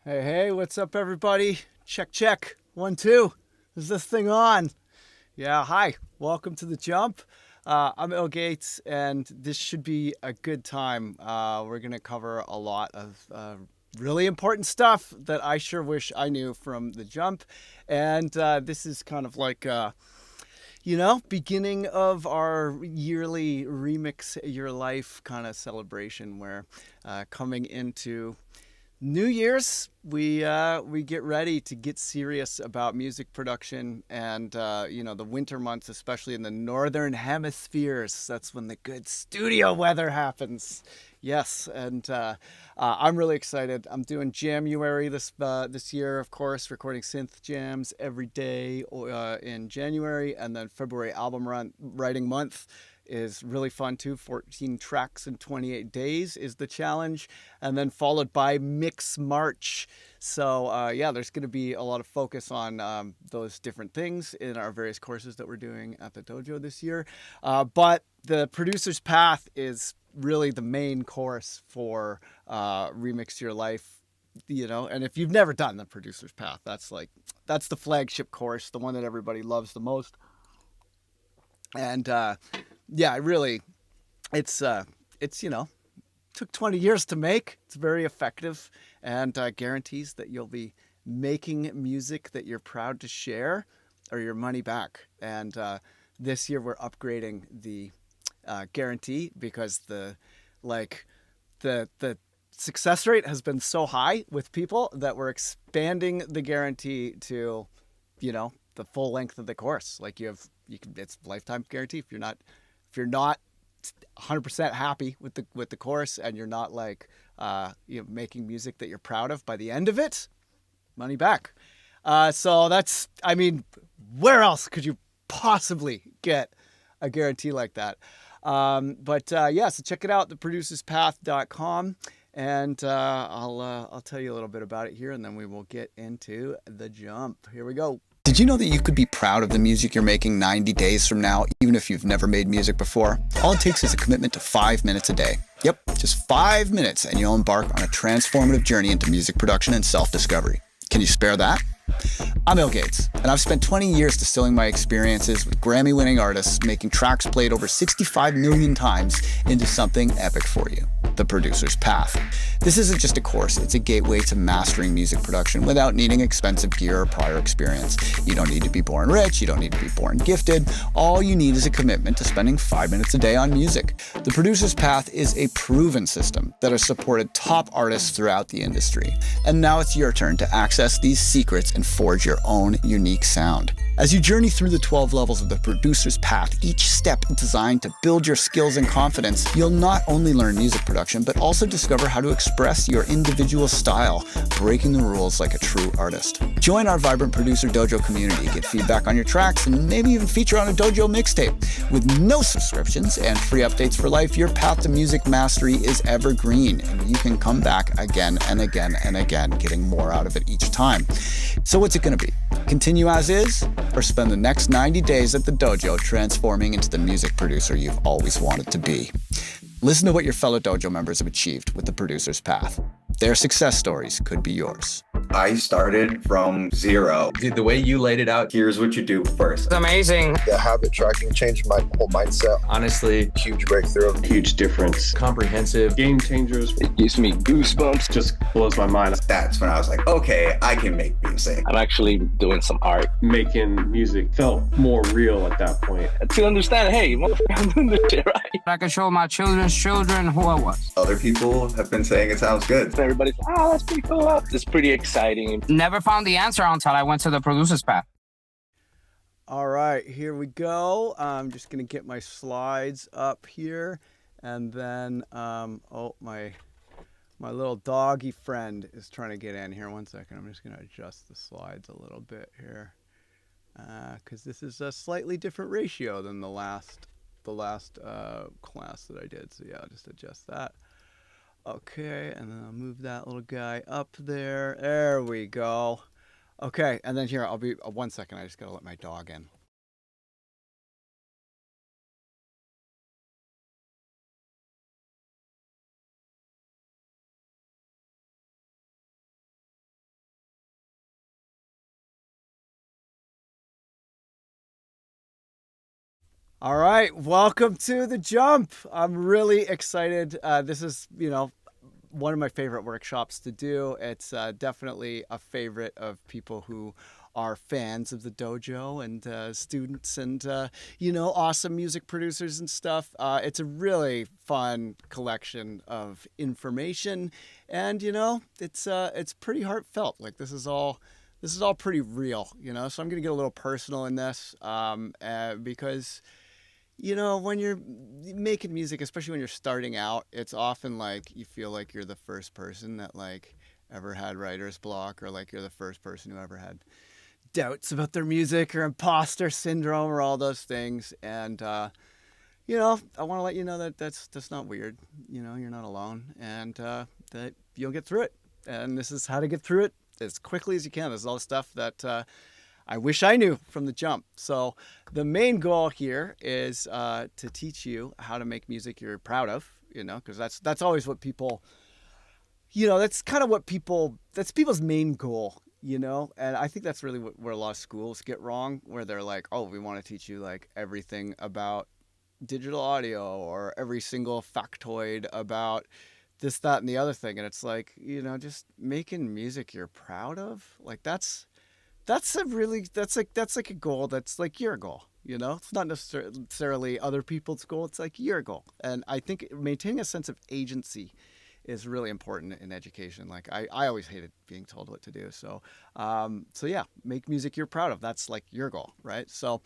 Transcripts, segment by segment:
Hey, hey, what's up, everybody? Check, check. 1, 2. Is this thing on? Yeah, hi. Welcome to The Jump. I'm Bill Gates, and this should be a good time. We're going to cover a lot of really important stuff that I sure wish I knew from The Jump. And this is kind of like, beginning of our yearly Remix Your Life kind of celebration where coming into New Year's, we get ready to get serious about music production, and the winter months, especially in the northern hemispheres. That's when the good studio weather happens. Yes, and I'm really excited. I'm doing January this year, of course, recording synth jams every day in January, and then February writing month is really fun too. 14 tracks in 28 days is the challenge, and then followed by Mix March. So there's going to be a lot of focus on those different things in our various courses that we're doing at the dojo this year. But the producer's path is really the main course for Remix Your Life. And if you've never done the producer's path, that's the flagship course, the one that everybody loves the most. And it's took 20 years to make. It's very effective and guarantees that you'll be making music that you're proud to share or your money back. And this year we're upgrading the guarantee because the success rate has been so high with people that we're expanding the guarantee to, the full length of the course. Like it's lifetime guarantee. If you're not 100% happy with the course, and you're not making music that you're proud of by the end of it, money back. So where else could you possibly get a guarantee like that? So check it out, theproducerspath.com, and I'll tell you a little bit about it here, and then we will get into the jump. Here we go. Did you know that you could be proud of the music you're making 90 days from now, even if you've never made music before? All it takes is a commitment to 5 minutes a day. Yep, just 5 minutes, and you'll embark on a transformative journey into music production and self-discovery. Can you spare that? I'm Bill Gates, and I've spent 20 years distilling my experiences with Grammy-winning artists, making tracks played over 65 million times into something epic for you. The Producer's Path. This isn't just a course, it's a gateway to mastering music production without needing expensive gear or prior experience. You don't need to be born rich, you don't need to be born gifted. All you need is a commitment to spending 5 minutes a day on music. The Producer's Path is a proven system that has supported top artists throughout the industry. And now it's your turn to access these secrets and forge your own unique sound. As you journey through the 12 levels of the Producer's Path, each step designed to build your skills and confidence, you'll not only learn music production, but also discover how to express your individual style, breaking the rules like a true artist. Join our vibrant Producer Dojo community, get feedback on your tracks, and maybe even feature on a Dojo mixtape. With no subscriptions and free updates for life, your path to music mastery is evergreen, and you can come back again and again and again, getting more out of it each time. So what's it going to be? Continue as is, or spend the next 90 days at the dojo transforming into the music producer you've always wanted to be? Listen to what your fellow dojo members have achieved with the Producer's Path. Their success stories could be yours. I started from zero. Dude, the way you laid it out, Here's what you do first. It's amazing. The habit tracking changed my whole mindset. honestly, Huge breakthrough. Huge difference. comprehensive. Game changers. It gives me goosebumps. Just blows my mind. That's when I was like, okay, I can make music. I'm actually doing some art. Making music felt more real at that point. To understand, hey, I'm doing this shit right. I can show my children's children who I was. Other people have been saying it sounds good. And everybody's, that's pretty cool. It's pretty exciting. Never found the answer until I went to the producer's path. All right, here we go. I'm just going to get my slides up here. And then, my little doggy friend is trying to get in here. 1 second. I'm just going to adjust the slides a little bit here. Because this is a slightly different ratio than the last class that I did. So yeah, I'll just adjust that. Okay, and then I'll move that little guy up there. There we go. Okay, and then here, I'll be 1 second. I just gotta let my dog in. All right, welcome to the jump. I'm really excited. This is, one of my favorite workshops to do. It's definitely a favorite of people who are fans of the dojo and students and awesome music producers and stuff. It's a really fun collection of information, and it's pretty heartfelt. Like this is all pretty real. So I'm gonna get a little personal in this because when you're making music, especially when you're starting out, it's often like you feel like you're the first person that like ever had writer's block, or like you're the first person who ever had doubts about their music or imposter syndrome or all those things. And I want to let you know that that's not weird. You're not alone, and that you'll get through it. And this is how to get through it as quickly as you can. This is all the stuff that I wish I knew from the jump. So the main goal here is to teach you how to make music you're proud of, because that's always what people, that's kind of that's people's main goal, and I think that's really where a lot of schools get wrong, where they're like, oh, we want to teach you like everything about digital audio or every single factoid about this, that, and the other thing. And it's like, just making music you're proud of, like that's like a goal that's like your goal. It's not necessarily other people's goal. It's like your goal. And I think maintaining a sense of agency is really important in education. Like I always hated being told what to do. So yeah, make music you're proud of. That's like your goal, right? So,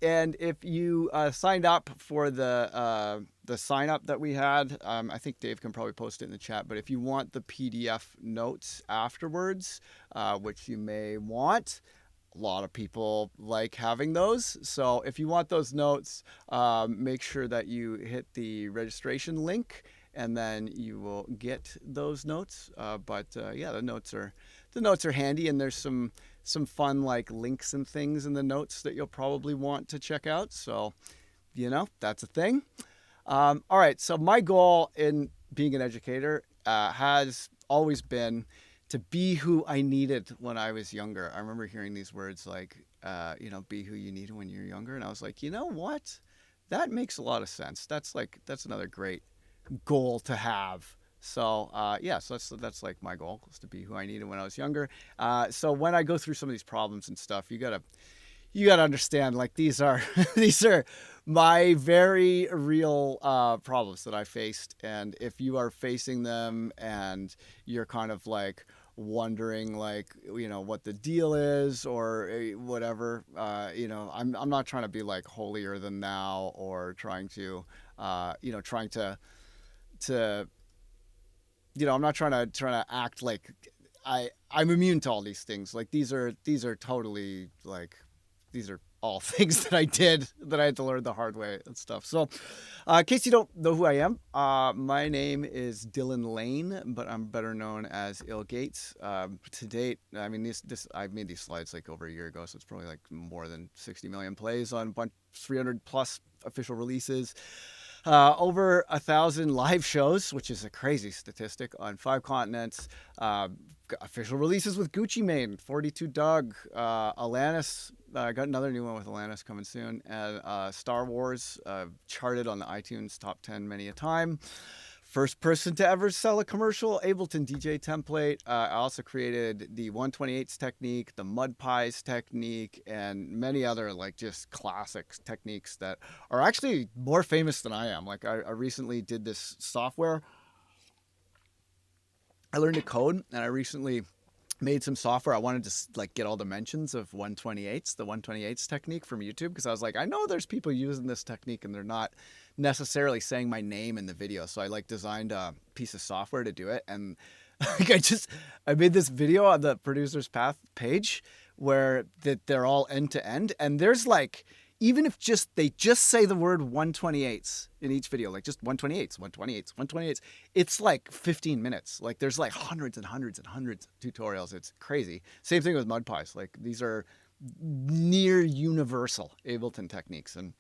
and if you signed up for the sign up that we had, I think Dave can probably post it in the chat. But if you want the PDF notes afterwards, which you may want. A lot of people like having those. So if you want those notes, make sure that you hit the registration link, and then you will get those notes. But yeah, the notes are handy, and there's some fun like links and things in the notes that you'll probably want to check out. So that's a thing. All right. So my goal in being an educator has always been to be who I needed when I was younger. I remember hearing these words like, be who you needed when you're younger. And I was like, you know what? That makes a lot of sense. That's another great goal to have. So yeah, so that's like my goal, is to be who I needed when I was younger. So when I go through some of these problems and stuff, you gotta understand, like, these are these are my very real problems that I faced. And if you are facing them and you're kind of like wondering, like, what the deal is, or whatever, I'm not trying to be like holier than thou, or trying to I'm not trying to act like I'm immune to all these things. Like, these are totally, like, these are all things that I did that I had to learn the hard way and stuff. So in case you don't know who I am, my name is Dylan Lane, but I'm better known as Il Gates. To date, I mean, I made these slides like over a year ago, so it's probably like more than 60 million plays on 300 plus official releases. Over 1,000 live shows, which is a crazy statistic, on 5 continents. Official releases with Gucci Mane, 42 Doug, Alanis. I got another new one with Alanis coming soon. And Star Wars, charted on the iTunes top 10 many a time. First person to ever sell a commercial Ableton DJ template. I also created the 128s technique, the mud pies technique, and many other, like, just classic techniques that are actually more famous than I am. Like, I recently did this software. I learned to code, and I recently made some software. I wanted to like get all the mentions of 128s, the 128s technique from YouTube, because I was like, I know there's people using this technique and they're not necessarily saying my name in the video. So I like designed a piece of software to do it. And like, I made this video on the Producer's Path page where they're all end to end. And there's like, even if they just say the word 128s in each video, like just 128s, 128s, 128s, it's like 15 minutes. Like, there's like hundreds and hundreds and hundreds of tutorials. It's crazy. Same thing with mud pies. Like, these are near universal Ableton techniques. And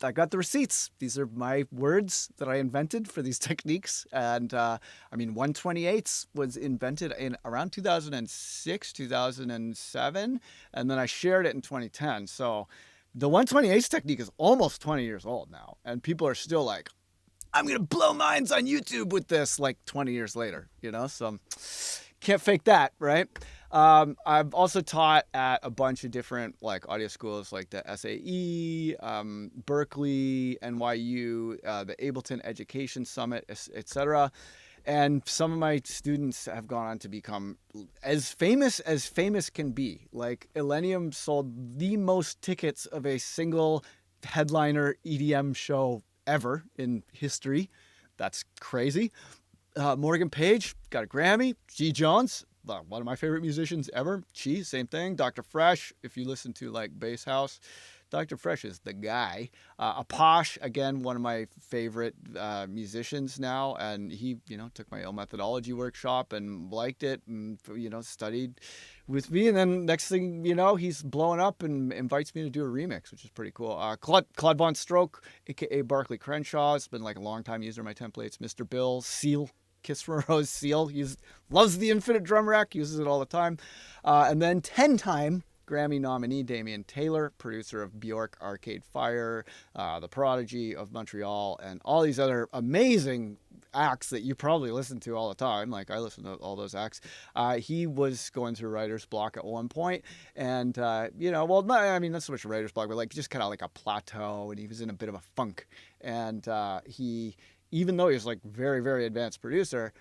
I got the receipts. These are my words that I invented for these techniques. And I mean, 128s was invented in around 2006, 2007, and then I shared it in 2010. So the 128 technique is almost 20 years old now, and people are still like, I'm gonna blow minds on YouTube with this like 20 years later, you know? So can't fake that, right? I've also taught at a bunch of different like audio schools like the SAE, Berkeley, NYU, the Ableton Education Summit, etc. And some of my students have gone on to become as famous can be. Like Illenium sold the most tickets of a single headliner EDM show ever in history. That's crazy. Morgan Page got a Grammy. G. Jones, one of my favorite musicians ever. Chi, same thing. Dr. Fresh, if you listen to like Bass House, Dr. Fresh is the guy. Apache, again, one of my favorite musicians now, and he, took my Ill Methodology workshop and liked it, and studied with me. And then next thing you know, he's blowing up and invites me to do a remix, which is pretty cool. Claude Von Stroke, aka Barclay Crenshaw, has been like a long time user of my templates. Mr. Bill Seal. Kiss from a Rose Seal. He loves the Infinite Drum Rack, uses it all the time. And then 10-time Grammy nominee Damian Taylor, producer of Bjork, Arcade Fire, The Prodigy of Montreal, and all these other amazing acts that you probably listen to all the time. Like I listen to all those acts. He was going through writer's block at one point, and not so much a writer's block, but like just kind of like a plateau, and he was in a bit of a funk. And he, even though he was like very, very advanced producer,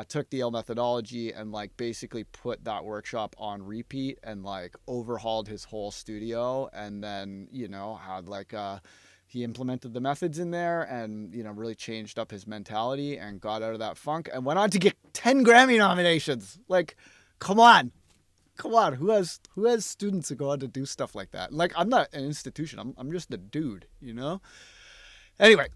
took the L methodology and like basically put that workshop on repeat and like overhauled his whole studio, and then had like he implemented the methods in there and really changed up his mentality and got out of that funk and went on to get 10 Grammy nominations. Like, come on, who has students who go on to do stuff like that? Like, I'm not an institution, I'm just a dude, Anyway,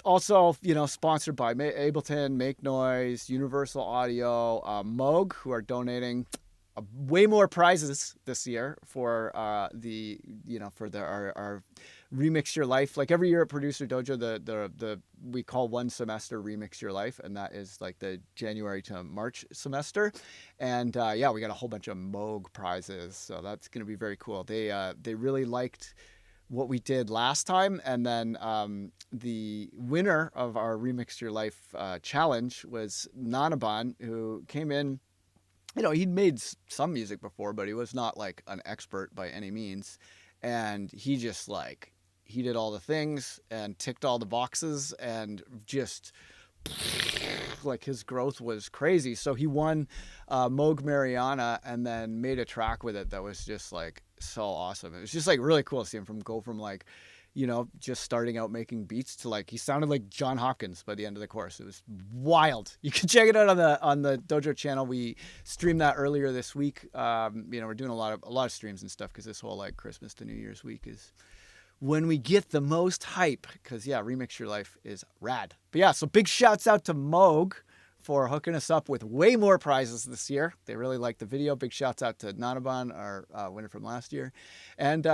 also, sponsored by Ableton, Make Noise, Universal Audio, Moog, who are donating way more prizes this year for our Remix Your Life. Like every year at Producer Dojo, the we call one semester Remix Your Life, and that is like the January to March semester. And we got a whole bunch of Moog prizes, so that's going to be very cool. They really liked what we did last time, and then the winner of our Remix Your Life challenge was Nanaban, who came in. He'd made some music before, but he was not like an expert by any means, and he just like he did all the things and ticked all the boxes, and just like his growth was crazy. So he won Moog Mariana, and then made a track with it that was just like so awesome. It was just like really cool to see him go from like just starting out making beats to like he sounded like John Hopkins by the end of the course. It was wild. You can check it out on the Dojo channel. We streamed that earlier this week. We're doing a lot of streams and stuff because this whole like Christmas to New Year's week is when we get the most hype, because Remix Your Life is rad. But so big shouts out to Moog for hooking us up with way more prizes this year. They really liked the video. Big shouts out to Nanaban, our winner from last year. And,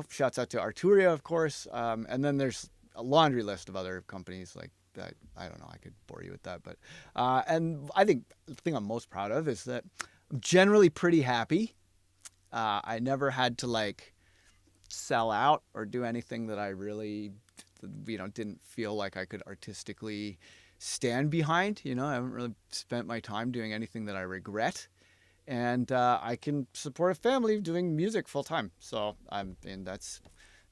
shouts out to Arturia, of course. And then there's a laundry list of other companies like that. I don't know. I could bore you with that. But and I think the thing I'm most proud of is that I'm generally pretty happy. I never had to like sell out or do anything that I really, didn't feel like I could artistically stand behind. I haven't really spent my time doing anything that I regret, and I can support a family doing music full time. So that's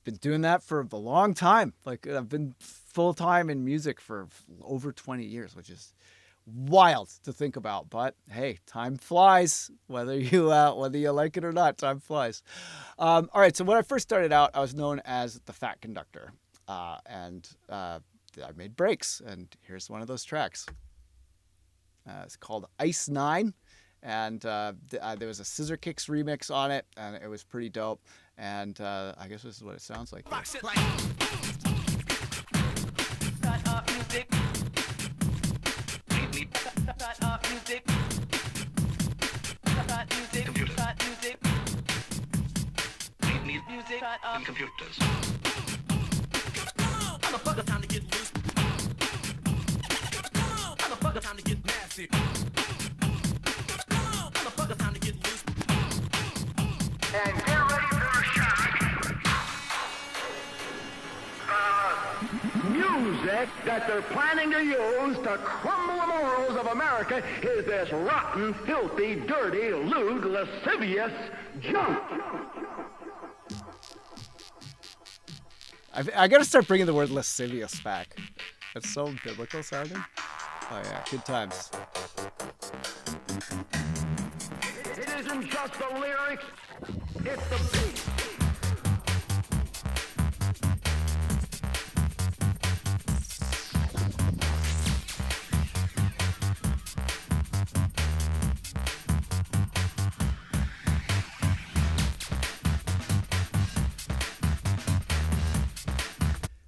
been doing that for a long time. Like I've been full time in music for over 20 years, which is wild to think about. But hey, time flies. Whether you like it or not, time flies. All right. So when I first started out, I was known as the Fat Conductor, and I made breaks, and here's one of those tracks. It's called Ice 9, and there was a Scissor Kicks remix on it, and it was pretty dope. And I guess this is what it sounds like. Computers. Time to get loose. Time to get nasty. Time to get loose. And get ready for a shock. subject that they're planning to use to crumble the morals of America is this rotten, filthy, dirty, lewd, lascivious junk. I gotta start bringing the word lascivious back. That's so biblical sounding. Oh yeah, good times. It isn't just the lyrics, it's the beat.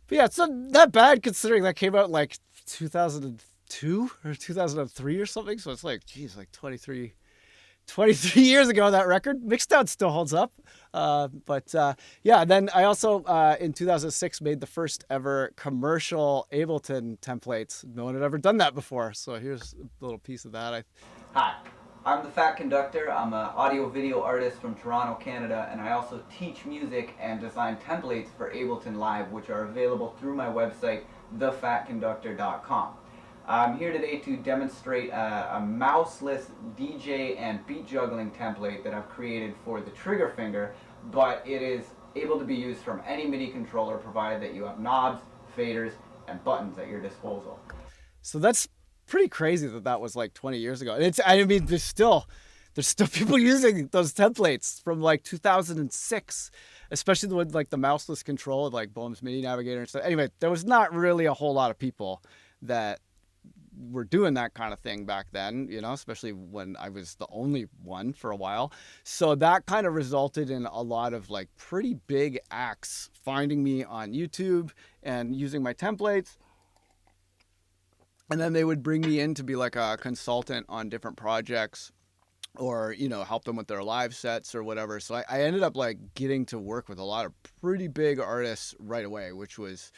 But yeah, it's not that bad considering that came out in like 2002 or 2003 or something. So it's like, geez, like 23 years ago, that record. Mixdown still holds up. Yeah, then I also, in 2006, made the first ever commercial Ableton templates. No one had ever done that before. So here's a little piece of that. Hi, I'm the Fat Conductor. I'm an audio-video artist from Toronto, Canada, and I also teach music and design templates for Ableton Live, which are available through my website, thefatconductor.com. I'm here today to demonstrate a mouseless DJ and beat juggling template that I've created for the trigger finger, but it is able to be used from any MIDI controller provided that you have knobs, faders, and buttons at your disposal. So that's pretty crazy that was like 20 years ago. And I mean, there's still people using those templates from like 2006, especially with like the mouseless control of like Bohm's MIDI Navigator and stuff. Anyway, there was not really a whole lot of people that were doing that kind of thing back then, you know, especially when I was the only one for a while. So that kind of resulted in a lot of like pretty big acts finding me on YouTube and using my templates. And then they would bring me in to be like a consultant on different projects or, you know, help them with their live sets or whatever. So I ended up like getting to work with a lot of pretty big artists right away, which was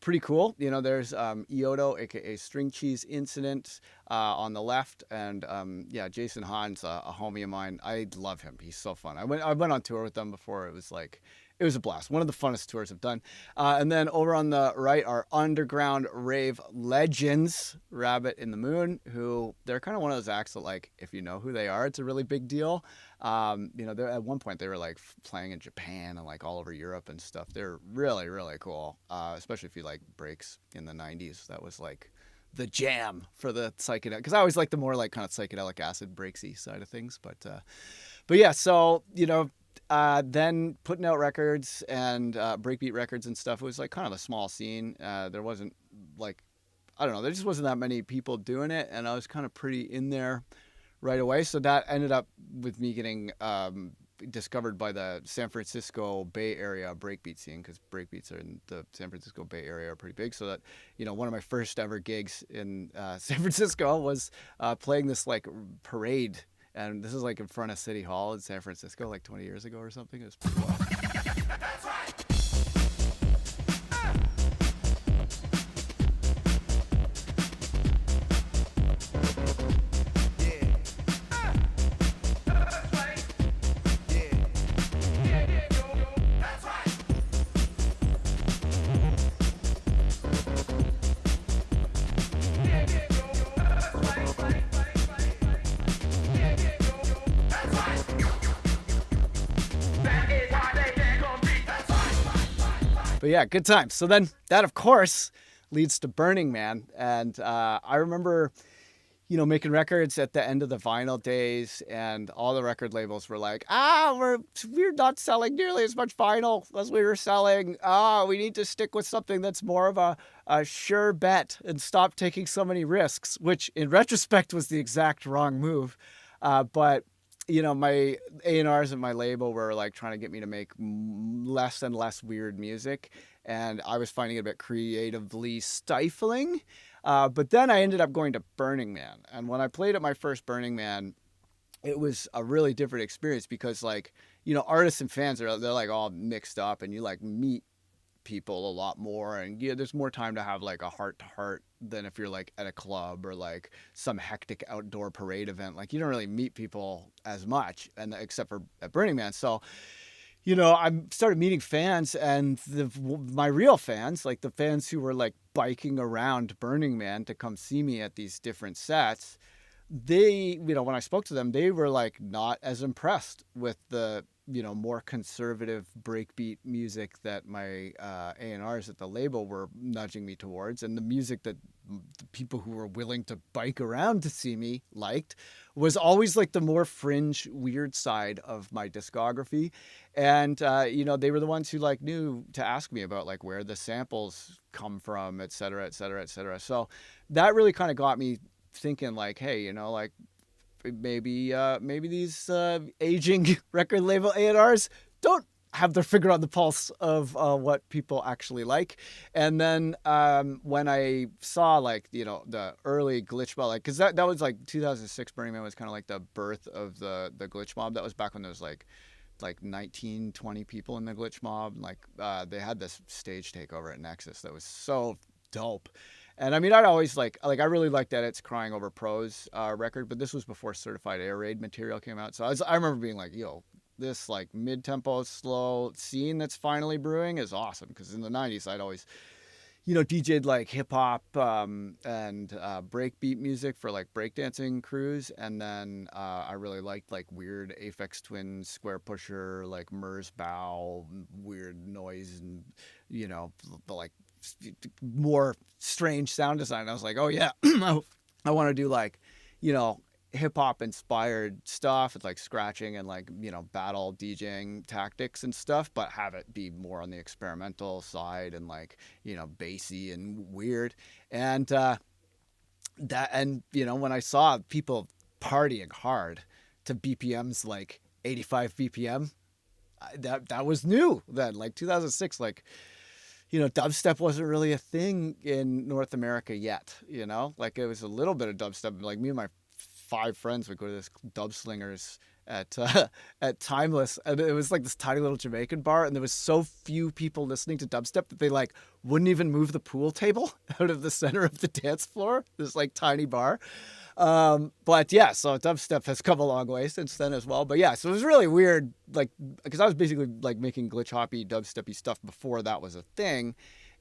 pretty cool. You know, there's Iodo, aka String Cheese Incident, on the left, and yeah, Jason Hahn's a homie of mine. I love him. He's so fun. I went on tour with them before. It was a blast. One of the funnest tours I've done. And then over on the right are underground rave legends, Rabbit in the Moon, who they're kind of one of those acts that, like, if you know who they are, it's a really big deal. You know, at one point they were like playing in Japan and like all over Europe and stuff. They're really, really cool, especially if you like breaks in the 90s. That was like the jam for the psychedelic, because I always like the more like kind of psychedelic acid breaksy side of things. But yeah, so, you know, then putting out records and breakbeat records and stuff, it was like kind of a small scene. There wasn't like, I don't know, there just wasn't that many people doing it, and I was kind of pretty in there right away. So that ended up with me getting discovered by the San Francisco Bay Area breakbeat scene, because breakbeats are in the San Francisco Bay Area are pretty big. So that, you know, one of my first ever gigs in San Francisco was playing this like parade. And this is like in front of City Hall in San Francisco, like 20 years ago or something. It was pretty wild. That's right. But yeah, good times. So then that, of course, leads to Burning Man. And I remember, you know, making records at the end of the vinyl days, and all the record labels were like, we're not selling nearly as much vinyl as we were selling. We need to stick with something that's more of a sure bet and stop taking so many risks, which in retrospect was the exact wrong move. But you know, my A&Rs and my label were like trying to get me to make less and less weird music, and I was finding it a bit creatively stifling. But then I ended up going to Burning Man, and when I played at my first Burning Man, it was a really different experience because, like, you know, artists and fans they're like all mixed up, and you like meet people a lot more, and yeah, there's more time to have like a heart to heart than if you're like at a club or like some hectic outdoor parade event. Like, you don't really meet people as much, and except for at Burning Man. So, I started meeting fans, and my real fans, like the fans who were like biking around Burning Man to come see me at these different sets, they, when I spoke to them, they were like not as impressed with the, more conservative breakbeat music that my A&Rs at the label were nudging me towards, and the music that the people who were willing to bike around to see me liked was always like the more fringe, weird side of my discography. And they were the ones who like knew to ask me about like where the samples come from, et cetera, et cetera, et cetera. So that really kind of got me thinking like, hey, like maybe these aging record label A&Rs don't have their finger on the pulse of what people actually like. And then when I saw like, the early glitch mob, like, cause that was like 2006 Burning Man was kind of like the birth of the glitch mob. That was back when there was like 19, 20 people in the glitch mob. Like they had this stage takeover at Nexus that was so dope. And I mean, I'd always I really liked Edit's Crying Over Prose record, but this was before Certified Air Raid material came out. So I remember being like, yo, this like mid-tempo, slow scene that's finally brewing is awesome. Because in the 90s, I'd always, DJ'd like hip hop and breakbeat music for like breakdancing crews. And then I really liked like weird Aphex Twin, Square Pusher, like Murs Bow, weird noise and, the like more strange sound design. I was like, oh yeah, I want to do like, hip hop inspired stuff with like scratching and like, battle DJing tactics and stuff, but have it be more on the experimental side and like, bassy and weird. And when I saw people partying hard to BPMs like 85 BPM, that was new then, like 2006, like, dubstep wasn't really a thing in North America yet, like it was a little bit of dubstep. Like me and my 5 friends would go to this Dub Slingers at Timeless, and it was like this tiny little Jamaican bar, and there was so few people listening to dubstep that they like wouldn't even move the pool table out of the center of the dance floor. This like tiny bar. But yeah, so dubstep has come a long way since then as well. But yeah, so it was really weird, like, because I was basically like making glitch hoppy, dubsteppy stuff before that was a thing.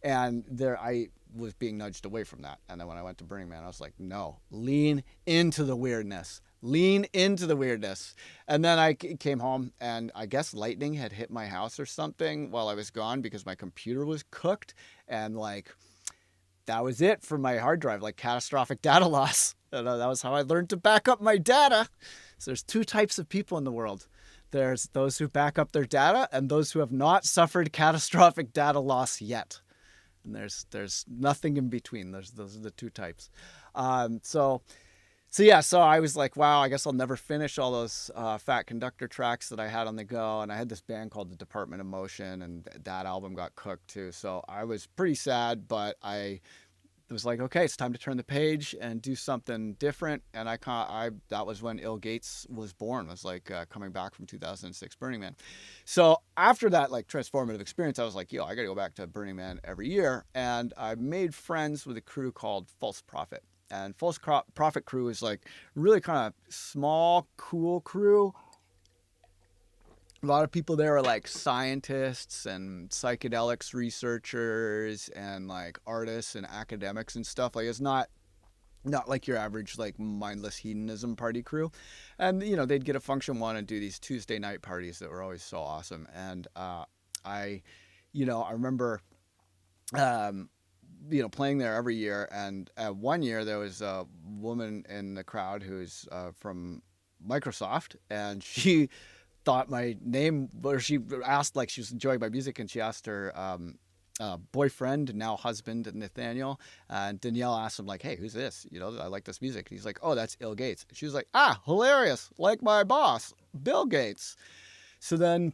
And I was being nudged away from that. And then when I went to Burning Man, I was like, no, lean into the weirdness. Lean into the weirdness. And then I came home, and I guess lightning had hit my house or something while I was gone because my computer was cooked. And like, that was it for my hard drive, like catastrophic data loss. And that was how I learned to back up my data. So there's 2 types of people in the world. There's those who back up their data and those who have not suffered catastrophic data loss yet. And there's nothing in between. Those are the 2 types. So I was like, wow, I guess I'll never finish all those Fat Conductor tracks that I had on the go. And I had this band called the Department of Motion, and that album got cooked too. So I was pretty sad, but I was like, okay, it's time to turn the page and do something different. And that was when Ill Gates was born. It was like coming back from 2006 Burning Man. So after that like transformative experience, I was like, yo, I got to go back to Burning Man every year. And I made friends with a crew called False Prophet. And False Prophet crew is like really kind of small, cool crew. A lot of people there are like scientists and psychedelics researchers and like artists and academics and stuff. Like it's not like your average like mindless hedonism party crew. And they'd get a function one and do these Tuesday night parties that were always so awesome. And I remember playing there every year. And one year there was a woman in the crowd who's from Microsoft, and she thought my name, or she asked, like, she was enjoying my music, and she asked her boyfriend, now husband, Nathaniel, and Danielle asked him, like, hey, who's this? I like this music. And he's like, oh, that's Ill Gates. And she was like, hilarious, like my boss, Bill Gates. So then,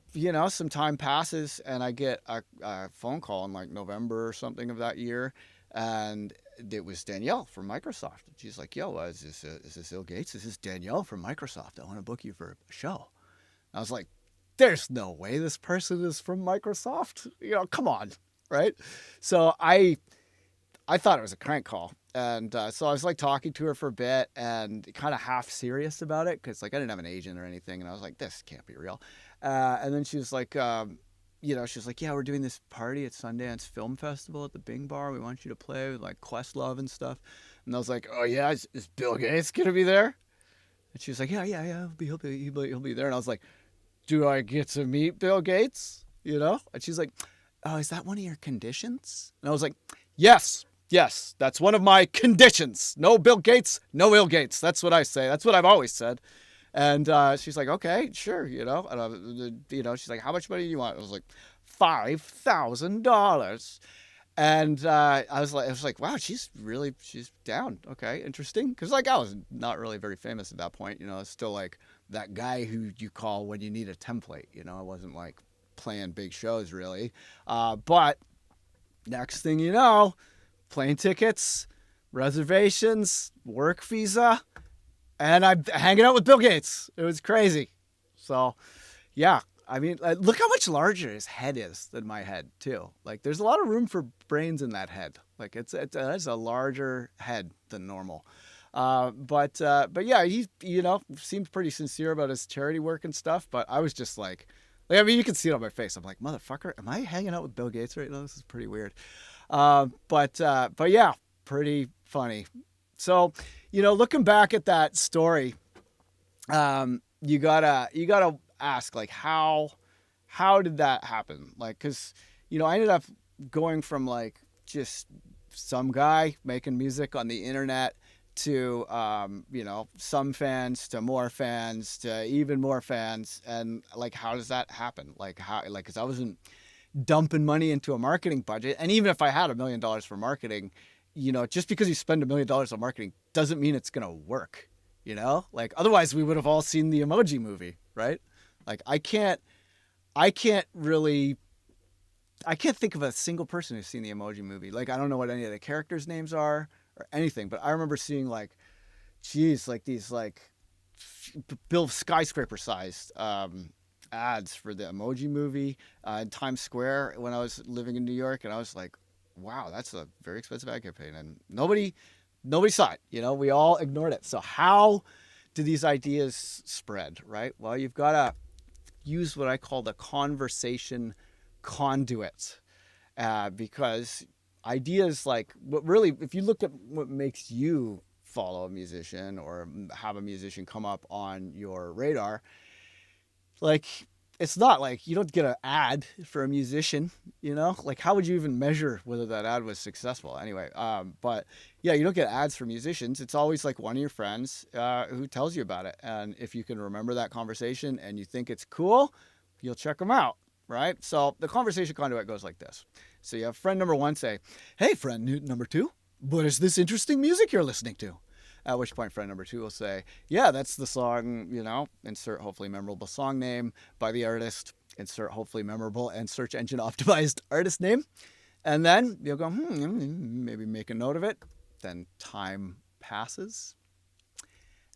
some time passes, and I get a phone call in like November or something of that year, and it was Danielle from Microsoft. And she's like, yo, is this Ill Gates? This is Danielle from Microsoft. I want to book you for a show. I was like, there's no way this person is from Microsoft. Come on, right? So I thought it was a crank call. And so I was like talking to her for a bit and kind of half serious about it because like I didn't have an agent or anything, and I was like, this can't be real. And then she was like, she was like, yeah, we're doing this party at Sundance Film Festival at the Bing Bar. We want you to play with like Questlove and stuff. And I was like, oh yeah, is Bill Gates gonna be there? And she was like, yeah, he'll be there. And I was like, do I get to meet Bill Gates? And she's like, oh, is that one of your conditions? And I was like, yes, that's one of my conditions. No Bill Gates, no Ill Gates. That's what I say. That's what I've always said. And she's like, okay, sure, And, she's like, how much money do you want? I was like, $5,000. And I was like, wow, she's down. Okay, interesting. Because like I was not really very famous at that point. It's still like that guy who you call when you need a template. I wasn't like playing big shows really. But next thing you know, plane tickets, reservations, work visa, and I'm hanging out with Bill Gates. It was crazy. So, yeah. I mean, look how much larger his head is than my head, too. Like, there's a lot of room for brains in that head. Like, it's a larger head than normal. But yeah, he, seemed pretty sincere about his charity work and stuff. But I was just like, I mean, you can see it on my face. I'm like, motherfucker, am I hanging out with Bill Gates right now? This is pretty weird. But yeah, pretty funny. So, looking back at that story, you gotta ask like how did that happen? Like, cause I ended up going from like just some guy making music on the internet to some fans to more fans to even more fans. And like, how does that happen? Like cause I wasn't dumping money into a marketing budget. And even if I had $1 million for marketing, just because you spend $1 million on marketing doesn't mean it's going to work, like otherwise we would have all seen the Emoji Movie, right? Like I can't think of a single person who's seen the Emoji Movie. Like, I don't know what any of the characters' names are or anything, but I remember seeing like these build skyscraper sized, ads for the Emoji Movie, in Times Square when I was living in New York. And I was like, wow, that's a very expensive ad campaign. And nobody saw it, we all ignored it. So how do these ideas spread, right? Well, you've got to use what I call the conversation conduit, because ideas like if you look at what makes you follow a musician or have a musician come up on your radar, like it's not like you don't get an ad for a musician, like how would you even measure whether that ad was successful anyway? But yeah, you don't get ads for musicians. It's always like one of your friends who tells you about it. And if you can remember that conversation and you think it's cool, you'll check them out, right? So the conversation conduit goes like this. So you have friend number one say, hey, friend number two, what is this interesting music you're listening to? At which point friend number two will say, yeah, that's the song, insert hopefully memorable song name by the artist, insert hopefully memorable and search engine optimized artist name. And then you'll go, maybe make a note of it. Then time passes.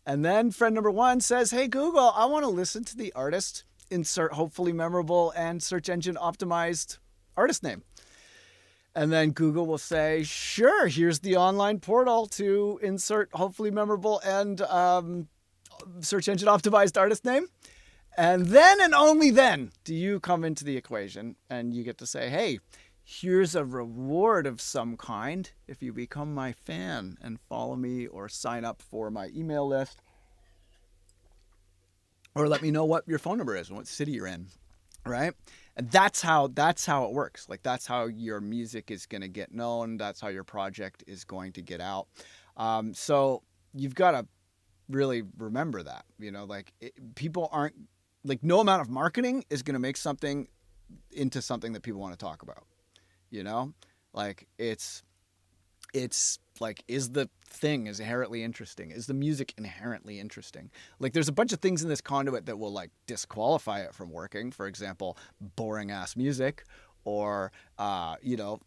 And then friend number one says, hey, Google, I want to listen to the artist, insert hopefully memorable and search engine optimized artist name. And then Google will say, sure, here's the online portal to insert hopefully memorable and search engine optimized artist name. And then and only then do you come into the equation and you get to say, hey, here's a reward of some kind if you become my fan and follow me or sign up for my email list. Or let me know what your phone number is and what city you're in, right? And that's how it works. Like that's how your music is going to get known. That's how your project is going to get out. So you've got to really remember that, people aren't like no amount of marketing is going to make something into something that people want to talk about, like it's like, is the thing is inherently interesting? Is the music inherently interesting? Like there's a bunch of things in this conduit that will like disqualify it from working. For example, boring ass music or,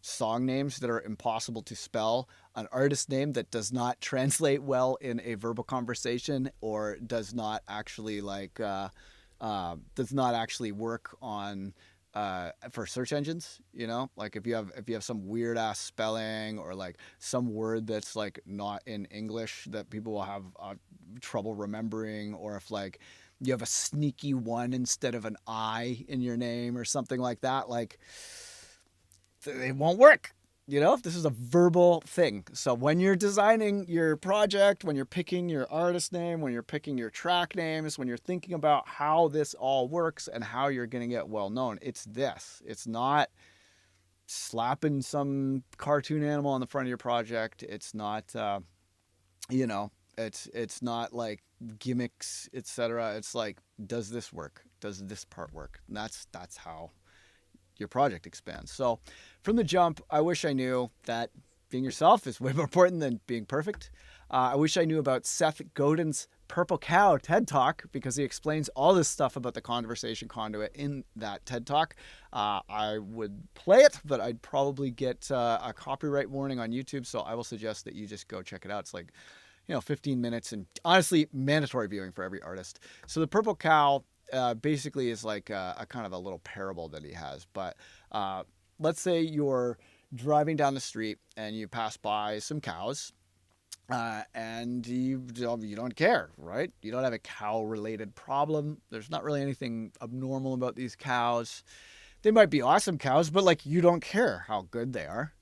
song names that are impossible to spell, an artist name that does not translate well in a verbal conversation or does not actually work on for search engines, you know, like if you have some weird ass spelling or like some word that's like not in English that people will have trouble remembering, or if like you have a sneaky one instead of an I in your name or something like that, like it won't work. You know, this is a verbal thing. So when you're designing your project, when you're picking your artist name, when you're picking your track names, when you're thinking about how this all works and how you're going to get well known, it's this. It's not slapping some cartoon animal on the front of your project. It's not, you know, it's not like gimmicks, etc. It's like, does this work? Does this part work? And that's how your project expands. So from the jump, I wish I knew that being yourself is way more important than being perfect. I wish I knew about Seth Godin's Purple Cow TED Talk, because he explains all this stuff about the conversation conduit in that TED Talk. I would play it, but I'd probably get a copyright warning on YouTube. So I will suggest that you just go check it out. It's like, 15 minutes, and honestly, mandatory viewing for every artist. So the Purple Cow basically is like a kind of a little parable that he has. But let's say you're driving down the street and you pass by some cows, and you don't care, right? You don't have a cow-related problem. There's not really anything abnormal about these cows. They might be awesome cows, but like you don't care how good they are.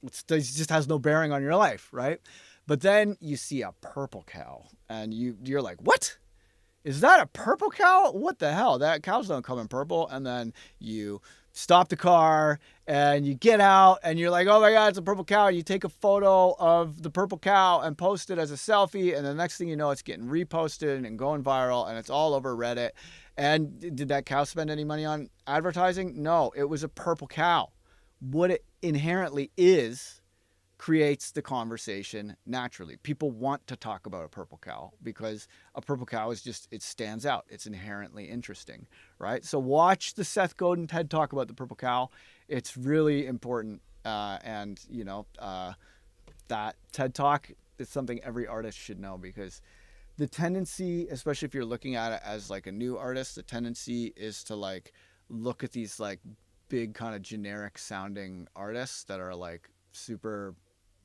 It just has no bearing on your life, right? But then you see a purple cow, and you're like, what? Is that a purple cow? What the hell? That cows don't come in purple. And then you stop the car and you get out and you're like, oh my God, it's a purple cow. And you take a photo of the purple cow and post it as a selfie. And the next thing you know, it's getting reposted and going viral, and it's all over Reddit. And did that cow spend any money on advertising? No, it was a purple cow. What it inherently is creates the conversation naturally. People want to talk about a purple cow because a purple cow is just, it stands out. It's inherently interesting, right? So watch the Seth Godin TED Talk about the purple cow. It's really important. And that TED Talk is something every artist should know, because the tendency, especially if you're looking at it as like a new artist, the tendency is to like look at these like big kind of generic sounding artists that are like super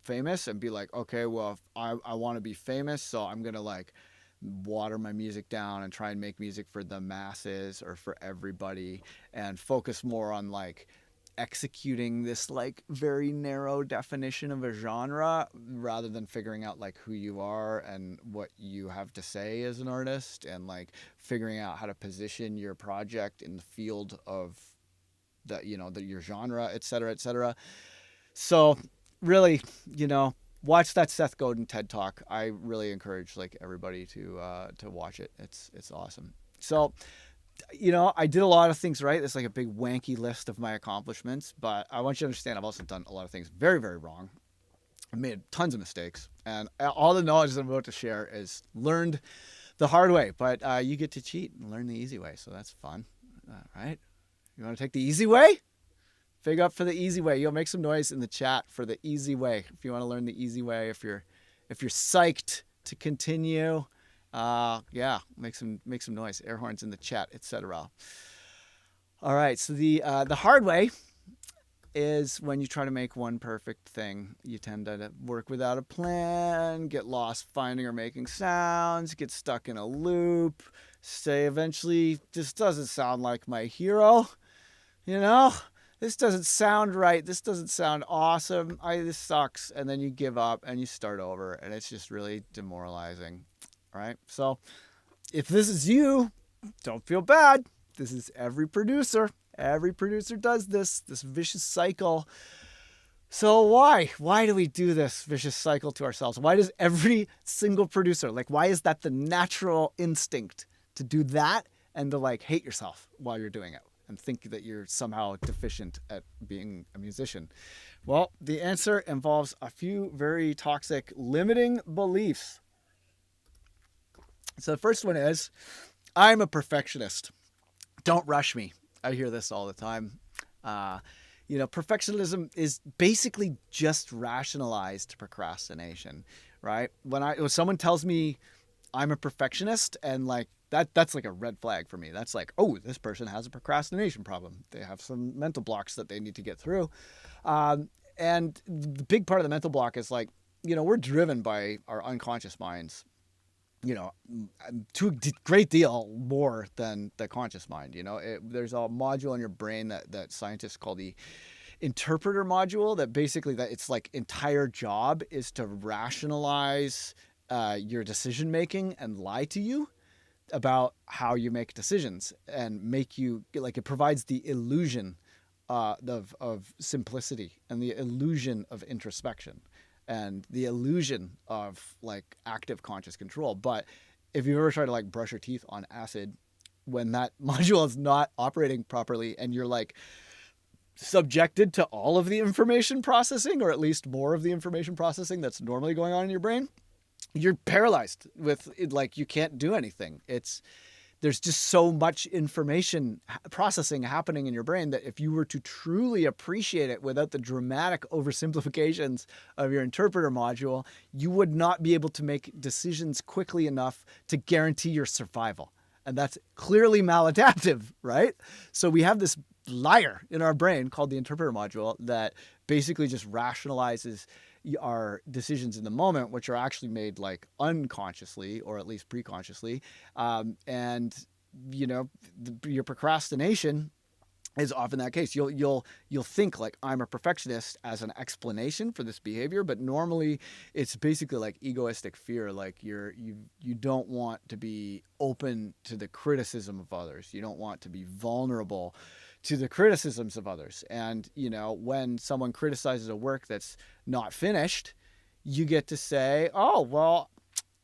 famous and be like, okay, well, if I want to be famous, so I'm going to like water my music down and try and make music for the masses or for everybody, and focus more on like executing this like very narrow definition of a genre, rather than figuring out like who you are and what you have to say as an artist, and like figuring out how to position your project in the field of your genre, et cetera, et cetera. So really, watch that Seth Godin TED Talk. I really encourage like everybody to watch it. It's awesome. So, I did a lot of things right. It's like a big wanky list of my accomplishments, but I want you to understand I've also done a lot of things very, very wrong. I made tons of mistakes, and all the knowledge that I'm about to share is learned the hard way, but you get to cheat and learn the easy way. So that's fun. Right? You want to take the easy way? Big up for the easy way. You'll make some noise in the chat for the easy way. If you want to learn the easy way, if you're psyched to continue, make some noise. Air horns in the chat, etc. All right. So the hard way is when you try to make one perfect thing. You tend to work without a plan, get lost finding or making sounds, get stuck in a loop, say eventually, this doesn't sound like my hero, this doesn't sound right. This doesn't sound awesome. This sucks. And then you give up and you start over, and it's just really demoralizing. Right? So if this is you, don't feel bad. This is every producer. Every producer does this vicious cycle. So why do we do this vicious cycle to ourselves? Why does every single producer, why is that the natural instinct to do that and to hate yourself while you're doing it and think that you're somehow deficient at being a musician? Well, the answer involves a few very toxic limiting beliefs. So the first one is, I'm a perfectionist. Don't rush me. I hear this all the time. Perfectionism is basically just rationalized procrastination, right? When someone tells me I'm a perfectionist, and like that's like a red flag for me. That's like, oh, this person has a procrastination problem. They have some mental blocks that they need to get through. And the big part of the mental block is like, we're driven by our unconscious minds, to a great deal more than the conscious mind. There's a module in your brain that scientists call the interpreter module, that basically that its like entire job is to rationalize your decision making and lie to you about how you make decisions, and make you like, it provides the illusion of simplicity, and the illusion of introspection, and the illusion of like active conscious control. But if you ever try to like brush your teeth on acid, when that module is not operating properly, and you're like subjected to all of the information processing, or at least more of the information processing that's normally going on in your brain, you're paralyzed with it, like you can't do anything. There's just so much information processing happening in your brain that if you were to truly appreciate it without the dramatic oversimplifications of your interpreter module, you would not be able to make decisions quickly enough to guarantee your survival. And that's clearly maladaptive, right? So we have this liar in our brain called the interpreter module that basically just rationalizes our decisions in the moment, which are actually made like unconsciously, or at least preconsciously. And your procrastination is often that case. You'll think like, I'm a perfectionist, as an explanation for this behavior, but normally it's basically like egoistic fear. Like you don't want to be open to the criticism of others. You don't want to be vulnerable to the criticisms of others. And when someone criticizes a work that's not finished, you get to say, oh, well,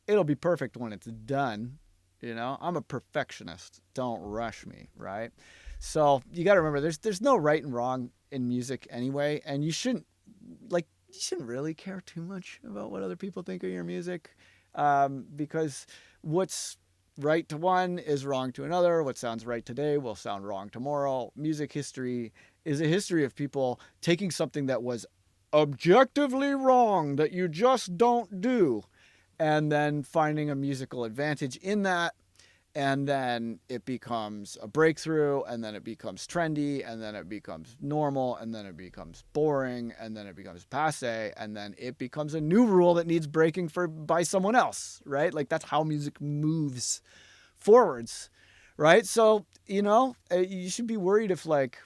it'll be perfect when it's done. I'm a perfectionist. Don't rush me, right? So you got to remember, there's no right and wrong in music anyway, and you shouldn't really care too much about what other people think of your music, because what's right to one is wrong to another. What sounds right today will sound wrong tomorrow. Music history is a history of people taking something that was objectively wrong, that you just don't do, and then finding a musical advantage in that. And then it becomes a breakthrough, and then it becomes trendy, and then it becomes normal, and then it becomes boring, and then it becomes passé, and then it becomes a new rule that needs breaking by someone else, right? Like that's how music moves forwards, right? So, you should be worried if like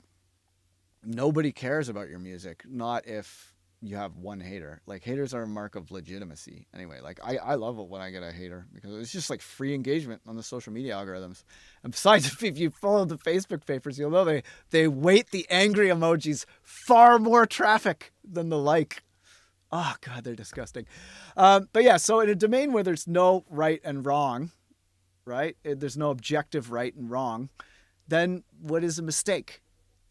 nobody cares about your music, not if you have one hater. Like haters are a mark of legitimacy anyway. Like I love it when I get a hater, because it's just like free engagement on the social media algorithms. And besides, if you follow the Facebook papers, you'll know they weight the angry emojis far more traffic than the like. Oh God, they're disgusting. But yeah, so in a domain where there's no right and wrong, right? There's no objective right and wrong, then what is a mistake?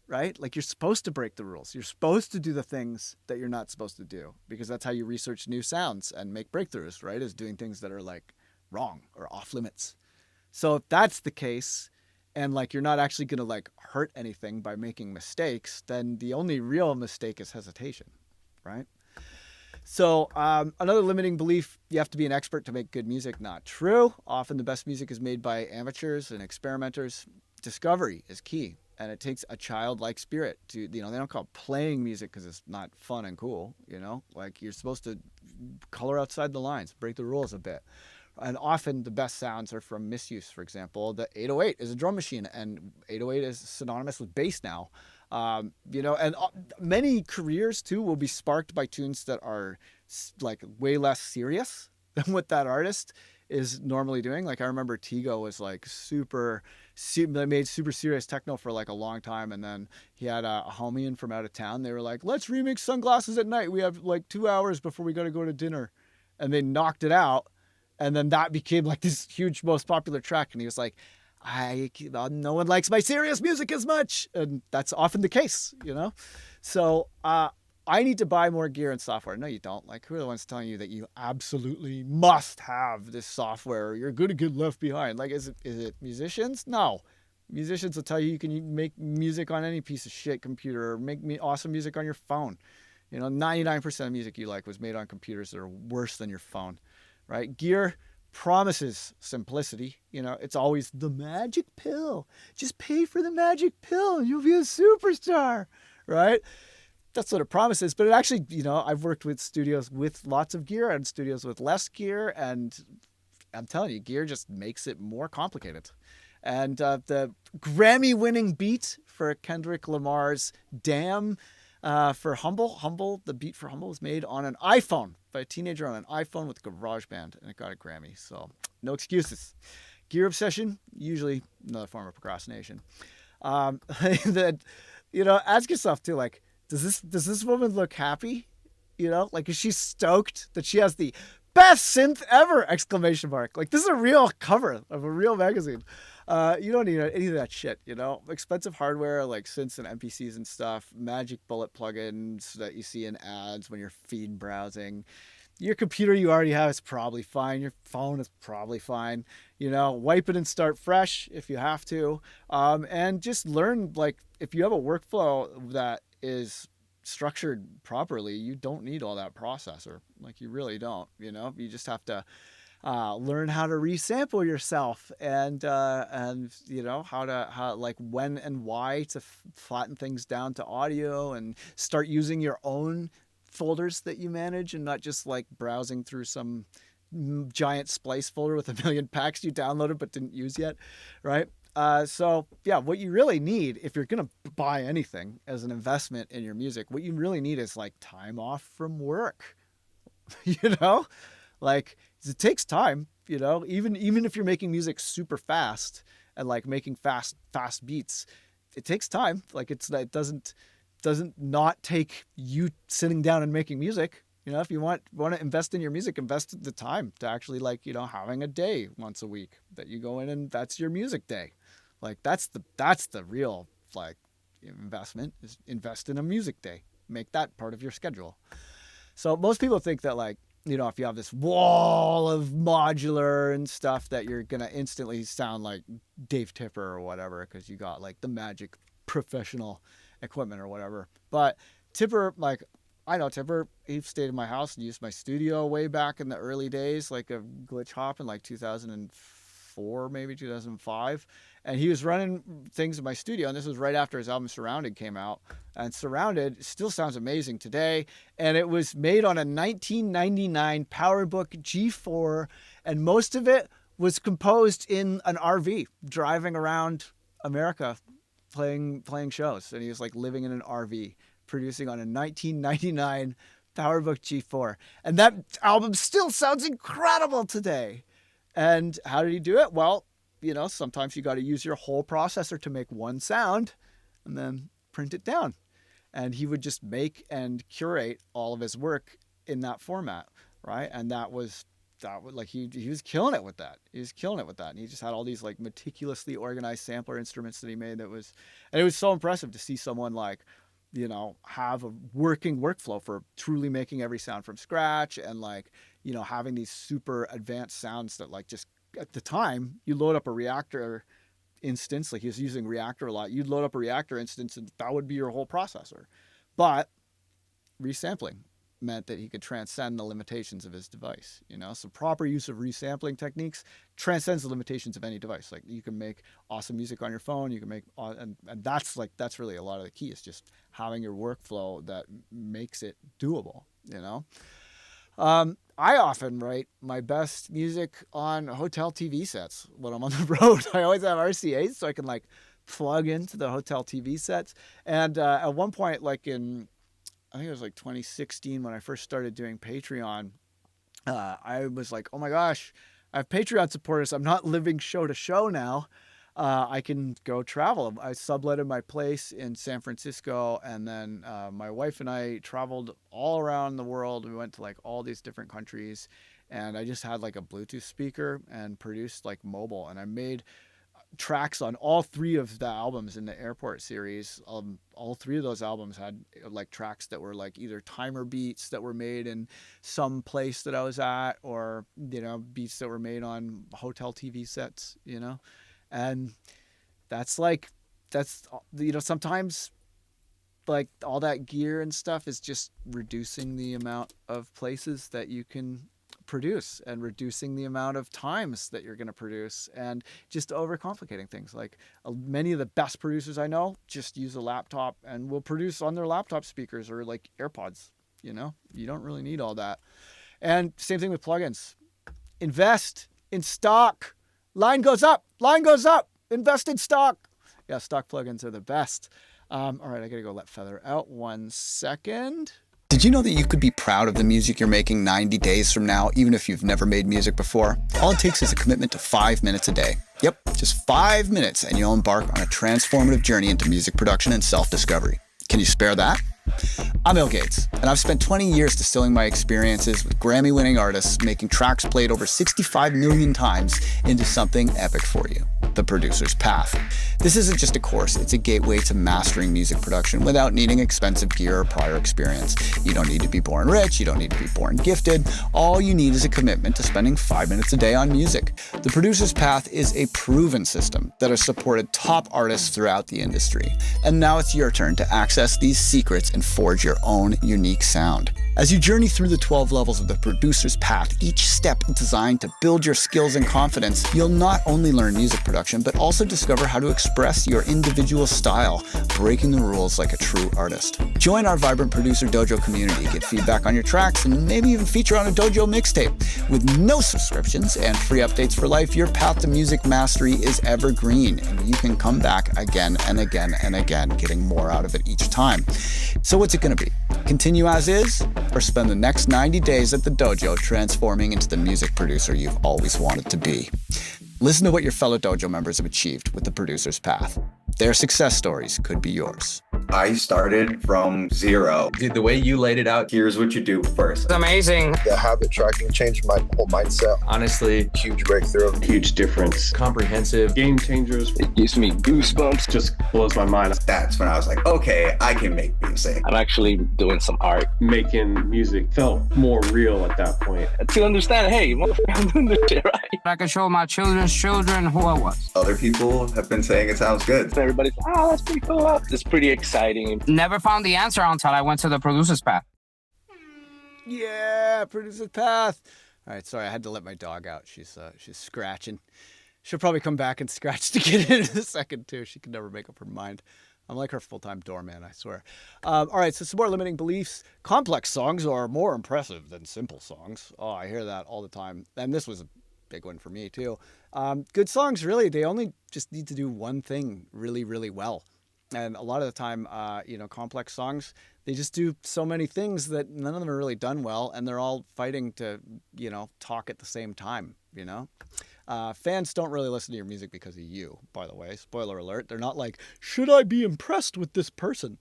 Right? Like you're supposed to break the rules. You're supposed to do the things that you're not supposed to do, because that's how you research new sounds and make breakthroughs, right? Is doing things that are like wrong or off limits. So if that's the case, and like you're not actually going to like hurt anything by making mistakes, then the only real mistake is hesitation, right? So another limiting belief, you have to be an expert to make good music. Not true. Often the best music is made by amateurs and experimenters. Discovery is key. And it takes a childlike spirit to, they don't call it playing music because it's not fun and cool, like you're supposed to color outside the lines, break the rules a bit. And often the best sounds are from misuse. For example, the 808 is a drum machine, and 808 is synonymous with bass now. And many careers too will be sparked by tunes that are like way less serious than what that artist is normally doing. Like I remember Tigo was like they made super serious techno for like a long time, and then he had a homie in from out of town. They were like, let's remix Sunglasses at Night. We have like 2 hours before we got to go to dinner. And they knocked it out, and then that became like this huge, most popular track. And he was like, no one likes my serious music as much. And that's often the case, So I need to buy more gear and software. No, you don't. Like, who are the ones telling you that you absolutely must have this software or you're going to get left behind? Like, is it musicians? No. Musicians will tell you can make music on any piece of shit computer, or make awesome music on your phone. 99% of music you like was made on computers that are worse than your phone, right? Gear, promises simplicity. You know, it's always the magic pill. Just pay for the magic pill and you'll be a superstar, right? That's what it promises. But it actually, you know, I've worked with studios with lots of gear and studios with less gear. And I'm telling you, gear just makes it more complicated. And the Grammy-winning beat for Kendrick Lamar's Damn for Humble, the beat for Humble was made on an iPhone by a teenager on an iPhone with GarageBand, and it got a Grammy. So no excuses. Gear obsession, usually another form of procrastination. That, you know, ask yourself too, like, does this woman look happy? You know, like, is she stoked that she has the best synth ever! Exclamation mark. Like, this is a real cover of a real magazine. You don't need any of that shit, you know? Expensive hardware like synths and MPCs and stuff, Magic Bullet plugins that you see in ads when you're feed browsing. Your computer you already have is probably fine. Your phone is probably fine. You know, wipe it and start fresh if you have to. And just learn, like, if you have a workflow that is structured properly, you don't need all that processor. Like, you really don't, you know? You just have to learn how to resample yourself and you know how like when and why to flatten things down to audio and start using your own folders that you manage and not just like browsing through some giant splice folder with a million packs you downloaded but didn't use yet, right? So yeah, what you really need if you're gonna buy anything as an investment in your music, what you really need is like time off from work. You know, like, it takes time, you know, even if you're making music super fast and like making fast beats, it takes time. Like, it doesn't not take you sitting down and making music. You know, if you want to invest in your music, invest the time to actually, like, you know, having a day once a week that you go in and that's your music day. Like, that's the real, like, investment, is invest in a music day. Make that part of your schedule. So most people think that, like, you know, if you have this wall of modular and stuff that you're going to instantly sound like Dave Tipper or whatever because you got like the magic professional equipment or whatever. But Tipper, like, I know Tipper, he stayed in my house and used my studio way back in the early days, like a Glitch Hop in like 2004, maybe 2005. And he was running things in my studio, and this was right after his album Surrounded came out. And Surrounded still sounds amazing today. And it was made on a 1999 PowerBook G4, and most of it was composed in an RV, driving around America, playing shows. And he was like living in an RV, producing on a 1999 PowerBook G4. And that album still sounds incredible today. And how did he do it? Well, you know, sometimes you got to use your whole processor to make one sound and then print it down. And he would just make and curate all of his work in that format, right? And that was like, he was killing it with that. He was killing it with that. And he just had all these like meticulously organized sampler instruments that he made. And it was so impressive to see someone like, you know, have a working workflow for truly making every sound from scratch and, like, you know, having these super advanced sounds that, like, just at the time you load up a Reactor instance, like he was using Reactor a lot, you'd load up a Reactor instance and that would be your whole processor. But resampling meant that he could transcend the limitations of his device, you know? So proper use of resampling techniques transcends the limitations of any device. Like, you can make awesome music on your phone, you can make, and that's really a lot of the key, is just having your workflow that makes it doable, you know? I often write my best music on hotel TV sets when I'm on the road. I always have RCAs so I can, like, plug into the hotel TV sets. And at one point, like I think it was like 2016 when I first started doing Patreon, I was like, oh my gosh, I have Patreon supporters. I'm not living show to show now. I can go travel. I subletted my place in San Francisco, and then my wife and I traveled all around the world. We went to like all these different countries, and I just had like a Bluetooth speaker and produced like mobile, and I made tracks on all three of the albums in the Airport series. All three of those albums had like tracks that were like either timer beats that were made in some place that I was at, or, you know, beats that were made on hotel TV sets, you know. And that's, you know, sometimes like all that gear and stuff is just reducing the amount of places that you can produce and reducing the amount of times that you're going to produce and just overcomplicating things. Like many of the best producers I know just use a laptop and will produce on their laptop speakers or like AirPods. You know, you don't really need all that. And same thing with plugins. Invest in stock. Line goes up. Line goes up. Invest in stock. Yeah, stock plugins are the best. All right, I got to go let Feather out 1 second. Did you know that you could be proud of the music you're making 90 days from now, even if you've never made music before? All it takes is a commitment to 5 minutes a day. Yep, just 5 minutes and you'll embark on a transformative journey into music production and self-discovery. Can you spare that? I'm Bill Gates, and I've spent 20 years distilling my experiences with Grammy-winning artists, making tracks played over 65 million times into something epic for you, The Producer's Path. This isn't just a course, it's a gateway to mastering music production without needing expensive gear or prior experience. You don't need to be born rich, you don't need to be born gifted. All you need is a commitment to spending 5 minutes a day on music. The Producer's Path is a proven system that has supported top artists throughout the industry. And now it's your turn to access these secrets and forge your own unique sound. As you journey through the 12 levels of the Producer's Path, each step designed to build your skills and confidence, you'll not only learn music production, but also discover how to express your individual style, breaking the rules like a true artist. Join our vibrant Producer Dojo community, get feedback on your tracks, and maybe even feature on a Dojo mixtape. With no subscriptions and free updates for life, your path to music mastery is evergreen, and you can come back again and again and again, getting more out of it each time. So what's it going to be? Continue as is, or spend the next 90 days at the dojo transforming into the music producer you've always wanted to be? Listen to what your fellow dojo members have achieved with the Producer's Path. Their success stories could be yours. I started from zero. Dude, the way you laid it out, Here's what you do first. It's amazing. The habit tracking changed my whole mindset. honestly, Huge breakthrough. Huge difference. comprehensive. Game changers. It gives me goosebumps. Just blows my mind. That's when I was like, okay, I can make music. I'm actually doing some art. Making music felt more real at that point. To understand, hey, I'm doing this shit right. I can show my children's children who I was. Other people have been saying it sounds good. Everybody's, oh, that's pretty cool. It's pretty exciting. Never found the answer until I went to the Producer's Path. Yeah, Producer's Path. All right, sorry, I had to let my dog out. She's scratching. She'll probably come back and scratch to get in a second too. She can never make up her mind. I'm like her full-time doorman, I swear. All right, so some more limiting beliefs. Complex songs are more impressive than simple songs. Oh, I hear that all the time. And this was a big one for me too. Good songs, really, they only just need to do one thing really, really well. And a lot of the time, complex songs, they just do so many things that none of them are really done well, and they're all fighting to, talk at the same time, Fans don't really listen to your music because of you, by the way. Spoiler alert. They're not like, should I be impressed with this person?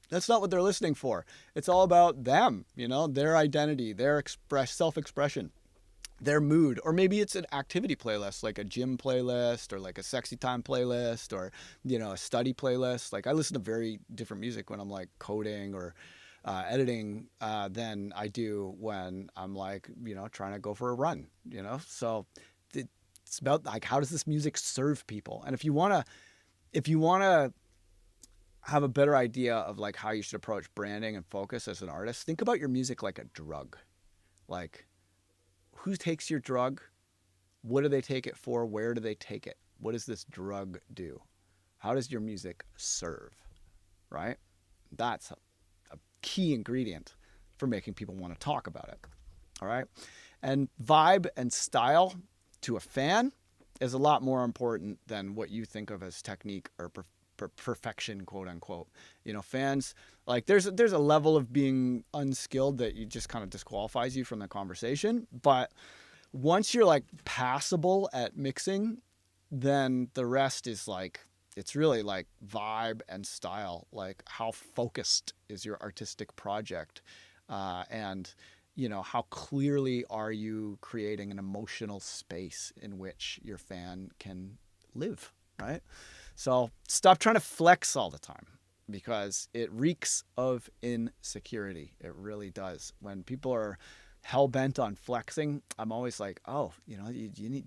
That's not what they're listening for. It's all about them, their identity, their self-expression, their mood. Or maybe it's an activity playlist, like a gym playlist or like a sexy time playlist or, a study playlist. Like I listen to very different music when I'm like coding or editing than I do when I'm like, trying to go for a run, So it's about like, how does this music serve people? And if you want to have a better idea of like how you should approach branding and focus as an artist, think about your music like a drug. Like, who takes your drug? What do they take it for? Where do they take it? What does this drug do? How does your music serve? Right? That's a key ingredient for making people want to talk about it. All right? And vibe and style to a fan is a lot more important than what you think of as technique or perfection, quote unquote. Fans, like there's a level of being unskilled that you just kind of disqualifies you from the conversation. But once you're like passable at mixing, then the rest is like, it's really like vibe and style. Like how focused is your artistic project? And how clearly are you creating an emotional space in which your fan can live, right? So stop trying to flex all the time because it reeks of insecurity. It really does. When people are hell bent on flexing, I'm always like, oh, you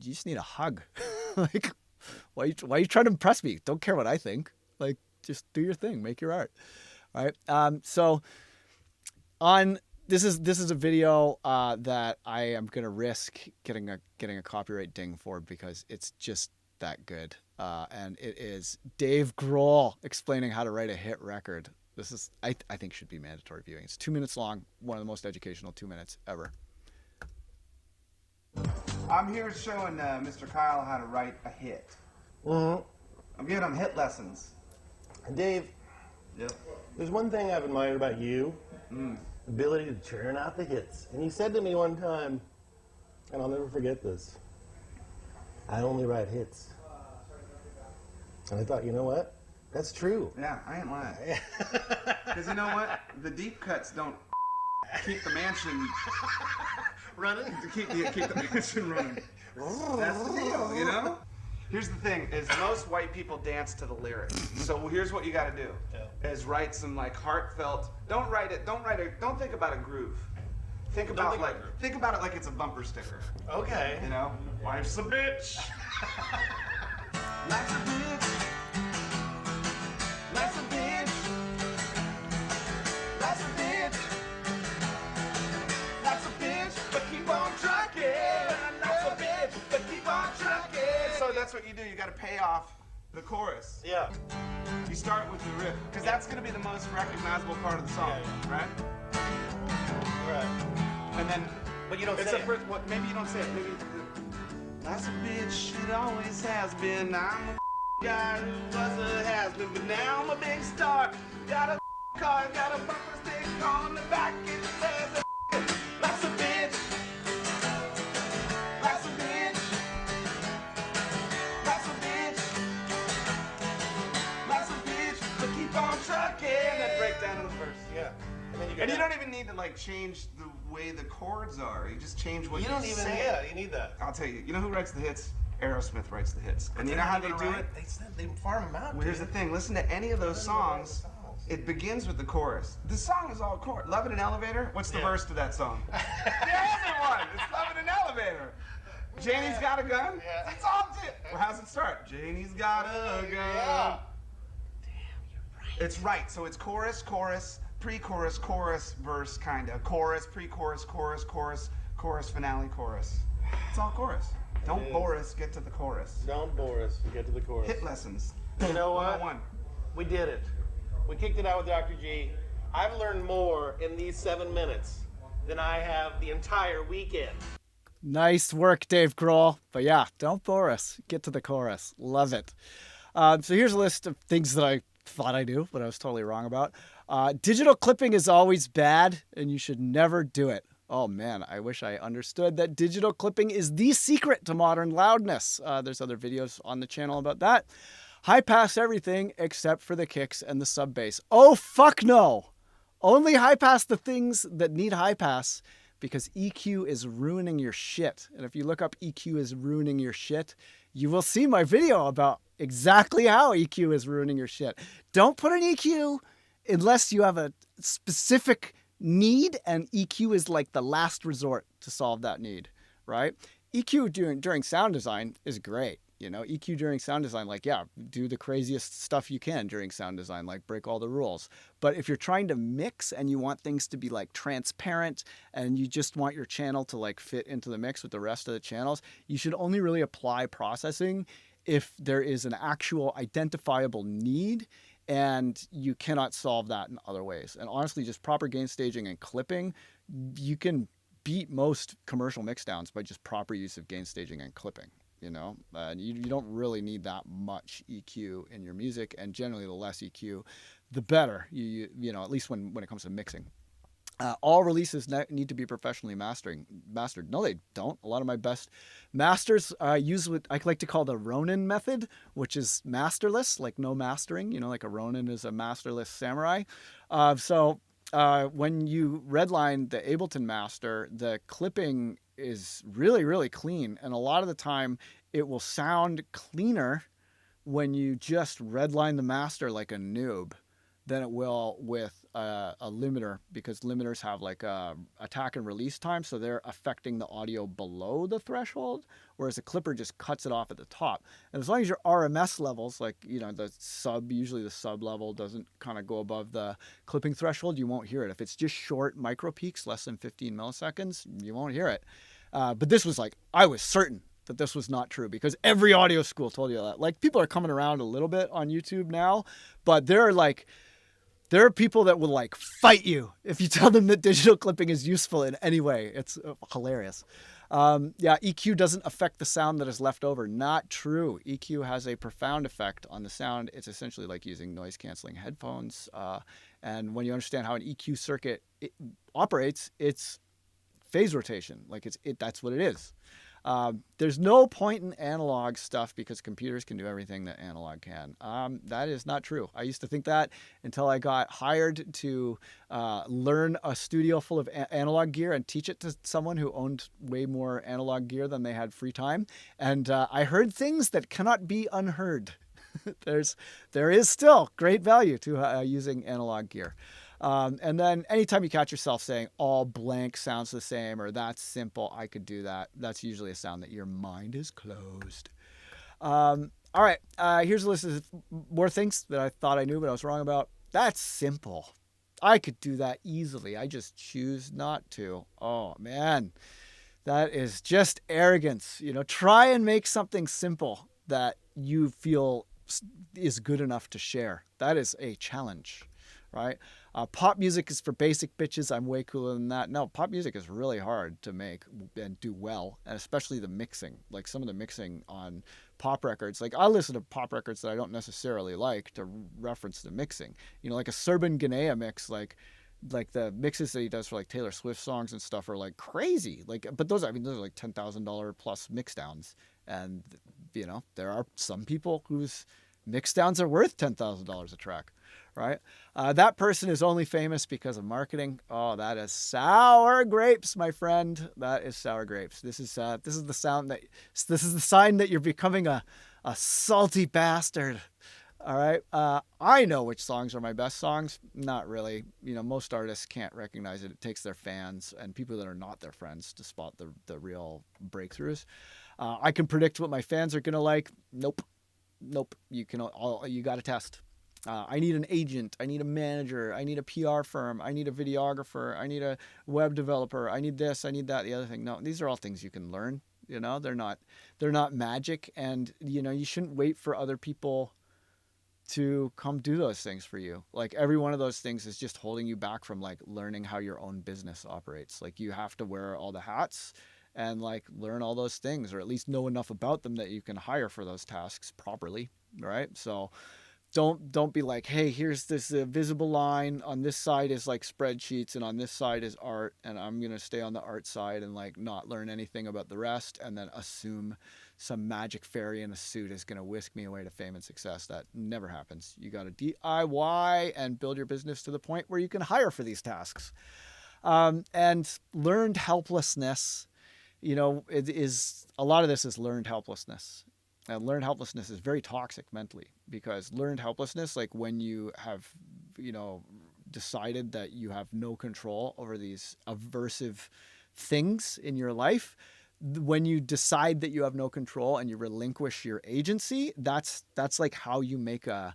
just need a hug. Like, why are you trying to impress me? Don't care what I think. Like, just do your thing, make your art. All right. So on this is a video that I am gonna risk getting a copyright ding for because it's just that good. And it is Dave Grohl explaining how to write a hit record. This is I think should be mandatory viewing. It's 2 minutes long, one of the most educational 2 minutes ever. I'm here showing Mr. Kyle how to write a hit. Mm-hmm. I'm giving him hit lessons. Dave, Yep. there's one thing I've admired about you. Ability to churn out the hits. And you said to me one time, and I'll never forget this, I only write hits. And I thought, you know what? That's true. Yeah, I ain't lying. Because you know what? The deep cuts don't keep the mansion Running? to keep the mansion running. That's the deal, you know? Here's the thing: is most white people dance to the lyrics. So here's what you got to do: is write some like heartfelt. Don't think about a groove. Think about it like it's a bumper sticker. Okay. You know, life's a bitch. Life's a bitch. Life's a bitch. Life's a bitch. Life's a bitch, but keep on trucking. Life's a bitch, but keep on trucking. So that's what you do. You got to pay off the chorus. Yeah. You start with the riff, because that's going to be the most recognizable part of the song, right? Right. And then, But you don't it's say the it. first. What? Maybe you don't say it. Maybe. That's a bitch. It always has been. I'm a guy who was a has-been, but now I'm a big star. Got a car, got a bumper stick on the back. It says, "That's a bitch. That's a bitch. That's a bitch. That's a bitch." But keep on trucking. And then break down in the verse. Yeah. And then And you don't even need to like change the way the chords are. You just change what You don't even, say. yeah, you need that. I'll tell you. You know who writes the hits? Aerosmith writes the hits. And you know how they do it? They farm them out. Well, here's the thing. Listen to any of those songs. It begins with the chorus. The song is all chorus. Love in an Elevator? What's the verse to that song? There isn't one. It's Love in an Elevator. Janie's got a gun? Yeah. It's all it. Well, how's it start? Janie's got a gun. Yeah. It's right. So it's chorus, chorus, pre-chorus, chorus, verse, kind of. Chorus, pre-chorus, chorus, chorus, chorus, finale, chorus. It's all chorus. Don't bore us, get to the chorus. Don't bore us. Get to the chorus. Hit lessons. You know what? 101. We did it. We kicked it out with Dr. G. I've learned more in these 7 minutes than I have the entire weekend. Nice work, Dave Grohl. But yeah, don't bore us. Get to the chorus. Love it. So here's a list of things that I thought I knew, but I was totally wrong about. Digital clipping is always bad, and you should never do it. Oh man, I wish I understood that digital clipping is the secret to modern loudness. There's other videos on the channel about that. High pass everything except for the kicks and the sub bass. Oh fuck no! Only high pass the things that need high pass, because EQ is ruining your shit. And if you look up EQ is ruining your shit, you will see my video about exactly how EQ is ruining your shit. Don't put an EQ unless you have a specific need, and EQ is like the last resort to solve that need, right? EQ during sound design is great. You know, EQ during sound design, like, yeah, do the craziest stuff you can during sound design, like break all the rules. But if you're trying to mix and you want things to be like transparent and you just want your channel to like fit into the mix with the rest of the channels, you should only really apply processing if there is an actual identifiable need and you cannot solve that in other ways. And honestly, just proper gain staging and clipping, you can beat most commercial mixdowns by just proper use of gain staging and clipping. You know, you don't really need that much EQ in your music, and generally the less EQ, the better. You know, at least when it comes to mixing. All releases need to be professionally mastered. No, they don't. A lot of my best masters use what I like to call the Ronin method, which is masterless, like no mastering. You know, like a Ronin is a masterless samurai. When you redline the Ableton master, the clipping is really, really clean. And a lot of the time it will sound cleaner when you just redline the master like a noob. than it will with a limiter, because limiters have like a attack and release time, so they're affecting the audio below the threshold, whereas a clipper just cuts it off at the top. And as long as your RMS levels, like, you know, usually the sub level doesn't kind of go above the clipping threshold, you won't hear it. If it's just short micro peaks, less than 15 milliseconds, you won't hear it. But this was like, I was certain that this was not true, because every audio school told you that. Like, people are coming around a little bit on YouTube now, but there are people that will like fight you if you tell them that digital clipping is useful in any way. It's hilarious. Yeah, EQ doesn't affect the sound that is left over. Not true. EQ has a profound effect on the sound. It's essentially like using noise canceling headphones. And when you understand how an EQ circuit operates, it's phase rotation. Like that's what it is. There's no point in analog stuff because computers can do everything that analog can. That is not true. I used to think that until I got hired to learn a studio full of analog gear and teach it to someone who owned way more analog gear than they had free time. And I heard things that cannot be unheard. There is still great value to using analog gear. And then anytime you catch yourself saying all blank sounds the same, or that's simple, I could do that, that's usually a sound that your mind is closed. All right, here's a list of more things that I thought I knew but I was wrong about. That's simple. I could do that easily. I just choose not to. Oh, man. That is just arrogance. You know, try and make something simple that you feel is good enough to share. That is a challenge, right? Pop music is for basic bitches. I'm way cooler than that. No, pop music is really hard to make and do well, and especially the mixing. Like some of the mixing on pop records. Like I listen to pop records that I don't necessarily like to reference the mixing. You know, like a Serban Ghenea mix, like the mixes that he does for like Taylor Swift songs and stuff are like crazy. Like, but those are like $10,000 plus mix downs. And, you know, there are some people whose mix downs are worth $10,000 a track. Right? That person is only famous because of marketing. Oh, that is sour grapes, my friend. That is sour grapes. This is the sign that you're becoming a salty bastard. All right. I know which songs are my best songs. Not really. You know, most artists can't recognize it. It takes their fans and people that are not their friends to spot the real breakthroughs. I can predict what my fans are gonna like. Nope. You got to test. I need an agent. I need a manager. I need a PR firm. I need a videographer. I need a web developer. I need this. I need that. The other thing. No, these are all things you can learn. You know, they're not magic. And, you know, you shouldn't wait for other people to come do those things for you. Like every one of those things is just holding you back from like learning how your own business operates. Like you have to wear all the hats and like learn all those things, or at least know enough about them that you can hire for those tasks properly. Right. So don't be like, hey, here's this visible line on this side is like spreadsheets and on this side is art, and I'm going to stay on the art side and like not learn anything about the rest and then assume some magic fairy in a suit is going to whisk me away to fame and success. That never happens. You got to DIY and build your business to the point where you can hire for these tasks. And learned helplessness, you know, a lot of this is learned helplessness. And learned helplessness is very toxic mentally, because learned helplessness, like when you have, you know, decided that you have no control over these aversive things in your life, when you decide that you have no control and you relinquish your agency, that's like how you make a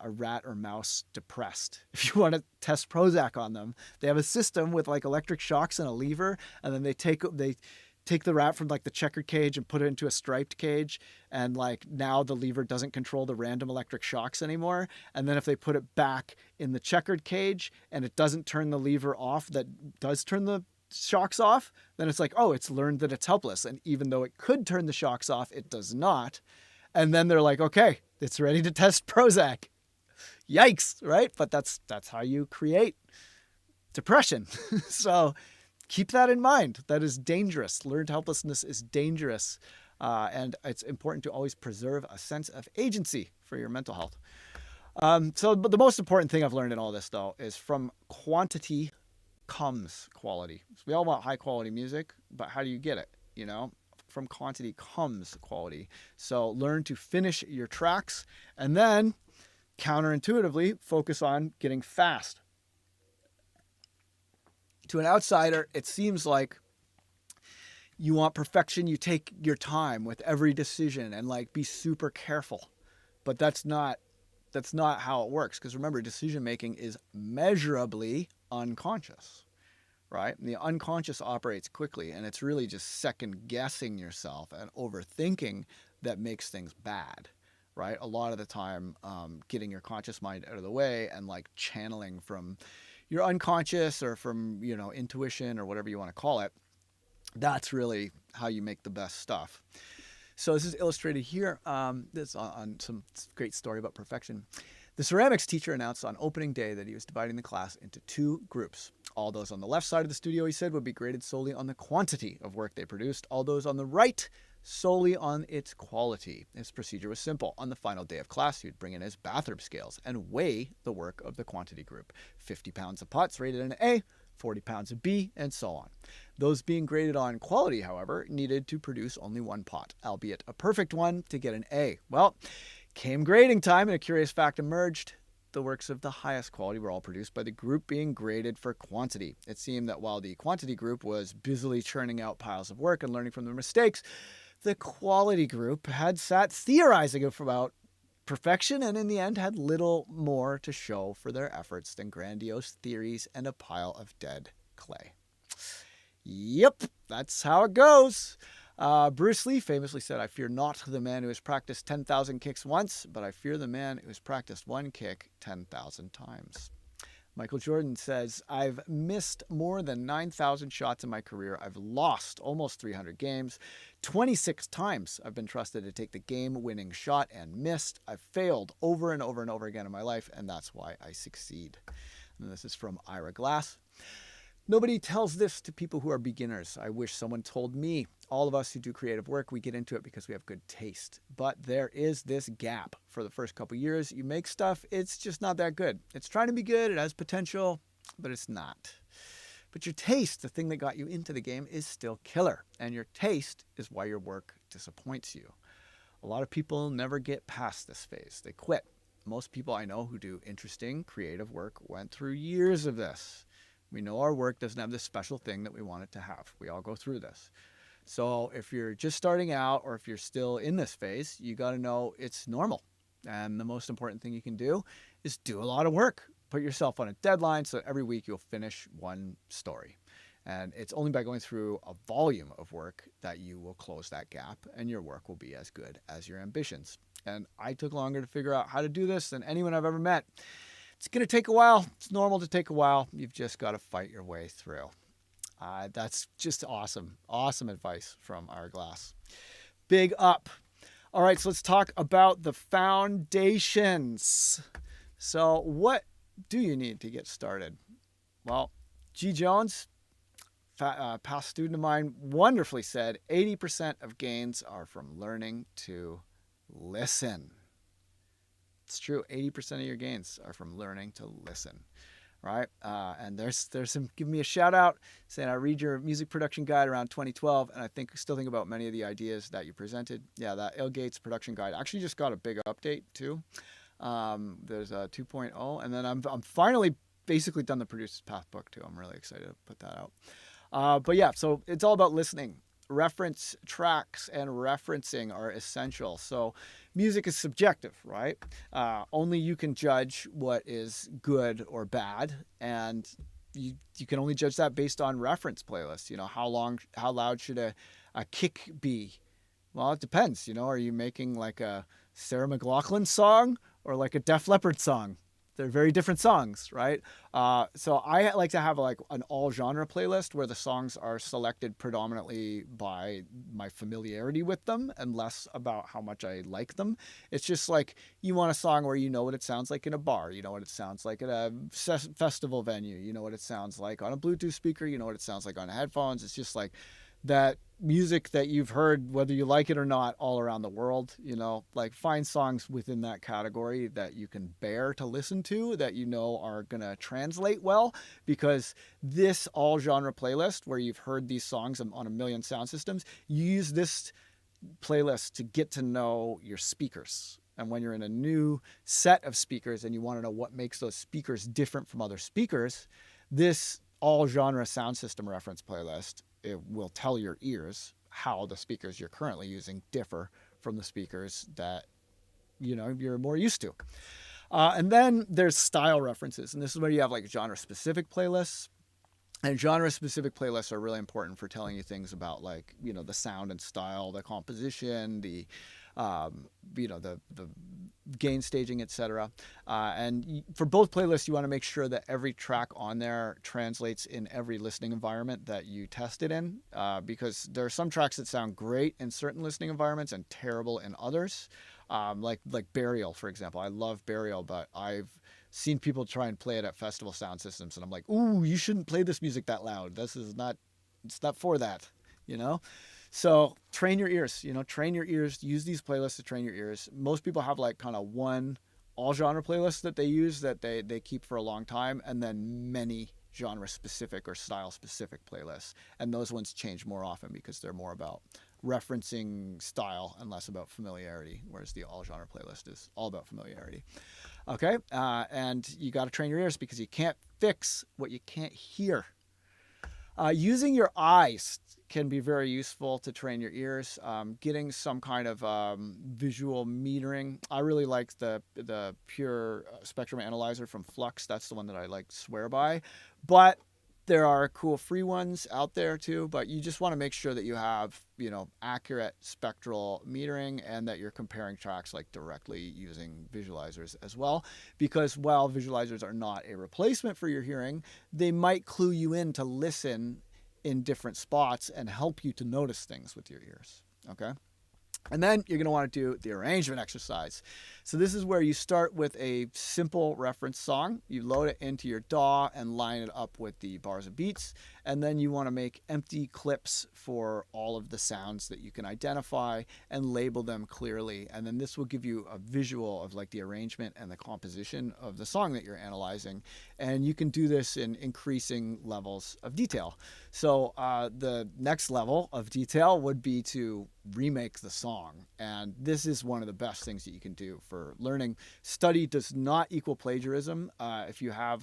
rat or mouse depressed. If you want to test Prozac on them, they have a system with like electric shocks and a lever, and then they take the rat from like the checkered cage and put it into a striped cage, and like now the lever doesn't control the random electric shocks anymore. And then if they put it back in the checkered cage and it doesn't turn the lever off that does turn the shocks off, then it's like, oh, it's learned that it's helpless. And even though it could turn the shocks off, it does not. And then they're like, okay, it's ready to test Prozac. Yikes, right? But that's how you create depression. So keep that in mind. That is dangerous. Learned helplessness is dangerous. And it's important to always preserve a sense of agency for your mental health. But the most important thing I've learned in all this, though, is from quantity comes quality. So we all want high quality music, but how do you get it? You know, from quantity comes quality. So learn to finish your tracks and then counterintuitively focus on getting fast. To an outsider, it seems like you want perfection. You take your time with every decision and like be super careful. But that's not how it works. Because remember, decision making is measurably unconscious, right? And the unconscious operates quickly, and it's really just second guessing yourself and overthinking that makes things bad, right? A lot of the time, getting your conscious mind out of the way and like channeling from your unconscious or from, intuition or whatever you want to call it, that's really how you make the best stuff. So this is illustrated here. This on some great story about perfection. The ceramics teacher announced on opening day that he was dividing the class into 2 groups. All those on the left side of the studio, he said, would be graded solely on the quantity of work they produced. All those on the right, solely on its quality. His procedure was simple. On the final day of class, he would bring in his bathroom scales and weigh the work of the quantity group. 50 pounds of pots rated an A, 40 pounds of B, and so on. Those being graded on quality, however, needed to produce only 1 pot, albeit a perfect one, to get an A. Well, came grading time, and a curious fact emerged. The works of the highest quality were all produced by the group being graded for quantity. It seemed that while the quantity group was busily churning out piles of work and learning from their mistakes, the quality group had sat theorizing about perfection and in the end had little more to show for their efforts than grandiose theories and a pile of dead clay. Yep, that's how it goes. Bruce Lee famously said, "I fear not the man who has practiced 10,000 kicks once, but I fear the man who has practiced 1 kick 10,000 times." Michael Jordan says, "I've missed more than 9,000 shots in my career. I've lost almost 300 games. 26 times I've been trusted to take the game-winning shot and missed. I've failed over and over and over again in my life, and that's why I succeed." And this is from Ira Glass. "Nobody tells this to people who are beginners. I wish someone told me. All of us who do creative work, we get into it because we have good taste. But there is this gap. For the first couple years, you make stuff, it's just not that good. It's trying to be good, it has potential, but it's not. But your taste, the thing that got you into the game, is still killer. And your taste is why your work disappoints you. A lot of people never get past this phase. They quit. Most people I know who do interesting, creative work went through years of this. We know our work doesn't have this special thing that we want it to have. We all go through this. So if you're just starting out or if you're still in this phase, you got to know it's normal. And the most important thing you can do is do a lot of work. Put yourself on a deadline so every week you'll finish 1 story. And it's only by going through a volume of work that you will close that gap and your work will be as good as your ambitions. And I took longer to figure out how to do this than anyone I've ever met. It's going to take a while. It's normal to take a while. You've just got to fight your way through. That's just awesome. Awesome advice from Ira Glass. Big up. All right, so let's talk about the foundations. So what do you need to get started? Well, G. Jones, past student of mine, wonderfully said, 80% of gains are from learning to listen. It's true. 80% of your gains are from learning to listen. Right? And there's some giving me a shout out saying I read your music production guide around 2012 and I still think about many of the ideas that you presented. Yeah, that Il Gates production guide actually just got a big update too. There's a 2.0 and then I'm finally basically done the Producer's Path book too. I'm really excited to put that out. But yeah, so it's all about listening. Reference tracks and referencing are essential. So music is subjective, right? Only you can judge what is good or bad. And you can only judge that based on reference playlists. How loud should a kick be? Well, it depends. Are you making like a Sarah McLachlan song or like a Def Leppard song? They're very different songs, right? So I like to have like an all genre playlist where the songs are selected predominantly by my familiarity with them and less about how much I like them. It's just like you want a song where you know what it sounds like in a bar, you know what it sounds like at a festival venue, you know what it sounds like on a Bluetooth speaker, you know what it sounds like on headphones. It's just like that music that you've heard, whether you like it or not, all around the world. Like find songs within that category that you can bear to listen to, that are going to translate well, because this all genre playlist where you've heard these songs on a million sound systems, you use this playlist to get to know your speakers And when you're in a new set of speakers and you want to know what makes those speakers different from other speakers, this all genre sound system reference playlist, it will tell your ears how the speakers you're currently using differ from the speakers that you're more used to. And then there's style references, and this is where you have like genre specific playlists. And genre specific playlists are really important for telling you things about like, the sound and style, the composition, the gain staging, etc. And for both playlists, you want to make sure that every track on there translates in every listening environment that you test it in, because there are some tracks that sound great in certain listening environments and terrible in others. Like Burial, for example. I love Burial, but I've seen people try and play it at festival sound systems, and I'm like, ooh, you shouldn't play this music that loud. It's not for that, So train your ears, train your ears. Use these playlists to train your ears. Most people have like kind of one all genre playlist that they use that they keep for a long time, and then many genre specific or style specific playlists. And those ones change more often because they're more about referencing style and less about familiarity, whereas the all genre playlist is all about familiarity. Okay, and you got to train your ears because you can't fix what you can't hear. Using your eyes can be very useful to train your ears. Getting some kind of visual metering. I really like the pure spectrum analyzer from Flux. That's the one that I swear by. But there are cool free ones out there too, but you just want to make sure that you have, accurate spectral metering and that you're comparing tracks directly using visualizers as well. Because while visualizers are not a replacement for your hearing, they might clue you in to listen in different spots and help you to notice things with your ears. Okay. And then you're going to want to do the arrangement exercise. So this is where you start with a simple reference song. You load it into your DAW and line it up with the bars and beats. And then you want to make empty clips for all of the sounds that you can identify and label them clearly. And then this will give you a visual of the arrangement and the composition of the song that you're analyzing. And you can do this in increasing levels of detail. So the next level of detail would be to remake the song. And this is one of the best things that you can do for learning. Study does not equal plagiarism. If you have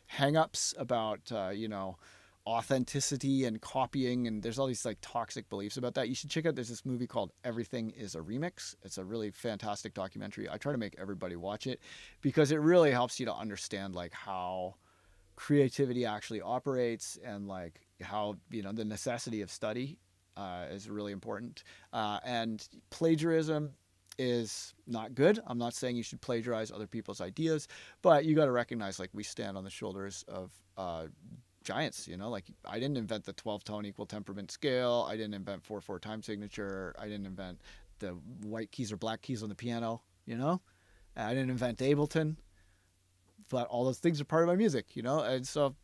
hang-ups about, authenticity and copying, and there's all these toxic beliefs about that, you should check out, there's this movie called Everything is a Remix. It's a really fantastic documentary. I try to make everybody watch it because it really helps you to understand how creativity actually operates and how, the necessity of study is really important. And plagiarism is not good. I'm not saying you should plagiarize other people's ideas, but you got to recognize we stand on the shoulders of giants. I didn't invent the 12-tone equal temperament scale. I didn't invent 4/4 time signature. I didn't invent the white keys or black keys on the piano. I didn't invent Ableton, but all those things are part of my music. And so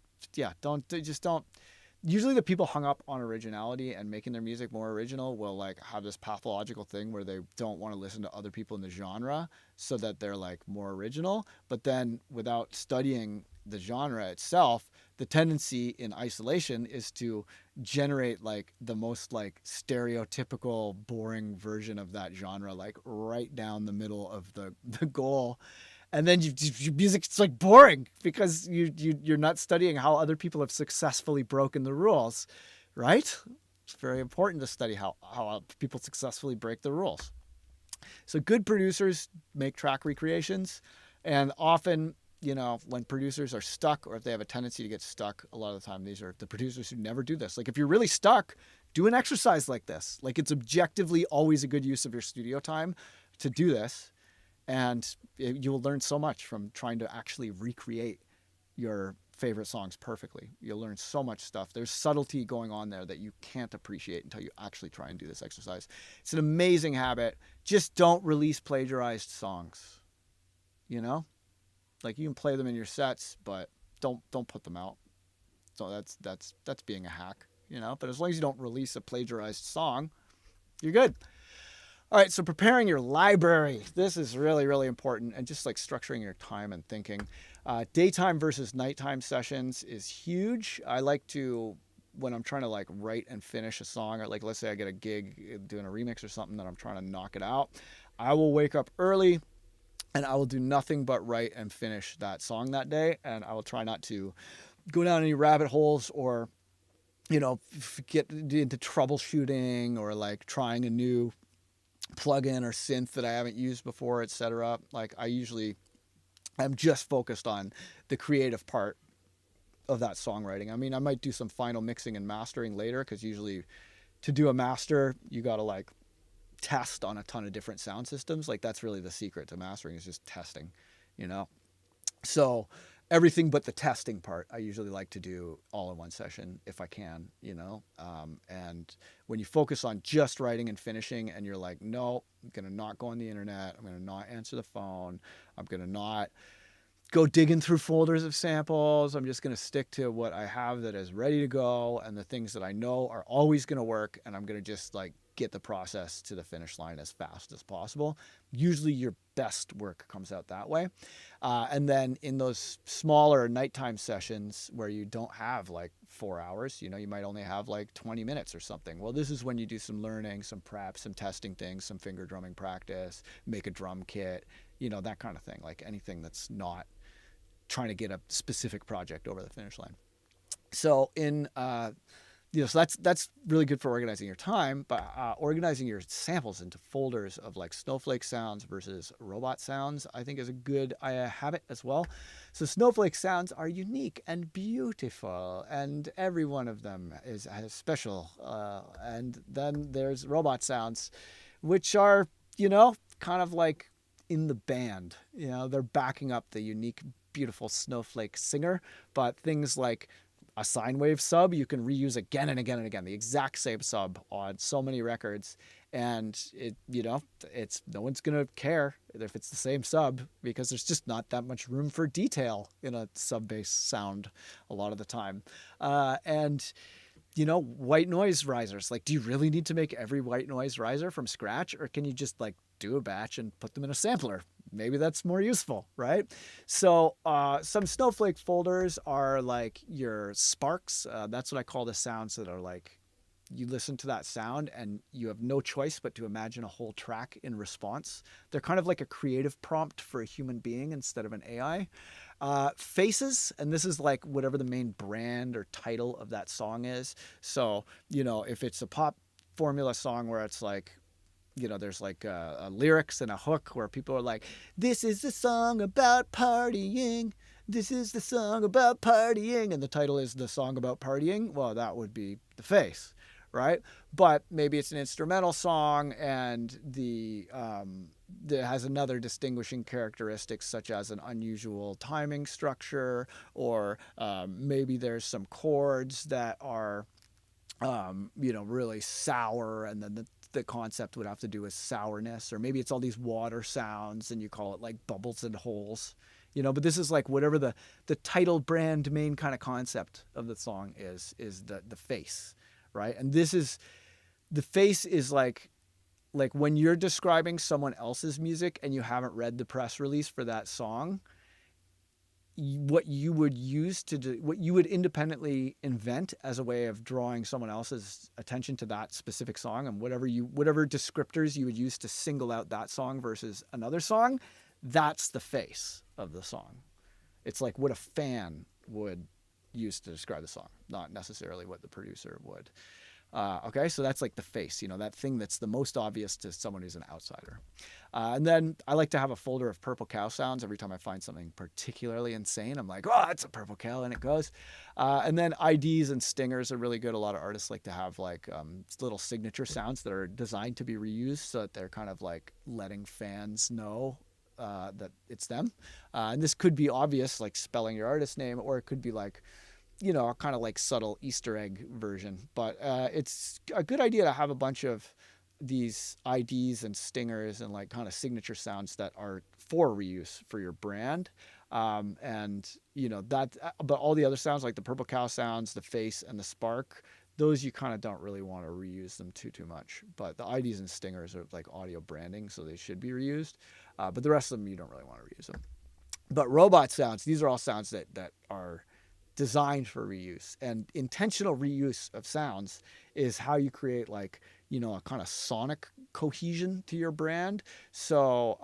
don't. Usually the people hung up on originality and making their music more original will have this pathological thing where they don't want to listen to other people in the genre so that they're more original. But then without studying the genre itself, the tendency in isolation is to generate the most stereotypical boring version of that genre, right down the middle of the goal. And then your music's boring because you're not studying how other people have successfully broken the rules, right? It's very important to study how people successfully break the rules. So good producers make track recreations, and often, when producers are stuck or if they have a tendency to get stuck, a lot of the time these are the producers who never do this. If you're really stuck, do an exercise like this. It's objectively always a good use of your studio time to do this. And you will learn so much from trying to actually recreate your favorite songs perfectly. You'll learn so much stuff. There's subtlety going on there that you can't appreciate until you actually try and do this exercise. It's an amazing habit. Just don't release plagiarized songs. You can play them in your sets, but don't put them out. So that's being a hack, But as long as you don't release a plagiarized song, you're good. All right, so preparing your library. This is really, really important, and just structuring your time and thinking. Daytime versus nighttime sessions is huge. I like to, when I'm trying to write and finish a song, or let's say I get a gig doing a remix or something that I'm trying to knock it out, I will wake up early and I will do nothing but write and finish that song that day. And I will try not to go down any rabbit holes or, get into troubleshooting or like trying a new plugin or synth that I haven't used before, etc. Like I'm just focused on the creative part of that songwriting. I mean, I might do some final mixing and mastering later because usually to do a master, you got to like test on a ton of different sound systems. Like that's really the secret to mastering is just testing, So everything but the testing part, I usually like to do all in one session if I can, and when you focus on just writing and finishing and you're like, no, I'm going to not go on the internet. I'm going to not answer the phone. I'm going to not go digging through folders of samples. I'm just going to stick to what I have that is ready to go and the things that I know are always going to work. And I'm going to just like get the process to the finish line as fast as possible. Usually your best work comes out that way. And then in those smaller nighttime sessions where you don't have like 4 hours, you might only have like 20 minutes or something. Well, this is when you do some learning, some prep, some testing things, some finger drumming practice, make a drum kit, that kind of thing. Like anything that's not trying to get a specific project over the finish line. So so that's really good for organizing your time, but organizing your samples into folders of like snowflake sounds versus robot sounds, I think is a good habit as well. So snowflake sounds are unique and beautiful, and every one of them is special. And then there's robot sounds, which are, kind of like in the band, they're backing up the unique, beautiful snowflake singer, but things like a sine wave sub you can reuse again and again and again, the exact same sub on so many records, and it's no one's gonna care if it's the same sub because there's just not that much room for detail in a sub bass sound a lot of the time. And white noise risers, like, do you really need to make every white noise riser from scratch, or can you just like do a batch and put them in a sampler? Maybe that's more useful, right? So some snowflake folders are like your sparks. That's what I call the sounds that are like, you listen to that sound and you have no choice but to imagine a whole track in response. They're kind of like a creative prompt for a human being instead of an AI. Faces, and this is like whatever the main brand or title of that song is. So, if it's a pop formula song where it's like, there's like a lyrics and a hook where people are like, this is the song about partying. This is the song about partying. And the title is the song about partying. Well, that would be the face, right? But maybe it's an instrumental song and that has another distinguishing characteristics such as an unusual timing structure, or maybe there's some chords that are, really sour, and then the concept would have to do with sourness, or maybe it's all these water sounds and you call it like bubbles and holes, but this is like whatever the title brand main kind of concept of the song is the face, right? And the face is like when you're describing someone else's music and you haven't read the press release for that song, what you would what you would independently invent as a way of drawing someone else's attention to that specific song, and whatever descriptors you would use to single out that song versus another song, that's the face of the song. It's like what a fan would use to describe the song, not necessarily what the producer would. Okay, so that's like the face, that thing that's the most obvious to someone who's an outsider. And then I like to have a folder of purple cow sounds. Every time I find something particularly insane, I'm like, oh, that's a purple cow, and it goes. And then IDs and stingers are really good. A lot of artists like to have like little signature sounds that are designed to be reused so that they're kind of like letting fans know that it's them. And this could be obvious, like spelling your artist name, or it could be like, a kind of like subtle Easter egg version. But it's a good idea to have a bunch of these IDs and stingers and like kind of signature sounds that are for reuse for your brand. But all the other sounds like the purple cow sounds, the face, and the spark, those you kind of don't really want to reuse them too much. But the IDs and stingers are like audio branding, so they should be reused. But the rest of them, you don't really want to reuse them. But robot sounds, these are all sounds that are designed for reuse, and intentional reuse of sounds is how you create like, a kind of sonic cohesion to your brand. So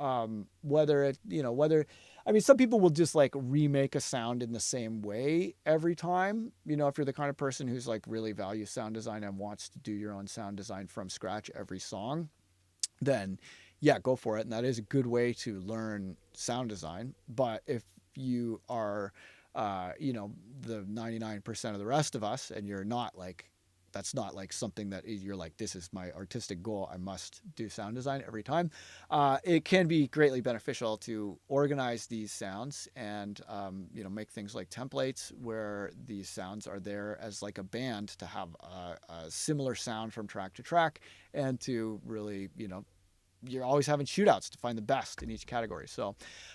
I mean, some people will just like remake a sound in the same way every time. If you're the kind of person who's like really values sound design and wants to do your own sound design from scratch every song, then yeah, go for it. And that is a good way to learn sound design. But if you are, the 99% of the rest of us, and you're not like, that's not like something that you're like, this is my artistic goal, I must do sound design every time. It can be greatly beneficial to organize these sounds and, make things like templates where these sounds are there as like a band to have a similar sound from track to track, and to really, you're always having shootouts to find the best in each category. So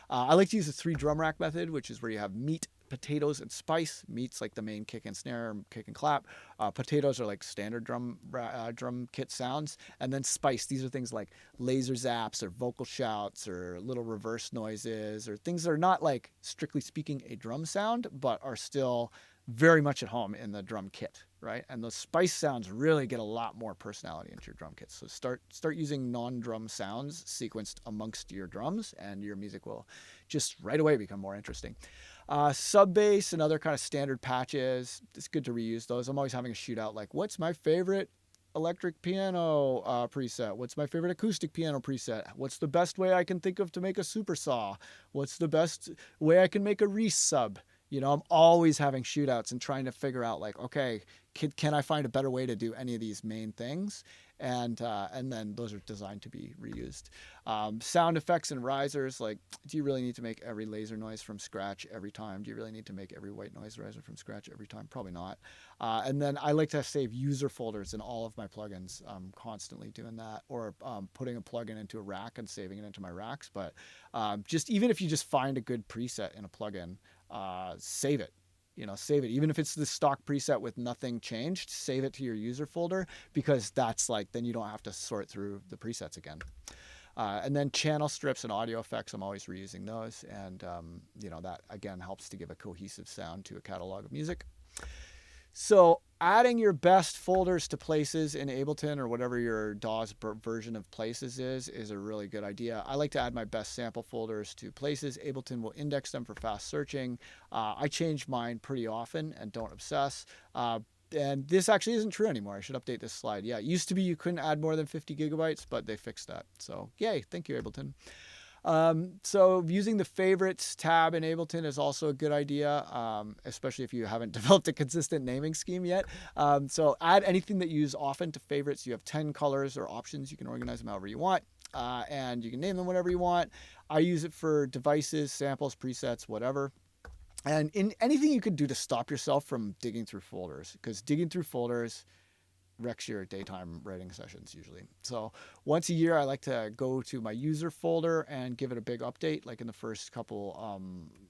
I like to use the 3 drum rack method, which is where you have meat, potatoes, and spice. Meat's like the main kick and snare, kick and clap. Potatoes are like standard drum kit sounds. And then spice, these are things like laser zaps or vocal shouts or little reverse noises or things that are not like strictly speaking a drum sound, but are still very much at home in the drum kit, right? And those spice sounds really get a lot more personality into your drum kits. So start using non-drum sounds sequenced amongst your drums, and your music will just right away become more interesting. Sub bass and other kind of standard patches, it's good to reuse those. I'm always having a shootout like, what's my favorite electric piano preset? What's my favorite acoustic piano preset? What's the best way I can think of to make a super saw? What's the best way I can make a Reese sub? I'm always having shootouts and trying to figure out like, okay, can I find a better way to do any of these main things? And then those are designed to be reused. Sound effects and risers, like, do you really need to make every laser noise from scratch every time? Do you really need to make every white noise riser from scratch every time? Probably not. And then I like to save user folders in all of my plugins. I'm constantly doing that, or putting a plugin into a rack and saving it into my racks. But just even if you just find a good preset in a plugin, save it. Save it. Even if it's the stock preset with nothing changed, save it to your user folder, because that's like, then you don't have to sort through the presets again. And then channel strips and audio effects, I'm always reusing those. And, that again helps to give a cohesive sound to a catalog of music. So adding your best folders to Places in Ableton, or whatever your DAW's version of Places is a really good idea. I like to add my best sample folders to Places. Ableton will index them for fast searching. I change mine pretty often and don't obsess. And this actually isn't true anymore. I should update this slide. Yeah, it used to be you couldn't add more than 50 gigabytes, but they fixed that. So yay, thank you, Ableton. So using the favorites tab in Ableton is also a good idea, especially if you haven't developed a consistent naming scheme yet. So add anything that you use often to favorites. You have 10 colors or options. You can organize them however you want, and you can name them whatever you want. I use it for devices, samples, presets, whatever. And in anything you could do to stop yourself from digging through folders, because digging through folders wrecks your daytime writing sessions usually. So once a year, I like to go to my user folder and give it a big update, like in the first couple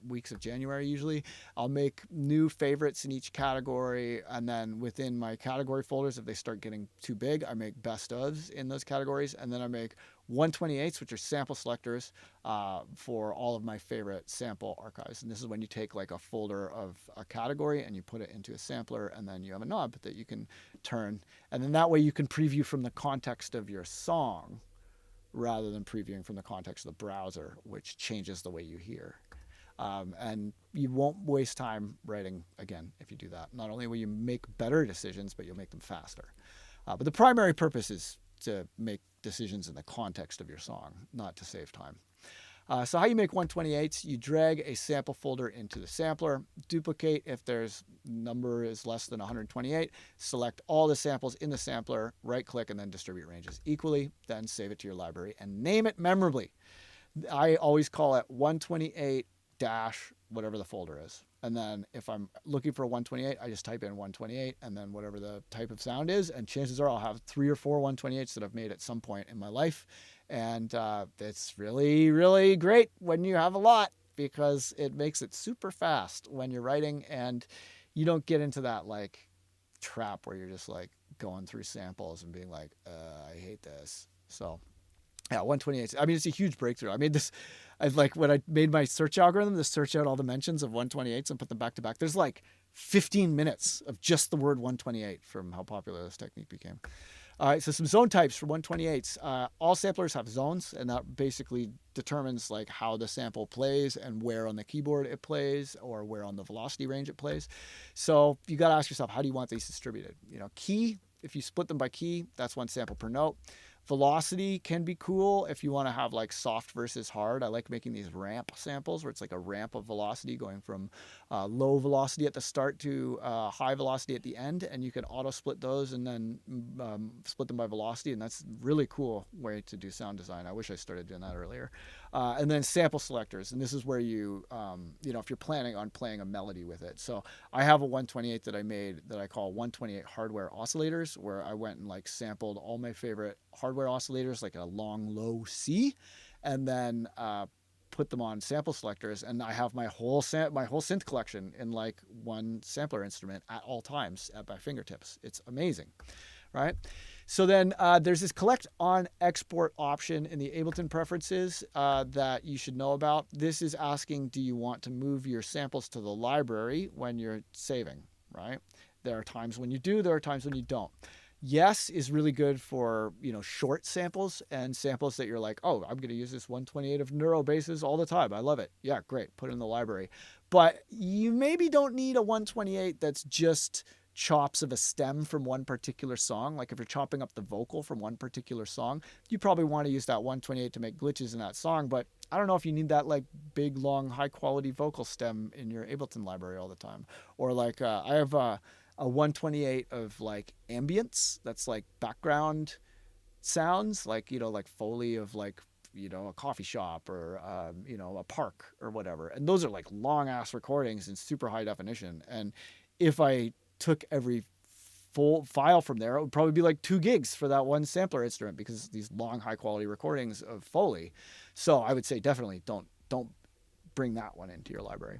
weeks of January usually. I'll make new favorites in each category, and then within my category folders, if they start getting too big, I make best ofs in those categories, and then I make 128s, which are sample selectors for all of my favorite sample archives. And this is when you take like a folder of a category and you put it into a sampler, and then you have a knob that you can turn. And then that way you can preview from the context of your song rather than previewing from the context of the browser, which changes the way you hear. And you won't waste time writing again if you do that. Not only will you make better decisions, but you'll make them faster. But the primary purpose is to make decisions in the context of your song, not to save time. So how you make 128s, you drag a sample folder into the sampler, duplicate if there's number is less than 128, select all the samples in the sampler, right click, and then distribute ranges equally, then save it to your library and name it memorably. I always call it 128 dash whatever the folder is. And then if I'm looking for a 128, I just type in 128 and then whatever the type of sound is. And chances are I'll have 3 or 4 128s that I've made at some point in my life. And it's really, really great when you have a lot, because it makes it super fast when you're writing, and you don't get into that like trap where you're just like going through samples and being like, I hate this. So yeah, 128. I mean, it's a huge breakthrough. I made this, when I made my search algorithm to search out all the mentions of 128s and put them back to back, there's like 15 minutes of just the word 128 from how popular this technique became. All right, so some zone types for 128s. All samplers have zones, and that basically determines like how the sample plays and where on the keyboard it plays or where on the velocity range it plays. So you got to ask yourself, how do you want these distributed? Key, if you split them by key, that's one sample per note. Velocity can be cool if you want to have like soft versus hard. I like making these ramp samples where it's like a ramp of velocity going from low velocity at the start to high velocity at the end, and you can auto split those and then split them by velocity, and that's a really cool way to do sound design. I wish I started doing that earlier. And then sample selectors, and this is where you if you're planning on playing a melody with it. So I have a 128 that I made that I call 128 hardware oscillators, where I went and like sampled all my favorite hardware oscillators, like a long low C, and then put them on sample selectors, and I have my whole synth collection in like one sampler instrument at all times at my fingertips. It's amazing, right? So then there's this collect on export option in the Ableton preferences that you should know about. This is asking, do you want to move your samples to the library when you're saving, right? There are times when you do, there are times when you don't. Yes is really good for, short samples and samples that you're like, oh, I'm going to use this 128 of neuro basses all the time. I love it. Yeah, great. Put it in the library. But you maybe don't need a 128 that's just chops of a stem from one particular song. Like if you're chopping up the vocal from one particular song, you probably want to use that 128 to make glitches in that song. But I don't know if you need that like big, long, high quality vocal stem in your Ableton library all the time. Or like I have a 128 of like ambience, that's like background sounds, like like Foley of like a coffee shop or a park or whatever, and those are like long ass recordings in super high definition, and if I took every full file from there, it would probably be like 2 gigs for that one sampler instrument, because these long high quality recordings of Foley. So I would say definitely don't bring that one into your library.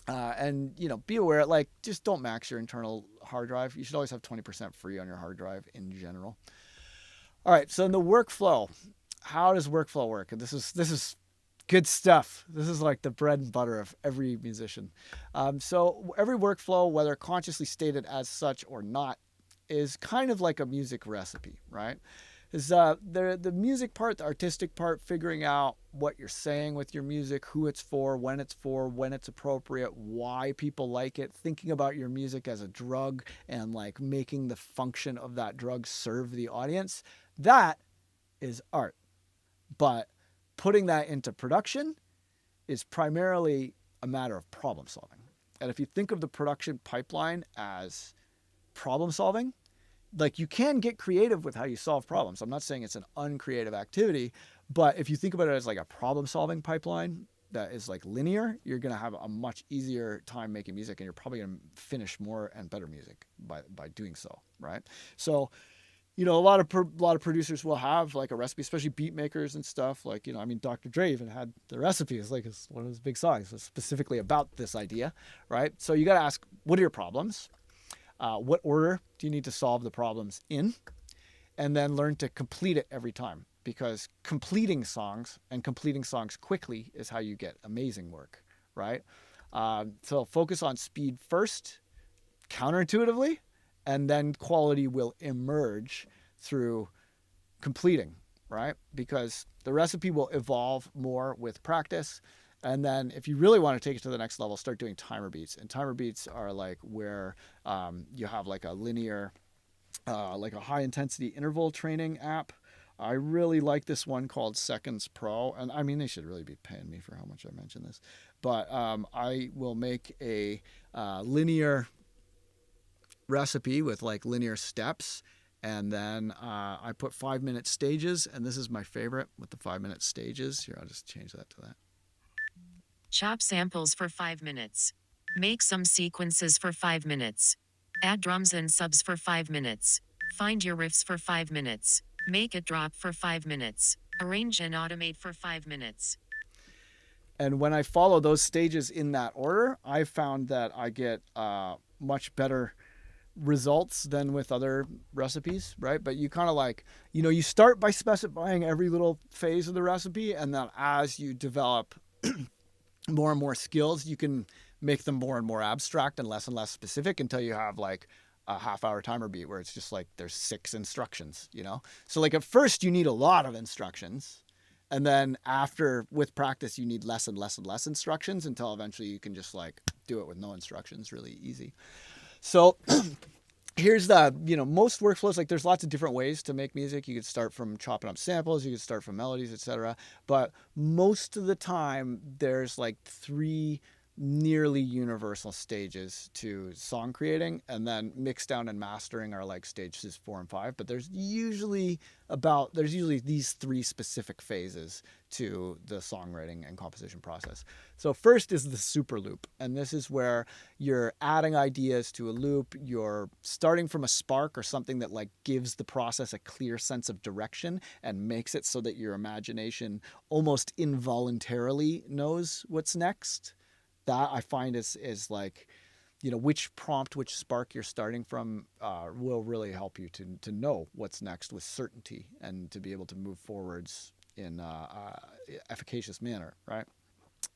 And be aware, like, just don't max your internal hard drive. You should always have 20% free on your hard drive in general. All right, so in the workflow, how does workflow work? And this is good stuff. This is like the bread and butter of every musician. So every workflow, whether consciously stated as such or not, is kind of like a music recipe, right? Is the music part, the artistic part, figuring out what you're saying with your music, who it's for, when it's appropriate, why people like it, thinking about your music as a drug and like making the function of that drug serve the audience. That is art. But putting that into production is primarily a matter of problem solving. And if you think of the production pipeline as problem solving, like, you can get creative with how you solve problems. I'm not saying it's an uncreative activity, but if you think about it as like a problem solving pipeline that is like linear, you're going to have a much easier time making music, and you're probably going to finish more and better music by doing so, right? So, a lot of producers will have like a recipe, especially beat makers and stuff. Like, Dr. Dre even had the recipe. It's like one of his big songs was specifically about this idea, right? So you got to ask, what are your problems? What order do you need to solve the problems in? And then learn to complete it every time, because completing songs quickly is how you get amazing work, right? So focus on speed first, counterintuitively, and then quality will emerge through completing, right? Because the recipe will evolve more with practice. And then if you really want to take it to the next level, start doing timer beats. And timer beats are like where you have like a linear, like a high intensity interval training app. I really like this one called Seconds Pro. And I mean, they should really be paying me for how much I mention this. But I will make a linear recipe with like linear steps. And then I put 5-minute stages. And this is my favorite with the 5-minute stages. Here, I'll just change that to that. Chop samples for 5 minutes. Make some sequences for 5 minutes. Add drums and subs for 5 minutes. Find your riffs for 5 minutes. Make it drop for 5 minutes. Arrange and automate for 5 minutes. And when I follow those stages in that order, I found that I get much better results than with other recipes, right? But you kind of like, you start by specifying every little phase of the recipe, and then as you develop more and more skills, you can make them more and more abstract and less specific until you have like a half-hour timer beat where it's just like there's 6 instructions, you know? So like at first you need a lot of instructions. And then after, with practice, you need less and less and less instructions until eventually you can just like do it with no instructions really easy. So here's the, most workflows, like there's lots of different ways to make music. You could start from chopping up samples, you could start from melodies, etc. But most of the time there's like 3 nearly universal stages to song creating, and then mix down and mastering are like stages 4 and 5. But there's usually these 3 specific phases to the songwriting and composition process. So first is the super loop, and this is where you're adding ideas to a loop. You're starting from a spark or something that like gives the process a clear sense of direction and makes it so that your imagination almost involuntarily knows what's next. That I find is like, which prompt, which spark you're starting from will really help you to know what's next with certainty and to be able to move forwards in efficacious manner, right?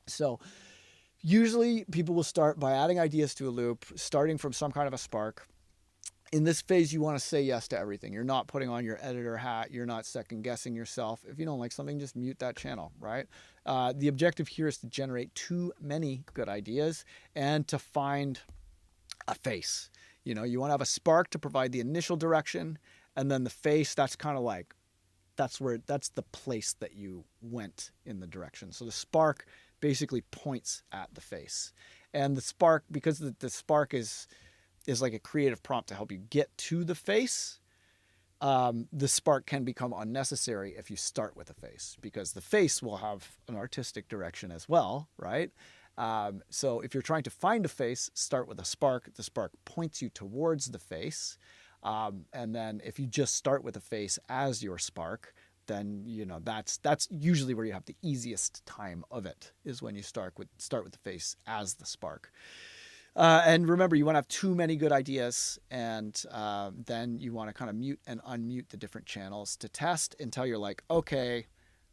So usually people will start by adding ideas to a loop, starting from some kind of a spark. In this phase, you want to say yes to everything. You're not putting on your editor hat. You're not second guessing yourself. If you don't like something, just mute that channel, right? The objective here is to generate too many good ideas and to find a face. You want to have a spark to provide the initial direction, and then the face, that's kind of like, that's the place that you went in the direction. So the spark basically points at the face. And the spark, because the spark is like a creative prompt to help you get to the face, the spark can become unnecessary if you start with a face, because the face will have an artistic direction as well, right? So if you're trying to find a face, start with a spark. The spark points you towards the face. And then if you just start with a face as your spark, then that's usually where you have the easiest time of it, is when you start with the face as the spark. And remember, you want to have too many good ideas, and then you want to kind of mute and unmute the different channels to test until you're like, okay,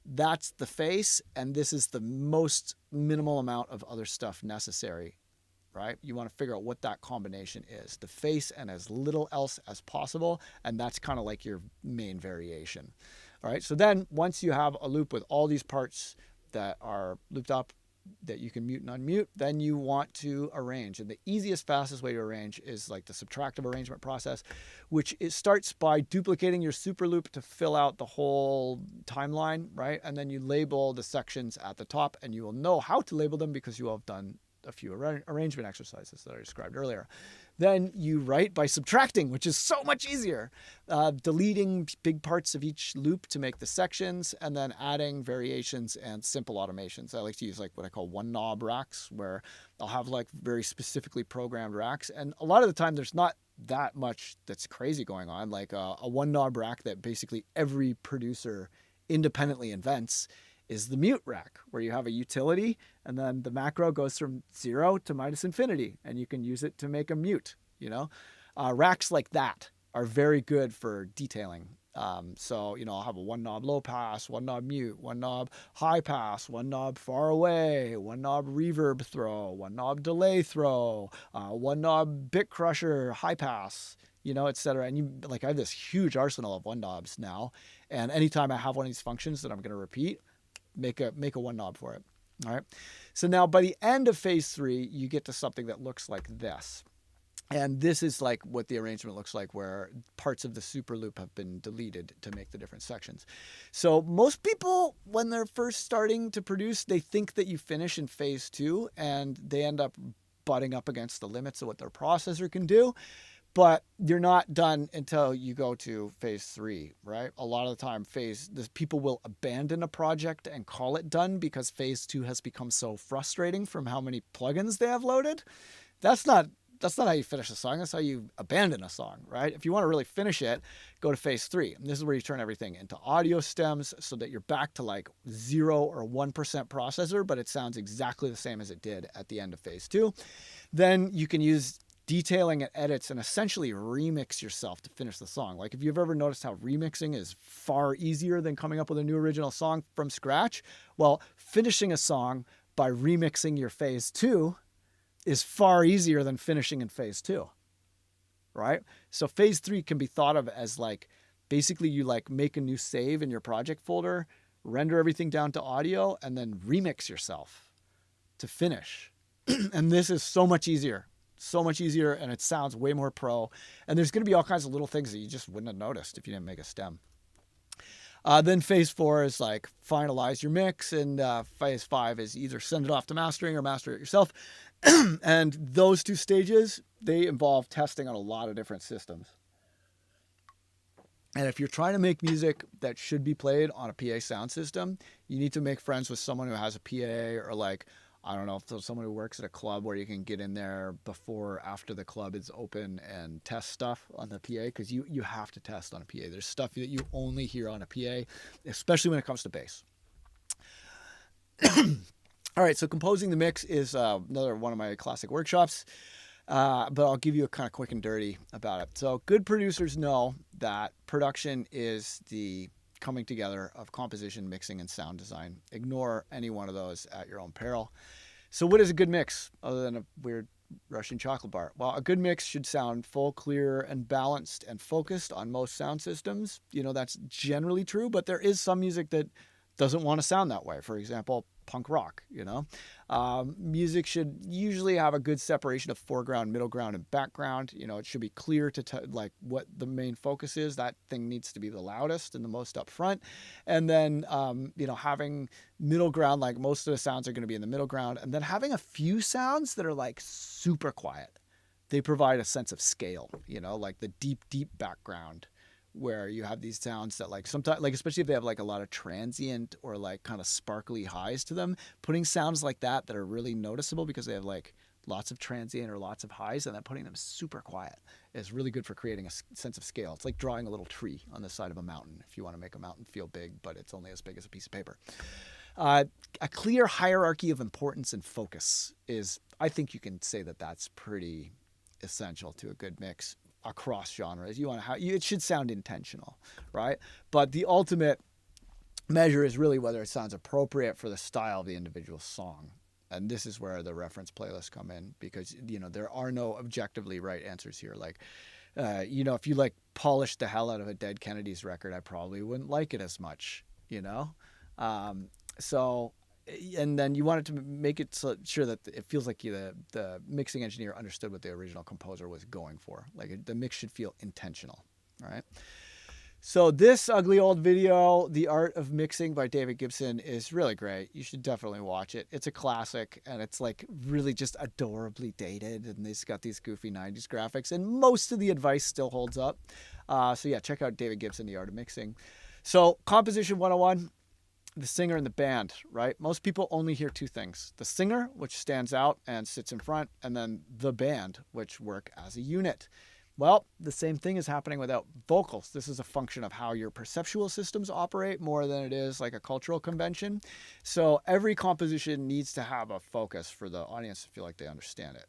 that's the face, and this is the most minimal amount of other stuff necessary, right? You want to figure out what that combination is, the face and as little else as possible, and that's kind of like your main variation. All right, so then once you have a loop with all these parts that are looped up, that you can mute and unmute, then you want to arrange. And the easiest, fastest way to arrange is like the subtractive arrangement process, which starts by duplicating your super loop to fill out the whole timeline, right? And then you label the sections at the top, and you will know how to label them because you will have done a few arrangement exercises that I described earlier. Then you write by subtracting, which is so much easier, deleting big parts of each loop to make the sections, and then adding variations and simple automations. I like to use like what I call one knob racks, where I'll have like very specifically programmed racks. And a lot of the time there's not that much that's crazy going on, like a one knob rack that basically every producer independently invents is the mute rack, where you have a utility and then the macro goes from 0 to minus infinity, and you can use it to make a mute. Racks like that are very good for detailing. So I'll have a one knob low pass, one knob mute, one knob high pass, one knob far away, one knob reverb throw, one knob delay throw, one knob bit crusher high pass, etc. And I have this huge arsenal of one knobs now, and anytime I have one of these functions that I'm going to repeat, make a one knob for it. All right. So now by the end of phase 3, you get to something that looks like this. And this is like what the arrangement looks like, where parts of the super loop have been deleted to make the different sections. So most people, when they're first starting to produce, they think that you finish in phase 2, and they end up butting up against the limits of what their processor can do. But you're not done until you go to phase 3, right? A lot of the time, people will abandon a project and call it done because phase 2 has become so frustrating from how many plugins they have loaded. That's not how you finish a song. That's how you abandon a song, right? If you want to really finish it, go to phase 3. And this is where you turn everything into audio stems so that you're back to like 0 or 1% processor, but it sounds exactly the same as it did at the end of phase 2. Then you can use detailing and edits and essentially remix yourself to finish the song. Like if you've ever noticed how remixing is far easier than coming up with a new original song from scratch, well, finishing a song by remixing your phase 2 is far easier than finishing in phase 2. right? So phase 3 can be thought of as like, basically you like make a new save in your project folder, render everything down to audio, and then remix yourself to finish. And this is so much easier, and it sounds way more pro. And there's going to be all kinds of little things that you just wouldn't have noticed if you didn't make a stem. Then phase 4 is like finalize your mix, and phase 5 is either send it off to mastering or master it yourself. And those 2 stages, they involve testing on a lot of different systems. And if you're trying to make music that should be played on a PA sound system, you need to make friends with someone who has a PA, or like, I don't know, if there's someone who works at a club where you can get in there before, after the club is open and test stuff on the PA, because you have to test on a PA. There's stuff that you only hear on a PA, especially when it comes to bass. All right, so composing the mix is another one of my classic workshops, but I'll give you a kind of quick and dirty about it. So good producers know that production is the coming together of composition, mixing, and sound design. Ignore any one of those at your own peril. So what is a good mix other than a weird Russian chocolate bar? Well, a good mix should sound full, clear, and balanced and focused on most sound systems. You know, that's generally true, but there is some music that doesn't want to sound that way. For example, punk rock, you know. Music should usually have a good separation of foreground, middle ground, and background. You know, it should be clear to like what the main focus is. That thing needs to be the loudest and the most upfront. And then, you know, having middle ground, like most of the sounds are going to be in the middle ground. And then having a few sounds that are like super quiet. They provide a sense of scale, you know, like the deep, deep background, where you have these sounds that like sometimes, like especially if they have like a lot of transient or like kind of sparkly highs to them, putting sounds like that are really noticeable because they have like lots of transient or lots of highs, and then putting them super quiet is really good for creating a sense of scale. It's like drawing a little tree on the side of a mountain if you want to make a mountain feel big, but it's only as big as a piece of paper. A clear hierarchy of importance and focus is, I think you can say that that's pretty essential to a good mix across genres. You want to have, it should sound intentional, right? But the ultimate measure is really whether it sounds appropriate for the style of the individual song. And this is where the reference playlists come in, because, you know, there are no objectively right answers here. Like, you know, if you like polish the hell out of a Dead Kennedys record, I probably wouldn't like it as much, you know? So, and then you wanted to make it so sure that it feels like the mixing engineer understood what the original composer was going for. Like the mix should feel intentional, right? So this ugly old video, The Art of Mixing by David Gibson, is really great. You should definitely watch it. It's a classic, and it's like really just adorably dated, and it's got these goofy 90s graphics, and most of the advice still holds up. So yeah, check out David Gibson, The Art of Mixing. So composition 101. The singer and the band, right? Most people only hear 2 things. The singer, which stands out and sits in front, and then the band, which work as a unit. Well, the same thing is happening without vocals. This is a function of how your perceptual systems operate more than it is like a cultural convention. So every composition needs to have a focus for the audience to feel like they understand it.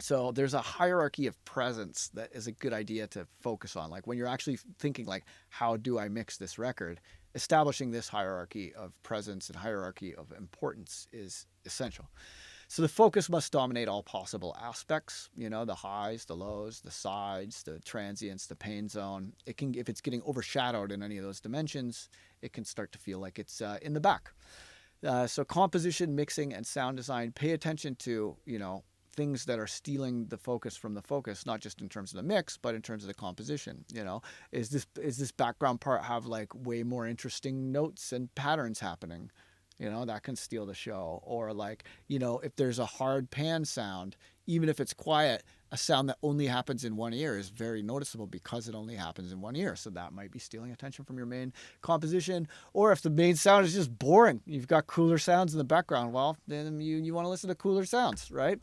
So there's a hierarchy of presence that is a good idea to focus on. Like when you're actually thinking like, how do I mix this record? Establishing this hierarchy of presence and hierarchy of importance is essential. So the focus must dominate all possible aspects, you know, the highs, the lows, the sides, the transients, the pain zone. It can, if it's getting overshadowed in any of those dimensions, it can start to feel like it's in the back. So composition, mixing, and sound design, pay attention to, you know, things that are stealing the focus from the focus, not just in terms of the mix, but in terms of the composition. You know, is this background part have like way more interesting notes and patterns happening? You know, that can steal the show. Or like, you know, if there's a hard pan sound, even if it's quiet, a sound that only happens in one ear is very noticeable because it only happens in one ear. So that might be stealing attention from your main composition. Or if the main sound is just boring, you've got cooler sounds in the background, well, then you want to listen to cooler sounds, right?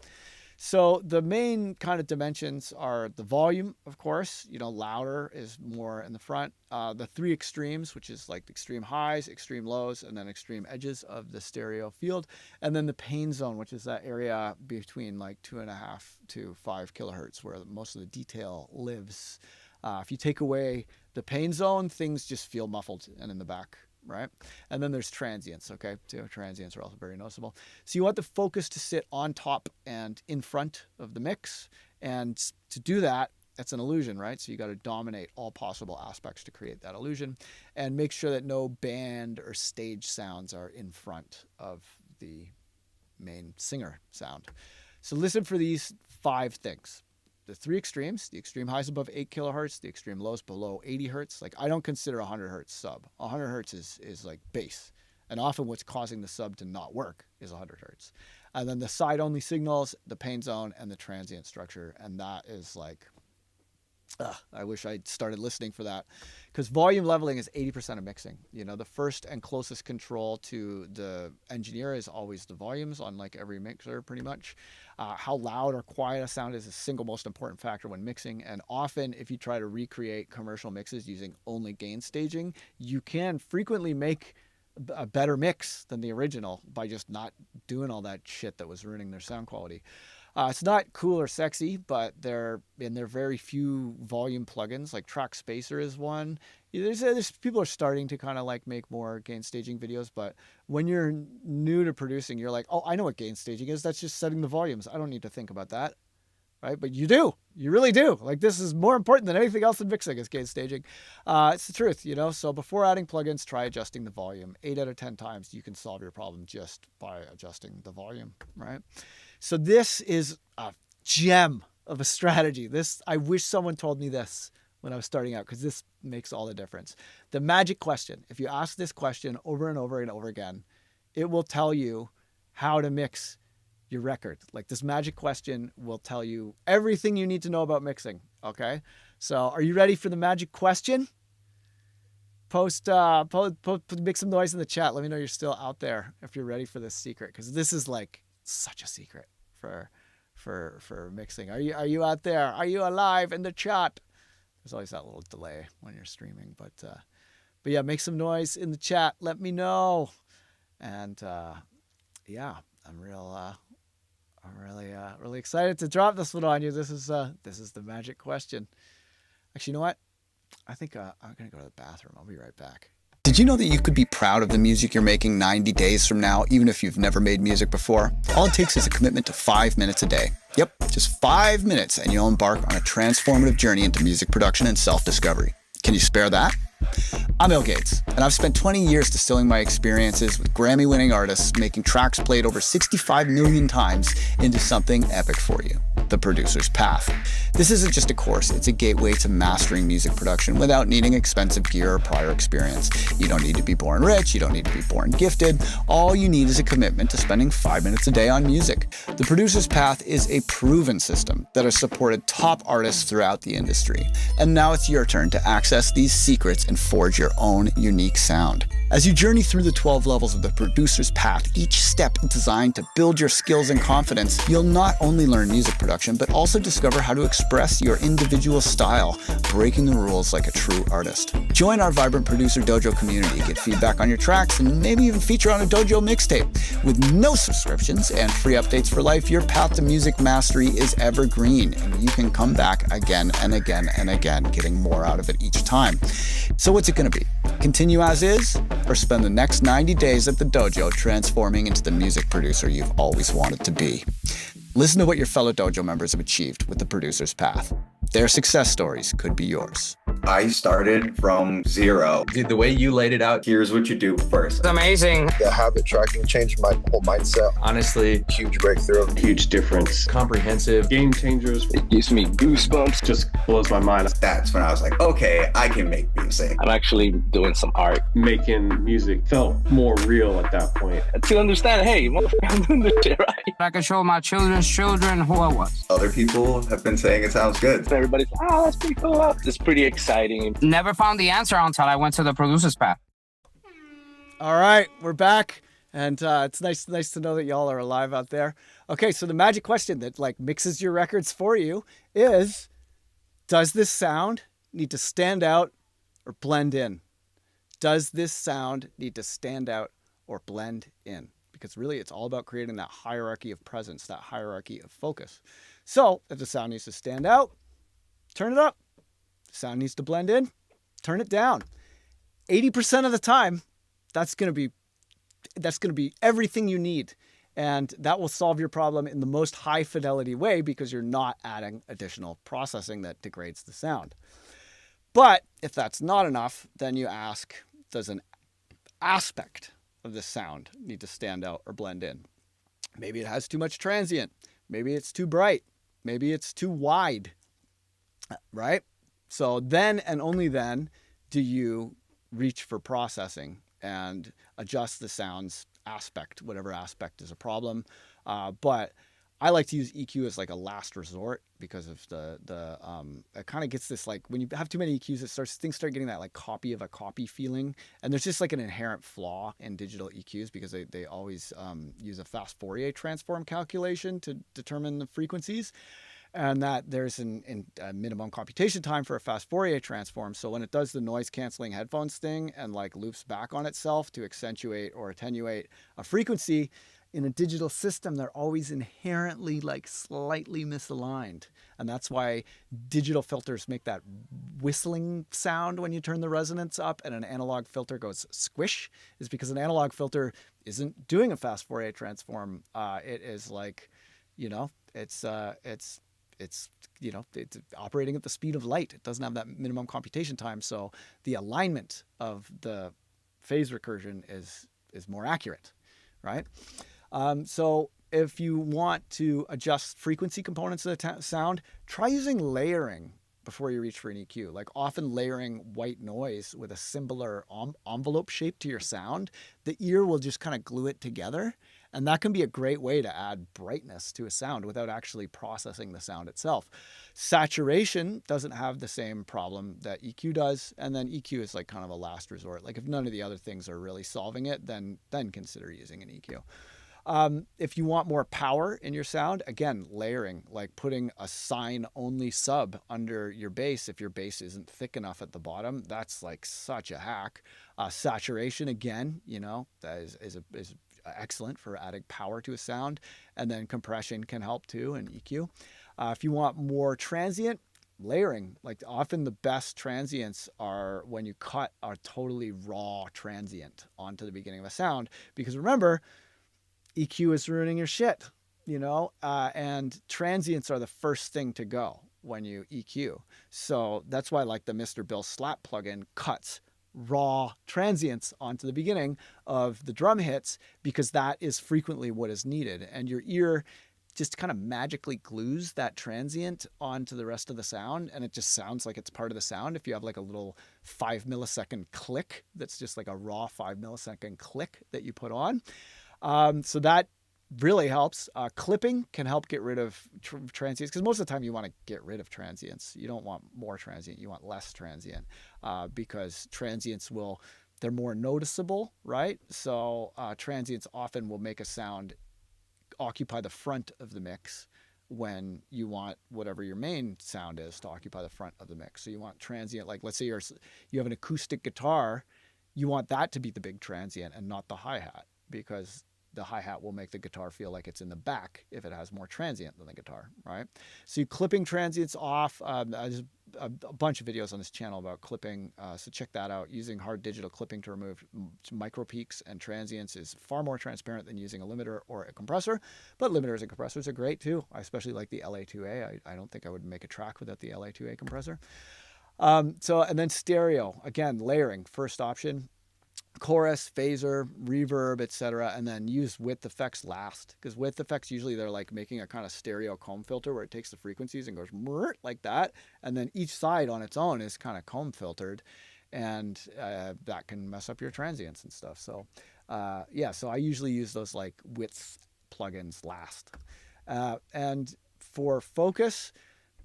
So the main kind of dimensions are the volume, of course, you know, louder is more in the front. The 3 extremes, which is like extreme highs, extreme lows, and then extreme edges of the stereo field. And then the pain zone, which is that area between like 2.5 to 5 kilohertz where most of the detail lives. If you take away the pain zone, things just feel muffled and in the back. Right? And then there's transients, okay? So transients are also very noticeable. So you want the focus to sit on top and in front of the mix. And to do that, it's an illusion, right? So you got to dominate all possible aspects to create that illusion, and make sure that no band or stage sounds are in front of the main singer sound. So listen for these 5 things. The 3 extremes: the extreme highs above 8 kilohertz, the extreme lows below 80 hertz. Like, I don't consider 100 hertz sub. 100 hertz is like bass. And often what's causing the sub to not work is 100 hertz. And then the side only signals, the pain zone, and the transient structure. And that is like, I wish I'd started listening for that, because volume leveling is 80% of mixing. You know, the first and closest control to the engineer is always the volumes on like every mixer pretty much. How loud or quiet a sound is the single most important factor when mixing. And often if you try to recreate commercial mixes using only gain staging, you can frequently make a better mix than the original by just not doing all that shit that was ruining their sound quality. It's not cool or sexy, but they're very few volume plugins. Like Track Spacer is one. There's people are starting to kind of like make more gain staging videos, but when you're new to producing, you're like, oh, I know what gain staging is. That's just setting the volumes. I don't need to think about that, right? But you do. You really do. Like, this is more important than anything else in mixing is gain staging. It's the truth, you know? So before adding plugins, try adjusting the volume. 8 out of 10 times you can solve your problem just by adjusting the volume, right? So this is a gem of a strategy. I wish someone told me this when I was starting out, because this makes all the difference. The magic question: if you ask this question over and over and over again, it will tell you how to mix your record. Like, this magic question will tell you everything you need to know about mixing. Okay. So are you ready for the magic question? Make some noise in the chat. Let me know you're still out there if you're ready for this secret, because this is like such a secret for mixing. Are you out there? Are you alive in the chat? There's always that little delay when you're streaming, but yeah, make some noise in the chat. Let me know. And yeah, I'm really excited to drop this one on you. This is the magic question. Actually, you know what? I think I'm gonna go to the bathroom. I'll be right back. Did you know that you could be proud of the music you're making 90 days from now, even if you've never made music before? All it takes is a commitment to 5 minutes a day. Yep, just 5 minutes, and you'll embark on a transformative journey into music production and self-discovery. Can you spare that? I'm Bill Gates, and I've spent 20 years distilling my experiences with Grammy-winning artists, making tracks played over 65 million times into something epic for you: the producer's path. This isn't just a course, it's a gateway to mastering music production without needing expensive gear or prior experience. You don't need to be born rich, you don't need to be born gifted. All you need is a commitment to spending 5 minutes a day on music. The producer's path is a proven system that has supported top artists throughout the industry. And now it's your turn to access these secrets and forge your own unique sound. As you journey through the 12 levels of the producer's path, each step designed to build your skills and confidence, you'll not only learn music production, but also discover how to express your individual style, breaking the rules like a true artist. Join our vibrant Producer Dojo community, get feedback on your tracks, and maybe even feature on a Dojo mixtape. With no subscriptions and free updates for life, your path to music mastery is evergreen, and you can come back again and again and again, getting more out of it each time. So what's it going to be? Continue as is, or spend the next 90 days at the dojo transforming into the music producer you've always wanted to be? Listen to what your fellow dojo members have achieved with the producer's path. Their success stories could be yours. I started from 0. Dude, the way you laid it out, Here's what you do first. It's amazing. The habit tracking changed my whole mindset. honestly, Huge breakthrough. Huge difference. comprehensive. Game changers. It gives me goosebumps. Just blows my mind. That's when I was like, okay, I can make music. I'm actually doing some art. Making music felt more real at that point. To understand, hey, I'm doing this shit right. I can show my children's children who I was. Other people have been saying it sounds good. And everybody's, oh, that's pretty cool. It's pretty exciting. Never found the answer until I went to the producer's path. All right, we're back, and it's nice to know that y'all are alive out there. Okay, so the magic question that like mixes your records for you is: does this sound need to stand out or blend in? Does this sound need to stand out or blend in? Because really, it's all about creating that hierarchy of presence, that hierarchy of focus. So if the sound needs to stand out, turn it up. If the sound needs to blend in, turn it down. 80% of the time, that's going to be everything you need. And that will solve your problem in the most high fidelity way because you're not adding additional processing that degrades the sound. But if that's not enough, then you ask, does an aspect of the sound need to stand out or blend in? Maybe it has too much transient. Maybe it's too bright. Maybe it's too wide, right? So then and only then do you reach for processing and adjust the sound's aspect, whatever aspect is a problem. But I like to use EQ as like a last resort because of it kind of gets this, like, when you have too many EQs, things start getting that like copy of a copy feeling. And there's just like an inherent flaw in digital EQs because they always use a fast Fourier transform calculation to determine the frequencies. And that there's a minimum computation time for a fast Fourier transform. So when it does the noise canceling headphones thing and like loops back on itself to accentuate or attenuate a frequency, in a digital system, they're always inherently like slightly misaligned. And that's why digital filters make that whistling sound when you turn the resonance up and an analog filter goes squish, is because an analog filter isn't doing a fast Fourier transform. It is like, it's operating at the speed of light. It doesn't have that minimum computation time. So the alignment of the phase recursion is more accurate, right? So if you want to adjust frequency components of the sound, try using layering before you reach for an EQ. Like often layering white noise with a similar envelope shape to your sound, the ear will just kind of glue it together. And that can be a great way to add brightness to a sound without actually processing the sound itself. Saturation doesn't have the same problem that EQ does. And then EQ is like kind of a last resort. Like if none of the other things are really solving it, then consider using an EQ. If you want more power in your sound, again, layering, like putting a sine only sub under your bass. If your bass isn't thick enough at the bottom, that's like such a hack. Saturation, again, that is excellent for adding power to a sound. And then compression can help too, and EQ. If you want more transient, layering. Like often the best transients are when you cut a totally raw transient onto the beginning of a sound. Because remember, EQ is ruining your shit, and transients are the first thing to go when you EQ. So that's why like the Mr. Bill Slap plugin cuts raw transients onto the beginning of the drum hits because that is frequently what is needed. And your ear just kind of magically glues that transient onto the rest of the sound, and it just sounds like it's part of the sound. If you have like a little 5 millisecond click, that's just like a raw 5 millisecond click that you put on. So that really helps. Clipping can help get rid of transients, because most of the time you want to get rid of transients. You don't want more transient, you want less transient, because transients they're more noticeable, right? So transients often will make a sound occupy the front of the mix when you want whatever your main sound is to occupy the front of the mix. So you want transient, like let's say you have an acoustic guitar, you want that to be the big transient and not the hi-hat, because the hi-hat will make the guitar feel like it's in the back if it has more transient than the guitar, right? So you clipping transients off. There's a bunch of videos on this channel about clipping, so check that out. Using hard digital clipping to remove micro peaks and transients is far more transparent than using a limiter or a compressor, but limiters and compressors are great too. I especially like the LA2A. I don't think I would make a track without the LA2A compressor. And then stereo, again, layering, first option. Chorus, phaser, reverb, etc., and then use width effects last, because width effects usually they're like making a kind of stereo comb filter where it takes the frequencies and goes like that, and then each side on its own is kind of comb filtered, and that can mess up your transients and stuff. So so I usually use those like width plugins last. And for focus,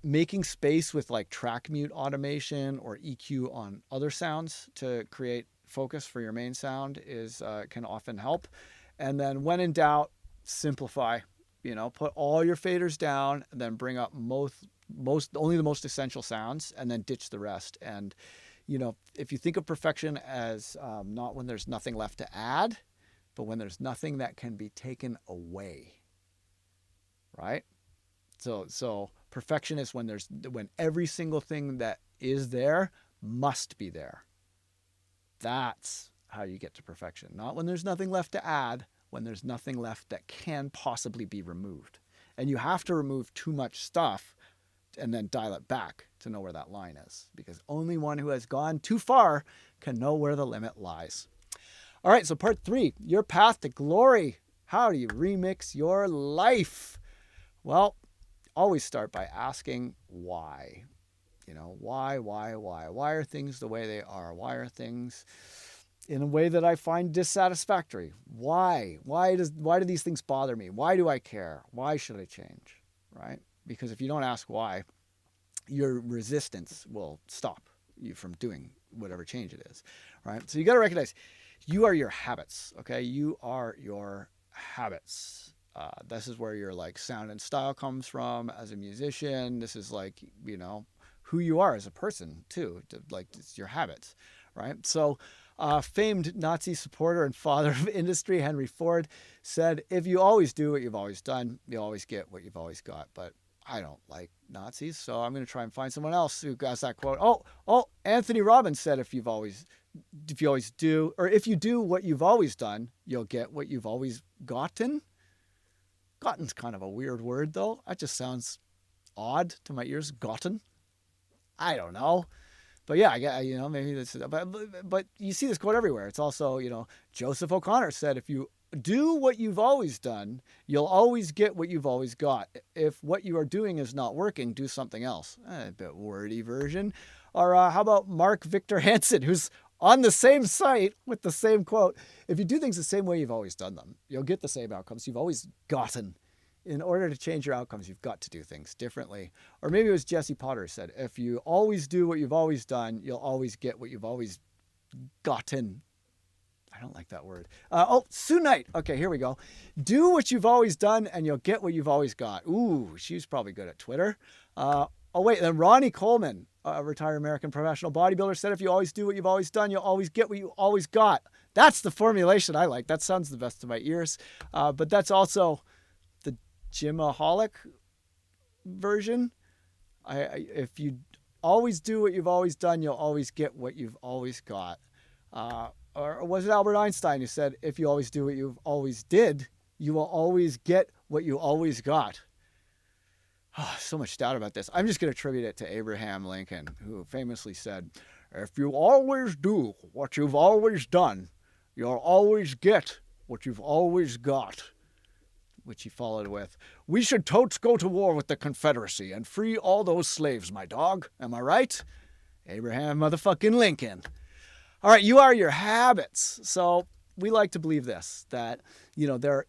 making space with like track mute automation or EQ on other sounds to create focus for your main sound can often help. And then when in doubt, simplify. Put all your faders down, and then bring up only the most essential sounds, and then ditch the rest. And if you think of perfection as not when there's nothing left to add, but when there's nothing that can be taken away, right? So perfection is when every single thing that is there must be there. That's how you get to perfection. Not when there's nothing left to add, when there's nothing left that can possibly be removed. And you have to remove too much stuff and then dial it back to know where that line is, because only one who has gone too far can know where the limit lies. All right, so part 3, your path to glory. How do you remix your life? Well, always start by asking why. You know, why? Why are things the way they are? Why are things in a way that I find dissatisfactory? Why? Why do these things bother me? Why do I care? Why should I change? Right? Because if you don't ask why, your resistance will stop you from doing whatever change it is. Right? So you got to recognize you are your habits. Okay? You are your habits. This is where your like sound and style comes from as a musician. This is like, you know, who you are as a person too. Like it's your habits, right? So famed Nazi supporter and father of industry Henry Ford said, if you always do what you've always done, you'll always get what you've always got. But I don't like Nazis, so I'm going to try and find someone else who has that quote. Oh, Anthony Robbins said, if you do what you've always done, you'll get what you've always gotten. Gotten's kind of a weird word, though. That just sounds odd to my ears. Gotten. I don't know. But yeah, you know, maybe this. But you see this quote everywhere. It's also, you know, Joseph O'Connor said, if you do what you've always done, you'll always get what you've always got. If what you are doing is not working, do something else. A bit wordy version. Or how about Mark Victor Hansen, who's on the same site with the same quote? If you do things the same way you've always done them, you'll get the same outcomes you've always gotten. In order to change your outcomes, you've got to do things differently. Or maybe it was Jesse Potter who said, if you always do what you've always done, you'll always get what you've always gotten. I don't like that word. Sue Knight. Okay, here we go. Do what you've always done and you'll get what you've always got. Ooh, she's probably good at Twitter. Then Ronnie Coleman, a retired American professional bodybuilder, said, if you always do what you've always done, you'll always get what you always got. That's the formulation I like. That sounds the best to my ears. But that's also the Gymaholic version. If you always do what you've always done, you'll always get what you've always got. Or was it Albert Einstein who said, if you always do what you've always did, you will always get what you always got? So much doubt about this. I'm just going to attribute it to Abraham Lincoln, who famously said, if you always do what you've always done, you'll always get what you've always got. Which he followed with, we should totes go to war with the Confederacy and free all those slaves, my dog. Am I right? Abraham motherfucking Lincoln. All right, you are your habits. So we like to believe this, that, you know, there are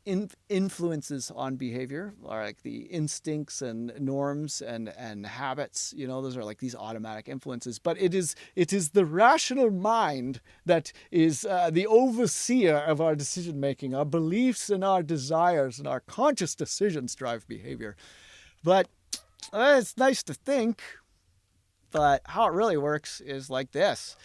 influences on behavior, like the instincts and norms and habits. You know, those are like these automatic influences. But it is the rational mind that is the overseer of our decision making. Our beliefs and our desires and our conscious decisions drive behavior. But it's nice to think. But how it really works is like this.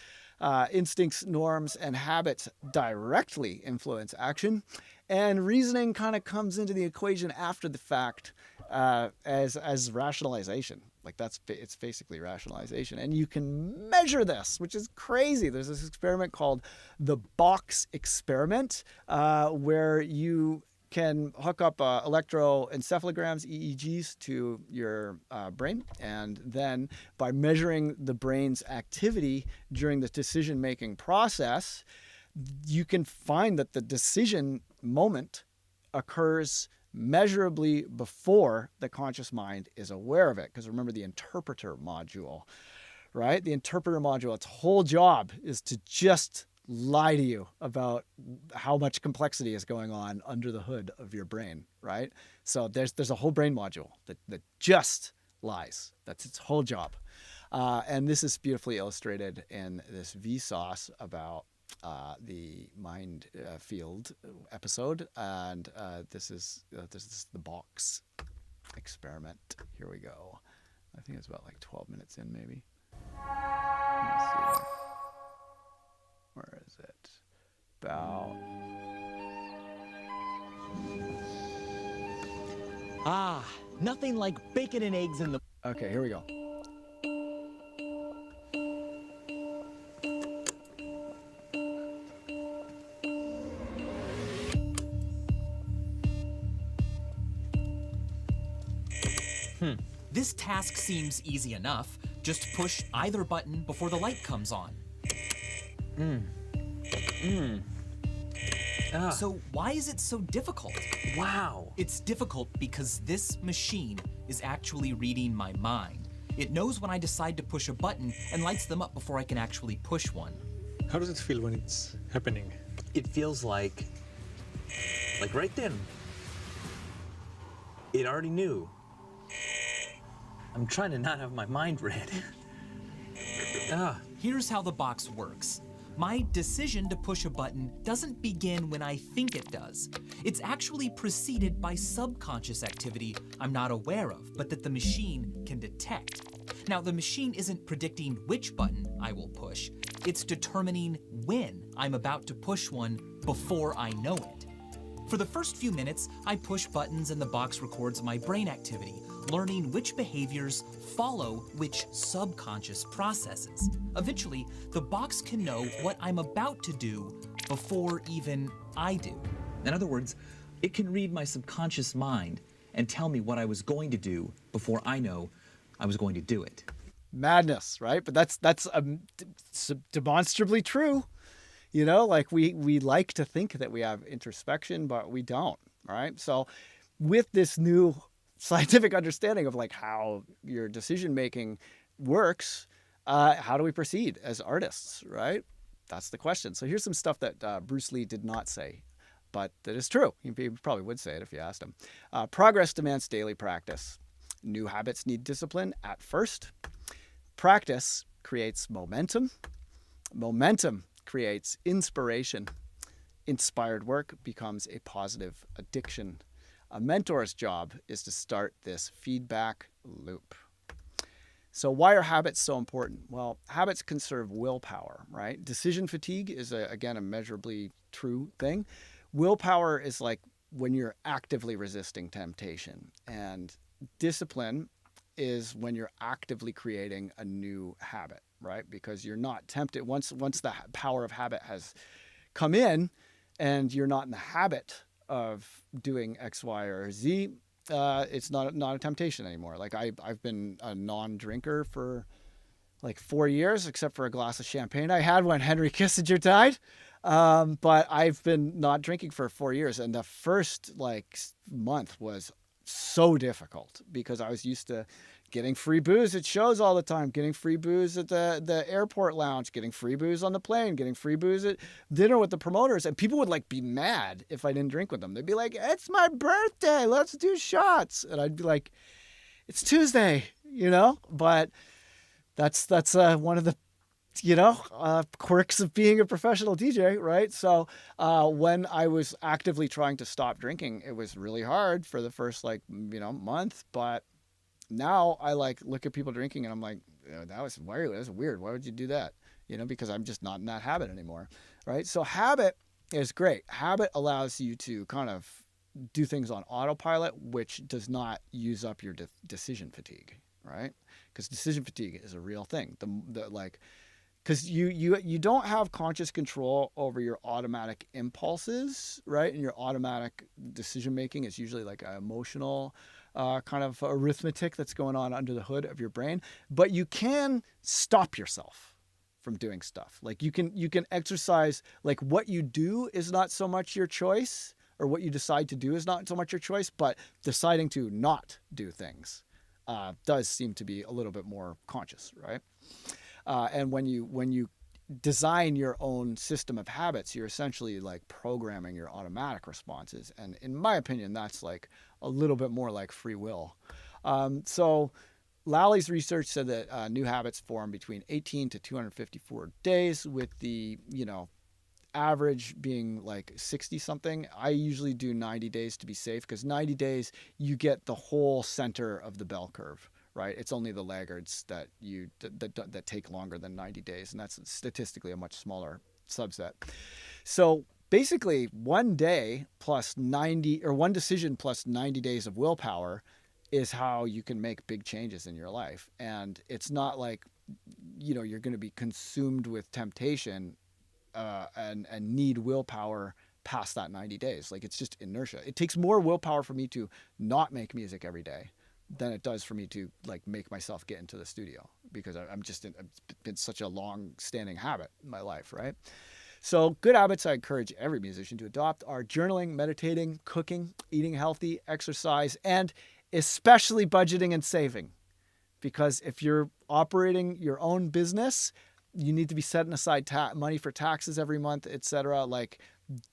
Instincts, norms, and habits directly influence action, and reasoning kind of comes into the equation after the fact as rationalization. Like it's basically rationalization, and you can measure this, which is crazy. There's this experiment called the box experiment, where you can hook up electroencephalograms, EEGs, to your brain. And then by measuring the brain's activity during the decision-making process, you can find that the decision moment occurs measurably before the conscious mind is aware of it. Because remember the interpreter module, right? The interpreter module, its whole job is to just lie to you about how much complexity is going on under the hood of your brain, right? So there's a whole brain module that just lies. That's its whole job. And this is beautifully illustrated in this Vsauce about the mind field episode. And this is the box experiment. Here we go. I think it's about like 12 minutes in, maybe. Let's see. Where is it? About. Nothing like bacon and eggs in the. Okay, here we go. This task seems easy enough. Just push either button before the light comes on. So why is it so difficult? Wow. It's difficult because this machine is actually reading my mind. It knows when I decide to push a button and lights them up before I can actually push one. How does it feel when it's happening? It feels like right then. It already knew. I'm trying to not have my mind read. Here's how the box works. My decision to push a button doesn't begin when I think it does. It's actually preceded by subconscious activity I'm not aware of, but that the machine can detect. Now, the machine isn't predicting which button I will push. It's determining when I'm about to push one before I know it. For the first few minutes, I push buttons and the box records my brain activity, learning which behaviors follow which subconscious processes. Eventually, the box can know what I'm about to do before even I do. In other words, it can read my subconscious mind and tell me what I was going to do before I know I was going to do it. Madness, right? But that's demonstrably true. You know, like we like to think that we have introspection, but we don't, right? So with this new scientific understanding of like how your decision making works, how do we proceed as artists, right? That's the question. So here's some stuff that Bruce Lee did not say, but that is true. He probably would say it if you asked him. Progress demands daily practice. New habits need discipline at first. Practice creates momentum. Momentum creates inspiration. Inspired work becomes a positive addiction. A mentor's job is to start this feedback loop. So why are habits so important? Well, habits conserve willpower, right? Decision fatigue is, again, a measurably true thing. Willpower is like when you're actively resisting temptation. And discipline is when you're actively creating a new habit, right? Because you're not tempted. Once the power of habit has come in and you're not in the habit of doing X, Y, or Z, it's not a temptation anymore. Like I've been a non-drinker for like 4 years, except for a glass of champagne I had when Henry Kissinger died. But I've been not drinking for 4 years. And the first like month was so difficult because I was used to getting free booze at shows all the time, getting free booze at the airport lounge, getting free booze on the plane, getting free booze at dinner with the promoters. And people would like be mad if I didn't drink with them. They'd be like, "It's my birthday, let's do shots." And I'd be like, "It's Tuesday," you know? But that's one of the quirks of being a professional DJ, right? So when I was actively trying to stop drinking, it was really hard for the first month. But now I look at people drinking and I'm like, that was weird. Why would you do that? Because I'm just not in that habit anymore, right? So habit is great. Habit allows you to kind of do things on autopilot, which does not use up your decision fatigue, right? Because decision fatigue is a real thing. Because you don't have conscious control over your automatic impulses, right? And your automatic decision making is usually like an emotional kind of arithmetic that's going on under the hood of your brain. But you can stop yourself from doing stuff. Like you can exercise, like what you do is not so much your choice, or what you decide to do is not so much your choice, but deciding to not do things does seem to be a little bit more conscious, right? And when you design your own system of habits, you're essentially like programming your automatic responses. And in my opinion, that's like a little bit more like free will. So Lally's research said that new habits form between 18 to 254 days, with the, average being like 60 something. I usually do 90 days to be safe, because 90 days, you get the whole center of the bell curve. Right, it's only the laggards that take longer than 90 days, and that's statistically a much smaller subset. So basically, one day plus 90, or one decision plus 90 days of willpower, is how you can make big changes in your life. And it's not like you're going to be consumed with temptation and need willpower past that 90 days. Like, it's just inertia. It takes more willpower for me to not make music every day than it does for me to like make myself get into the studio, because it's been such a long standing habit in my life, right? So good habits I encourage every musician to adopt are journaling, meditating, cooking, eating healthy, exercise, and especially budgeting and saving. Because if you're operating your own business, you need to be setting aside money for taxes every month, etc. Like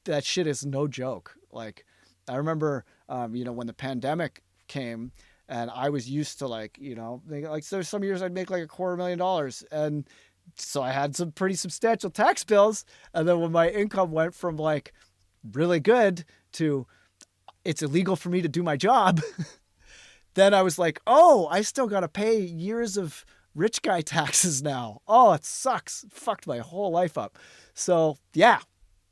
that shit is no joke. Like I remember, when the pandemic came, and I was used to like there's some years I'd make like $250,000, and so I had some pretty substantial tax bills. And then when my income went from like really good to it's illegal for me to do my job, then I was like, oh, I still got to pay years of rich guy taxes now. Oh, it sucks. It fucked my whole life up. So yeah,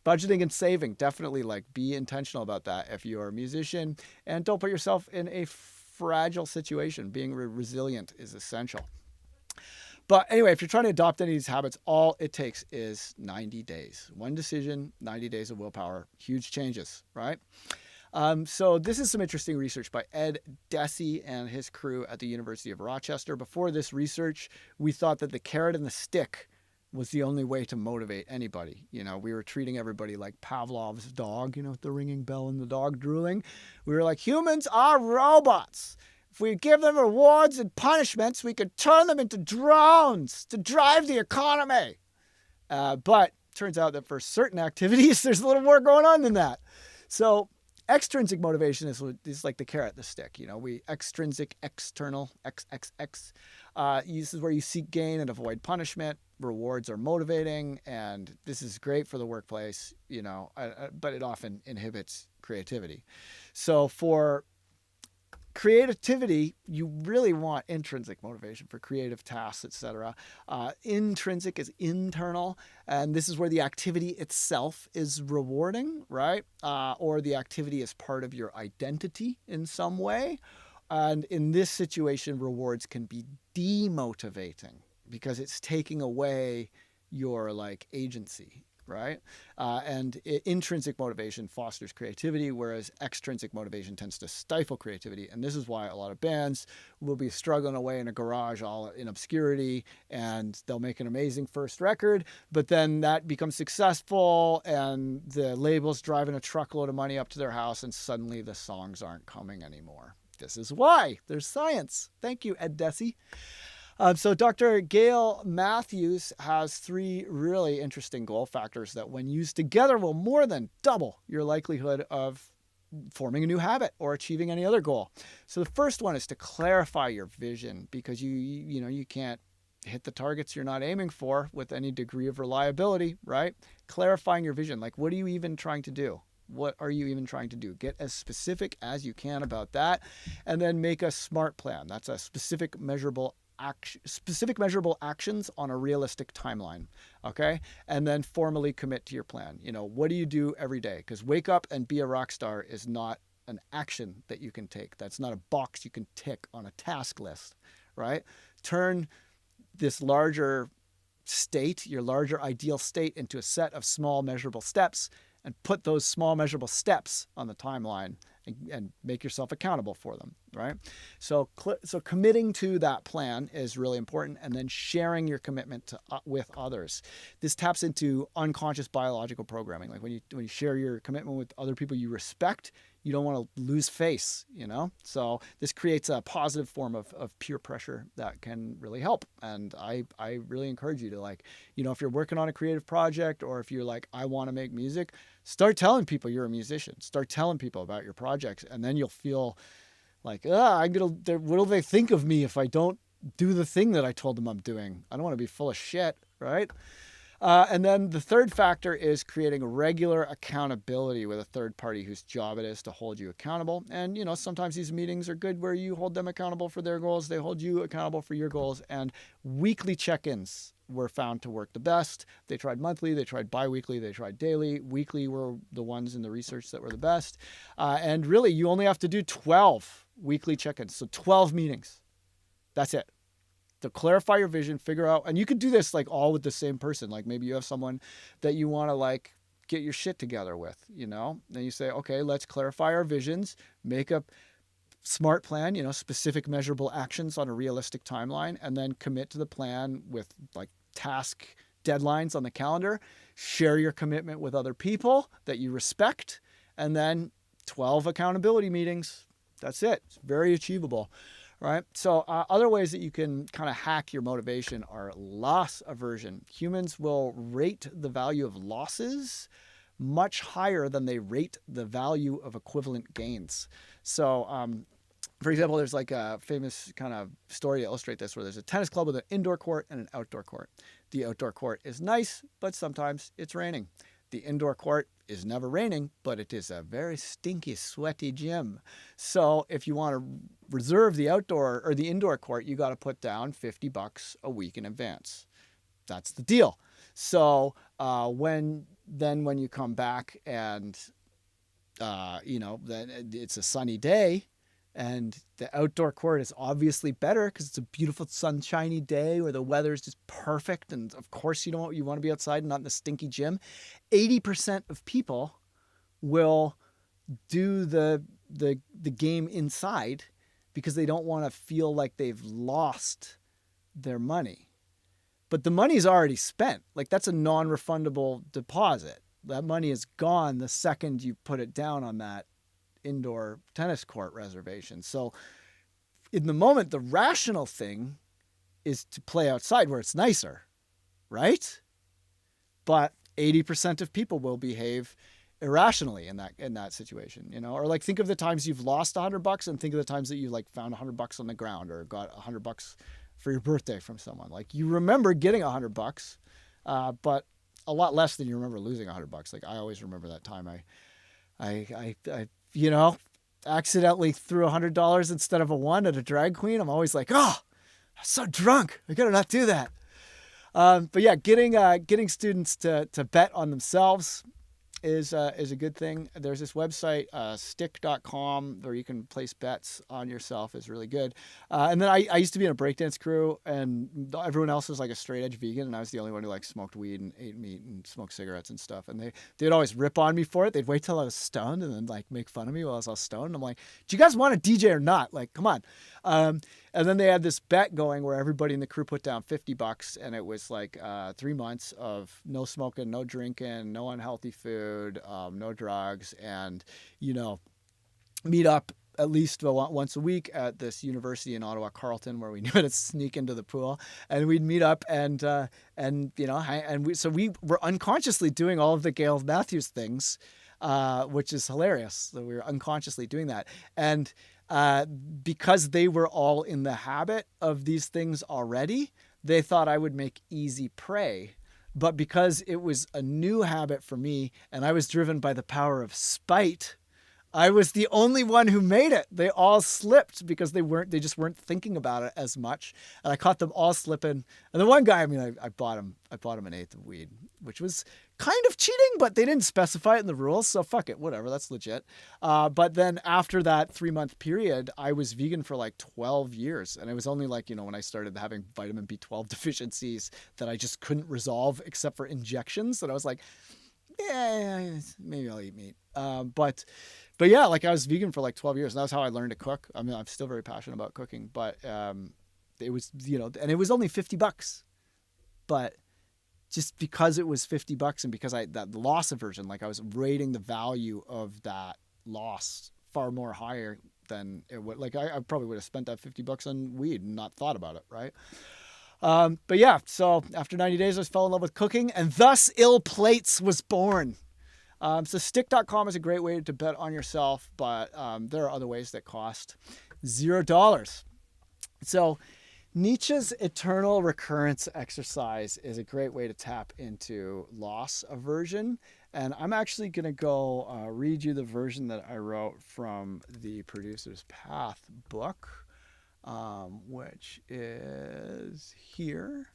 budgeting and saving, definitely like be intentional about that if you're a musician, and don't put yourself in a fragile situation. Being resilient is essential. But anyway, if you're trying to adopt any of these habits, all it takes is 90 days. One decision, 90 days of willpower, huge changes, right? So this is some interesting research by Ed Deci and his crew at the University of Rochester. Before this research, we thought that the carrot and the stick was the only way to motivate anybody. We were treating everybody like Pavlov's dog, with the ringing bell and the dog drooling. We were like, humans are robots. If we give them rewards and punishments, we could turn them into drones to drive the economy. But turns out that for certain activities, there's a little more going on than that. So extrinsic motivation is like the carrot, the stick. We extrinsic, external, XXX. This is where you seek gain and avoid punishment. Rewards are motivating, and this is great for the workplace, but it often inhibits creativity. So for creativity, you really want intrinsic motivation for creative tasks, etc. Intrinsic is internal, and this is where the activity itself is rewarding, right? Or the activity is part of your identity in some way. And in this situation, rewards can be demotivating because it's taking away your like agency, right? And intrinsic motivation fosters creativity, whereas extrinsic motivation tends to stifle creativity. And this is why a lot of bands will be struggling away in a garage all in obscurity, and they'll make an amazing first record, but then that becomes successful and the label's driving a truckload of money up to their house, and suddenly the songs aren't coming anymore. This is why. There's science. Thank you, Ed Deci. So Dr. Gail Matthews has 3 really interesting goal factors that when used together will more than double your likelihood of forming a new habit or achieving any other goal. So the first one is to clarify your vision, because you can't hit the targets you're not aiming for with any degree of reliability, right? Clarifying your vision. Like, what are you even trying to do? What are you even trying to do? Get as specific as you can about that, and then make a SMART plan. That's a specific measurable actions on a realistic timeline, okay? And then formally commit to your plan. What do you do every day? Because wake up and be a rock star is not an action that you can take. That's not a box you can tick on a task list, right? Turn this larger state, your larger ideal state, into a set of small measurable steps, and put those small measurable steps on the timeline and make yourself accountable for them, right? So committing to that plan is really important, and then sharing your commitment with others. This taps into unconscious biological programming. Like when you share your commitment with other people you respect, you don't want to lose face, So this creates a positive form of peer pressure that can really help. And I really encourage you to if you're working on a creative project, or if you're like, I want to make music, start telling people you're a musician. Start telling people about your projects, and then you'll feel like, what'll they think of me if I don't do the thing that I told them I'm doing? I don't want to be full of shit, right? And then the third factor is creating regular accountability with a third party whose job it is to hold you accountable. And, sometimes these meetings are good where you hold them accountable for their goals, they hold you accountable for your goals, and weekly check-ins were found to work the best. They tried monthly, they tried bi-weekly, they tried daily. Weekly were the ones in the research that were the best. And really, you only have to do 12 weekly check-ins, so 12 meetings. That's it. To clarify your vision, figure out, and you could do this all with the same person. Like maybe you have someone that you want to get your shit together with, Then you say, okay, let's clarify our visions, make up SMART plan, specific measurable actions on a realistic timeline, and then commit to the plan with like task deadlines on the calendar. Share your commitment with other people that you respect, and then 12 accountability meetings. That's it. It's very achievable, right? So other ways that you can kind of hack your motivation are loss aversion. Humans will rate the value of losses much higher than they rate the value of equivalent gains. So, for example, there's like a famous kind of story to illustrate this, where there's a tennis club with an indoor court and an outdoor court. The outdoor court is nice, but sometimes it's raining. The indoor court is never raining, but it is a very stinky, sweaty gym. So if you want to reserve the outdoor or the indoor court, you got to put down $50 a week in advance. That's the deal. So when you come back and then it's a sunny day, and the outdoor court is obviously better because it's a beautiful sunshiny day where the weather is just perfect. And of course, you want to be outside and not in the stinky gym. 80% of people will do the game inside because they don't want to feel like they've lost their money. But the money is already spent. Like, that's a non-refundable deposit. That money is gone the second you put it down on that indoor tennis court reservation. So in the moment, the rational thing is to play outside where it's nicer, right? But 80% of people will behave irrationally in that situation, or like think of the times you've lost $100 and think of the times that you like found $100 on the ground or got $100 for your birthday from someone. Like, you remember getting $100, but a lot less than you remember losing $100. Like, I always remember that time I accidentally threw $100 instead of a 1 at a drag queen. I'm always like, oh, I'm so drunk. I gotta not do that. But yeah, getting students to bet on themselves is a good thing. There's this website, stick.com, where you can place bets on yourself, is really good. And then I used to be in a breakdance crew, and everyone else was like a straight edge vegan, and I was the only one who like smoked weed and ate meat and smoked cigarettes and stuff. And they'd always rip on me for it. They'd wait till I was stoned and then like make fun of me while I was all stoned. And I'm like, do you guys want to DJ or not? Like, come on. And then they had this bet going where everybody in the crew put down $50, and it was like 3 months of no smoking, no drinking, no unhealthy food, no drugs, and meet up at least once a week at this university in Ottawa, Carleton, where we knew how to sneak into the pool, and we'd meet up and we were unconsciously doing all of the Gail Matthews things, which is hilarious. So we were unconsciously doing that, and because they were all in the habit of these things already, they thought I would make easy prey. But because it was a new habit for me and I was driven by the power of spite, I was the only one who made it. They all slipped because they just weren't thinking about it as much. And I caught them all slipping. And the one guy, I bought him an eighth of weed, which was kind of cheating, but they didn't specify it in the rules. So fuck it, whatever, that's legit. But then after that 3-month period, I was vegan for like 12 years. And it was only like, when I started having vitamin B12 deficiencies that I just couldn't resolve except for injections. And I was like, yeah, maybe I'll eat meat. But yeah, like I was vegan for like 12 years, and that was how I learned to cook. I mean, I'm still very passionate about cooking, but it was, and it was only $50. But just because it was $50 and because that loss aversion, like I was rating the value of that loss far more higher than it would. Like I probably would have spent that $50 on weed and not thought about it, right? But yeah, so after 90 days, I fell in love with cooking, and thus Ill Plates was born. So stick.com is a great way to bet on yourself, but there are other ways that cost $0. So Nietzsche's eternal recurrence exercise is a great way to tap into loss aversion. And I'm actually going to go read you the version that I wrote from the Producer's Path book, which is here.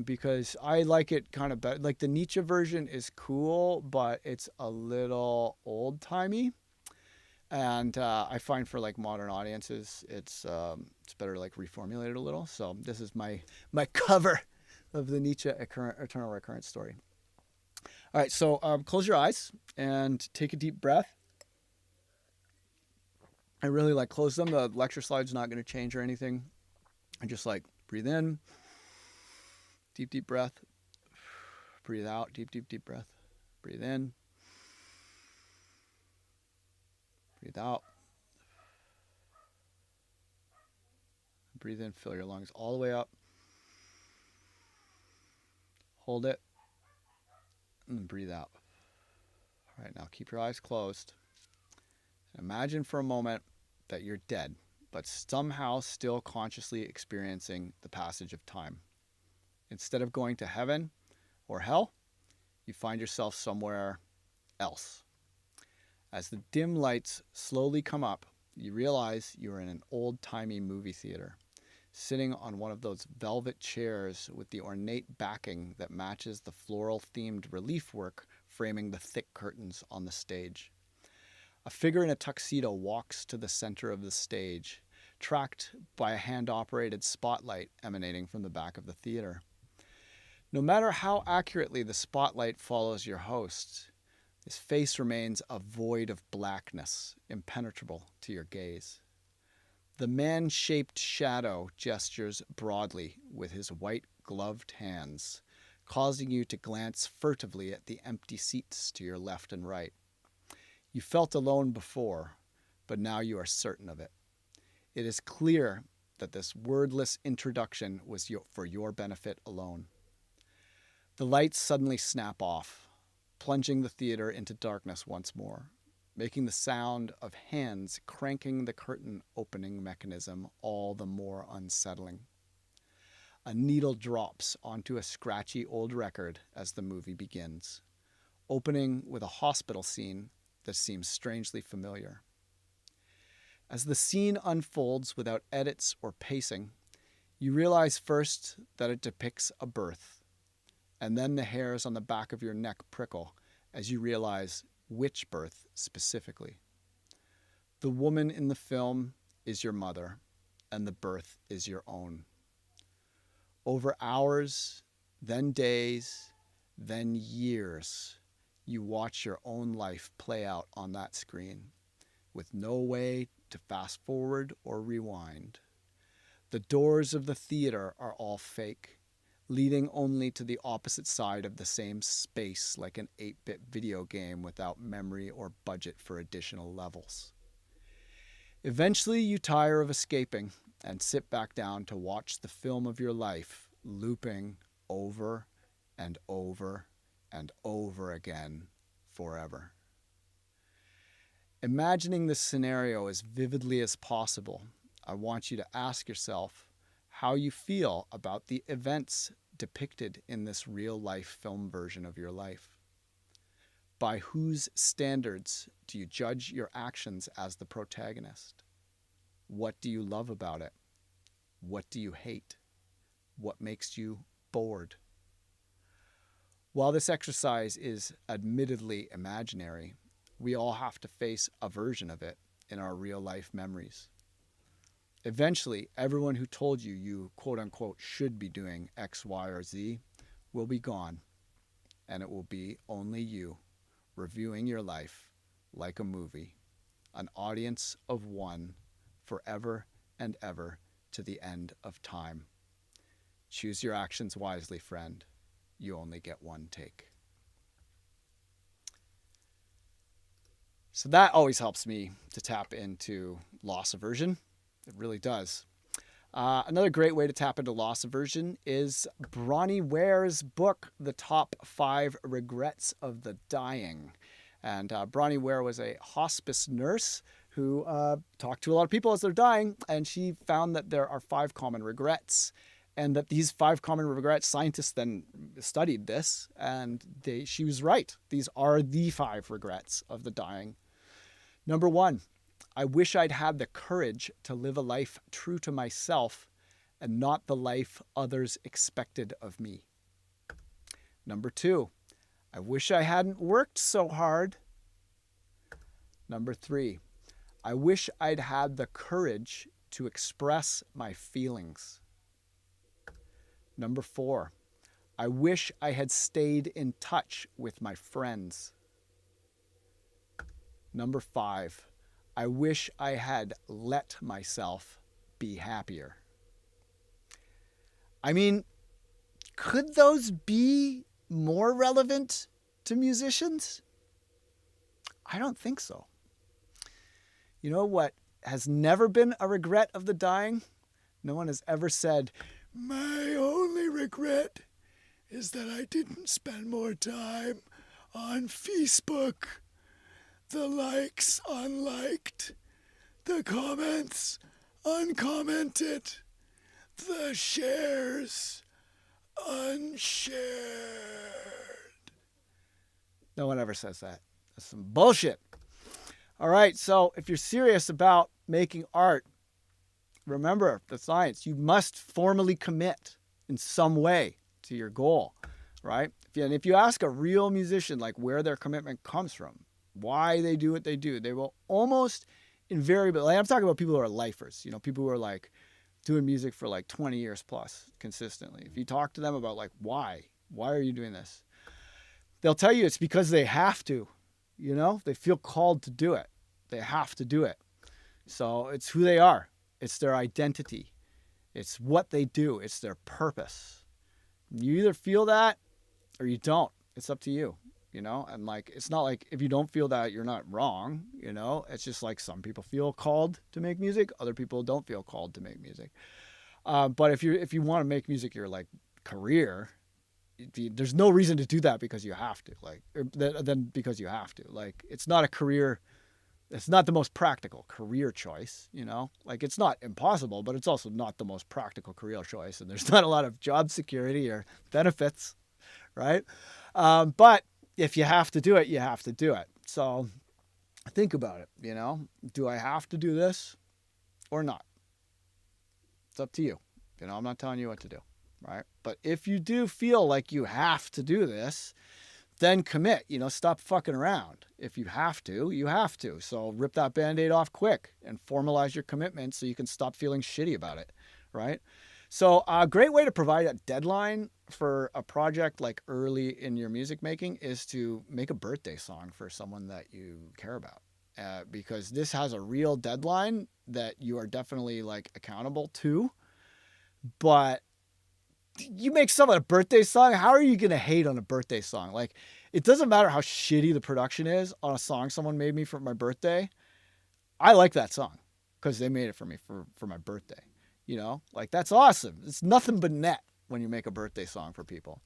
Because I like it kind of better. Like the Nietzsche version is cool, but it's a little old timey. And I find for like modern audiences, it's better to like reformulate it a little. So this is my cover of the Nietzsche eternal recurrence story. All right, so close your eyes and take a deep breath. I really like close them. The lecture slide's not going to change or anything. I just like breathe in, deep, deep breath. Breathe out, deep, deep, deep breath. Breathe in. Breathe out. Breathe in, fill your lungs all the way up. Hold it. And then breathe out. All right, now keep your eyes closed. Imagine for a moment that you're dead, but somehow still consciously experiencing the passage of time. Instead of going to heaven or hell, you find yourself somewhere else. As the dim lights slowly come up, you realize you're in an old-timey movie theater, sitting on one of those velvet chairs with the ornate backing that matches the floral-themed relief work framing the thick curtains on the stage. A figure in a tuxedo walks to the center of the stage, tracked by a hand-operated spotlight emanating from the back of the theater. No matter how accurately the spotlight follows your host, his face remains a void of blackness, impenetrable to your gaze. The man-shaped shadow gestures broadly with his white gloved hands, causing you to glance furtively at the empty seats to your left and right. You felt alone before, but now you are certain of it. It is clear that this wordless introduction was for your benefit alone. The lights suddenly snap off, plunging the theater into darkness once more, making the sound of hands cranking the curtain opening mechanism all the more unsettling. A needle drops onto a scratchy old record as the movie begins, opening with a hospital scene that seems strangely familiar. As the scene unfolds without edits or pacing, you realize first that it depicts a birth, and then the hairs on the back of your neck prickle as you realize which birth specifically. The woman in the film is your mother, and the birth is your own. Over hours, then days, then years, you watch your own life play out on that screen, with no way to fast forward or rewind. The doors of the theater are all fake, leading only to the opposite side of the same space, like an 8-bit video game without memory or budget for additional levels. Eventually, you tire of escaping and sit back down to watch the film of your life looping over and over and over again forever. Imagining this scenario as vividly as possible, I want you to ask yourself how you feel about the events depicted in this real-life film version of your life. By whose standards do you judge your actions as the protagonist? What do you love about it? What do you hate? What makes you bored? While this exercise is admittedly imaginary, we all have to face a version of it in our real-life memories. Eventually, everyone who told you you quote-unquote should be doing X, Y, or Z will be gone, and it will be only you reviewing your life like a movie, an audience of one forever and ever to the end of time. Choose your actions wisely, friend. You only get one take. So that always helps me to tap into loss aversion. It really does. Another great way to tap into loss aversion is Bronnie Ware's book, The Top 5 Regrets of the Dying. And Bronnie Ware was a hospice nurse who talked to a lot of people as they're dying, and she found that there are 5 common regrets, and that these 5 common regrets, scientists then studied this, and she was right. These are the 5 regrets of the dying. Number 1, I wish I'd had the courage to live a life true to myself and not the life others expected of me. Number 2, I wish I hadn't worked so hard. Number 3, I wish I'd had the courage to express my feelings. Number 4, I wish I had stayed in touch with my friends. Number 5, I wish I had let myself be happier. I mean, could those be more relevant to musicians? I don't think so. You know what has never been a regret of the dying? No one has ever said, my only regret is that I didn't spend more time on Facebook. The likes unliked, the comments uncommented, the shares unshared. No one ever says that. That's some bullshit. All right, so if you're serious about making art, remember the science. You must formally commit in some way to your goal, right? And if you ask a real musician like where their commitment comes from, why they do what they do, they will almost invariably, like I'm talking about people who are lifers, people who are like doing music for like 20 years plus consistently. If you talk to them about like why are you doing this? They'll tell you it's because they have to, they feel called to do it. They have to do it. So it's who they are. It's their identity. It's what they do. It's their purpose. You either feel that or you don't. It's up to you, and like, it's not like if you don't feel that, you're not wrong, it's just like some people feel called to make music. Other people don't feel called to make music. But if you want to make music your like career, there's no reason to do that because you have to, because you have to, like, it's not a career. It's not the most practical career choice, like it's not impossible, but it's also not the most practical career choice. And there's not a lot of job security or benefits, right? But if you have to do it, you have to do it. So think about it, do I have to do this or not? It's up to you. I'm not telling you what to do, right? But if you do feel like you have to do this, then commit, stop fucking around. If you have to, you have to. So rip that Band-Aid off quick and formalize your commitment so you can stop feeling shitty about it, right? So a great way to provide a deadline for a project like early in your music making is to make a birthday song for someone that you care about. Because this has a real deadline that you are definitely like accountable to. But you make someone a birthday song, how are you going to hate on a birthday song? Like, it doesn't matter how shitty the production is on a song someone made me for my birthday. I like that song because they made it for me for my birthday. Like, that's awesome. It's nothing but net when you make a birthday song for people.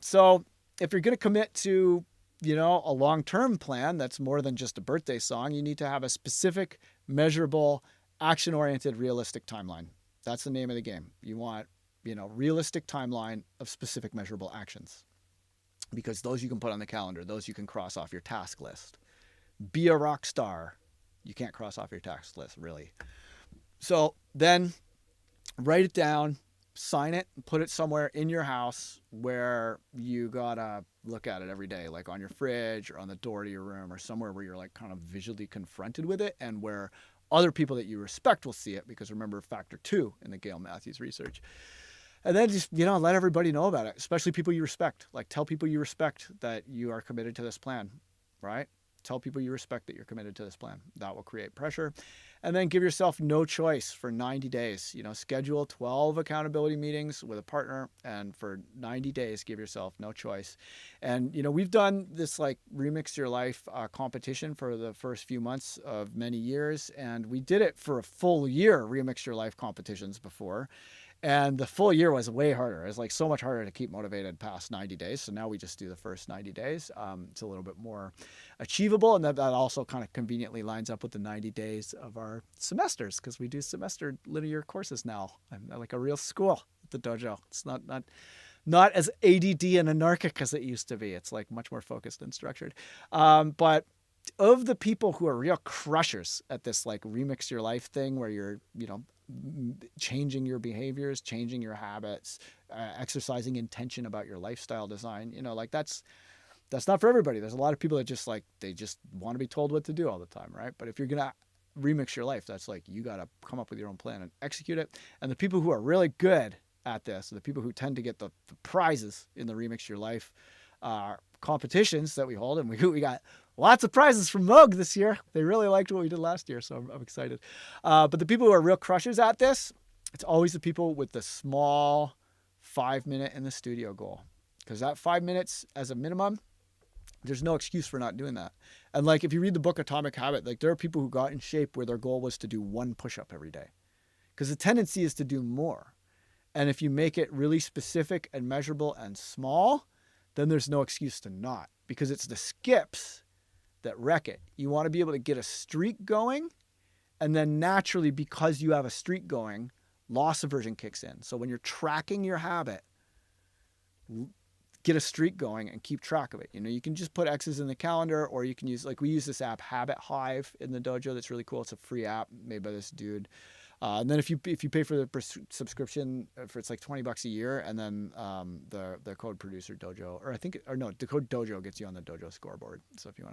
So if you're going to commit to, a long-term plan that's more than just a birthday song, you need to have a specific, measurable, action-oriented, realistic timeline. That's the name of the game. You want realistic timeline of specific measurable actions, because those you can put on the calendar, those you can cross off your task list. Be a rock star. You can't cross off your task list, really. So then write it down, sign it, and put it somewhere in your house where you gotta look at it every day, like on your fridge or on the door to your room or somewhere where you're like kind of visually confronted with it and where other people that you respect will see it, because remember factor 2 in the Gail Matthews research. And then just, let everybody know about it, especially people you respect. Like, tell people you respect that you are committed to this plan, right? Tell people you respect that you're committed to this plan. That will create pressure. And then give yourself no choice for 90 days. Schedule 12 accountability meetings with a partner, and for 90 days, give yourself no choice. And, we've done this like Remix Your Life competition for the first few months of many years. And we did it for a full year, Remix Your Life competitions before. And the full year was way harder. It was like so much harder to keep motivated past 90 days. So now we just do the first 90 days. It's a little bit more achievable. And that also kind of conveniently lines up with the 90 days of our semesters, because we do semester linear courses now. I'm like a real school at the dojo. It's not as ADD and anarchic as it used to be. It's like much more focused and structured. But of the people who are real crushers at this like Remix Your Life thing, where you're, changing your behaviors, changing your habits, exercising intention about your lifestyle design, like that's not for everybody. There's a lot of people that just like, they just want to be told what to do all the time, right? But if you're going to remix your life, that's like, you got to come up with your own plan and execute it. And the people who are really good at this, the people who tend to get the prizes in the Remix Your Life competitions that we hold, and we got lots of prizes from Moog this year. They really liked what we did last year, so I'm excited. But the people who are real crushers at this, it's always the people with the small 5-minute in the studio goal. Because that 5 minutes as a minimum, there's no excuse for not doing that. And like if you read the book Atomic Habit, like there are people who got in shape where their goal was to do 1 push-up every day. Because the tendency is to do more. And if you make it really specific and measurable and small, then there's no excuse to not. Because it's the skips that wreck it. You want to be able to get a streak going, and then naturally, because you have a streak going, loss aversion kicks in. So when you're tracking your habit, get a streak going and keep track of it. You can just put X's in the calendar, or you can use, like we use this app Habit Hive in the dojo. That's really cool. It's a free app made by this dude. And then if you pay for the subscription for, it's like $20 a year, and then the code producer dojo, the code dojo gets you on the dojo scoreboard. So if you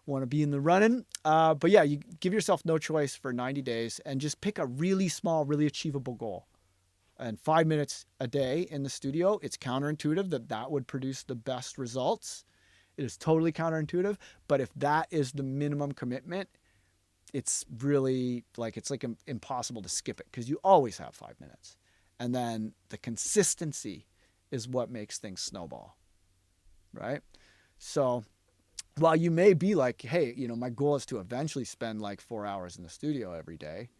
want to be in the running, but yeah, you give yourself no choice for 90 days and just pick a really small, really achievable goal. And 5 minutes a day in the studio, it's counterintuitive that would produce the best results. It is totally counterintuitive, but if that is the minimum commitment, it's really it's impossible to skip it because you always have 5 minutes. And then the consistency is what makes things snowball, right? So while you may be like, hey, my goal is to eventually spend like 4 hours in the studio every day,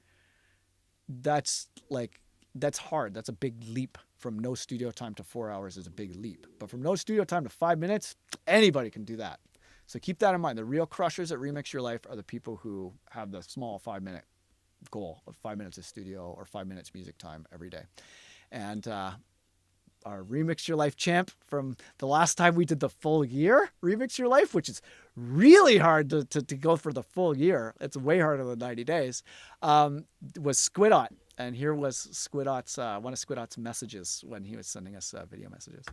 that's hard. That's a big leap. From no studio time to 4 hours is a big leap. But from no studio time to 5 minutes, anybody can do that. So keep that in mind. The real crushers at Remix Your Life are the people who have the small 5-minute goal of 5 minutes of studio or 5 minutes music time every day. And our Remix Your Life champ from the last time we did the full year Remix Your Life, which is really hard to go for the full year. It's way harder than 90 days, was Squidot. And here was Squidot's, one of Squidot's messages when he was sending us video messages.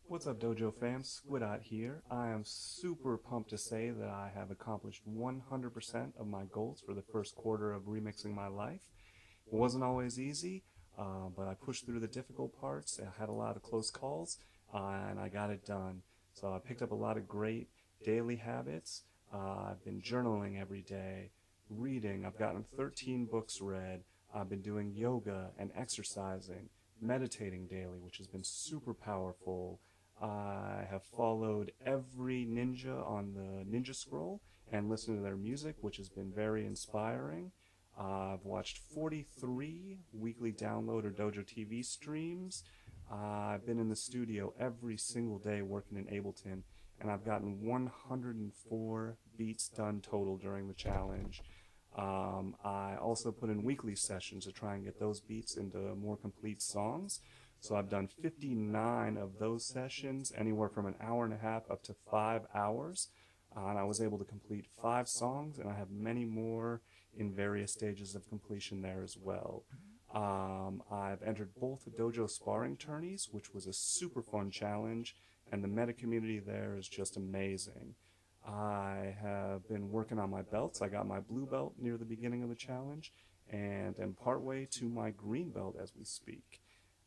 What's up, Dojo fam? Squidot here. I am super pumped to say that I have accomplished 100% of my goals for the first quarter of Remixing My Life. It wasn't always easy, but I pushed through the difficult parts. I had a lot of close calls, and I got it done. So I picked up a lot of great daily habits. I've been journaling every day, reading. I've gotten 13 books read. I've been doing yoga and exercising, meditating daily, which has been super powerful. I have followed every ninja on the Ninja Scroll and listened to their music, which has been very inspiring. I've watched 43 weekly download or Dojo TV streams. I've been in the studio every single day working in Ableton, and I've gotten 104 beats done total during the challenge. I also put in weekly sessions to try and get those beats into more complete songs. So I've done 59 of those sessions, anywhere from an hour and a half up to 5 hours. And I was able to complete 5 songs, and I have many more in various stages of completion there as well. I've entered both dojo sparring tourneys, which was a super fun challenge, and the meta community there is just amazing. I have been working on my belts. I got my blue belt near the beginning of the challenge, and am partway to my green belt as we speak.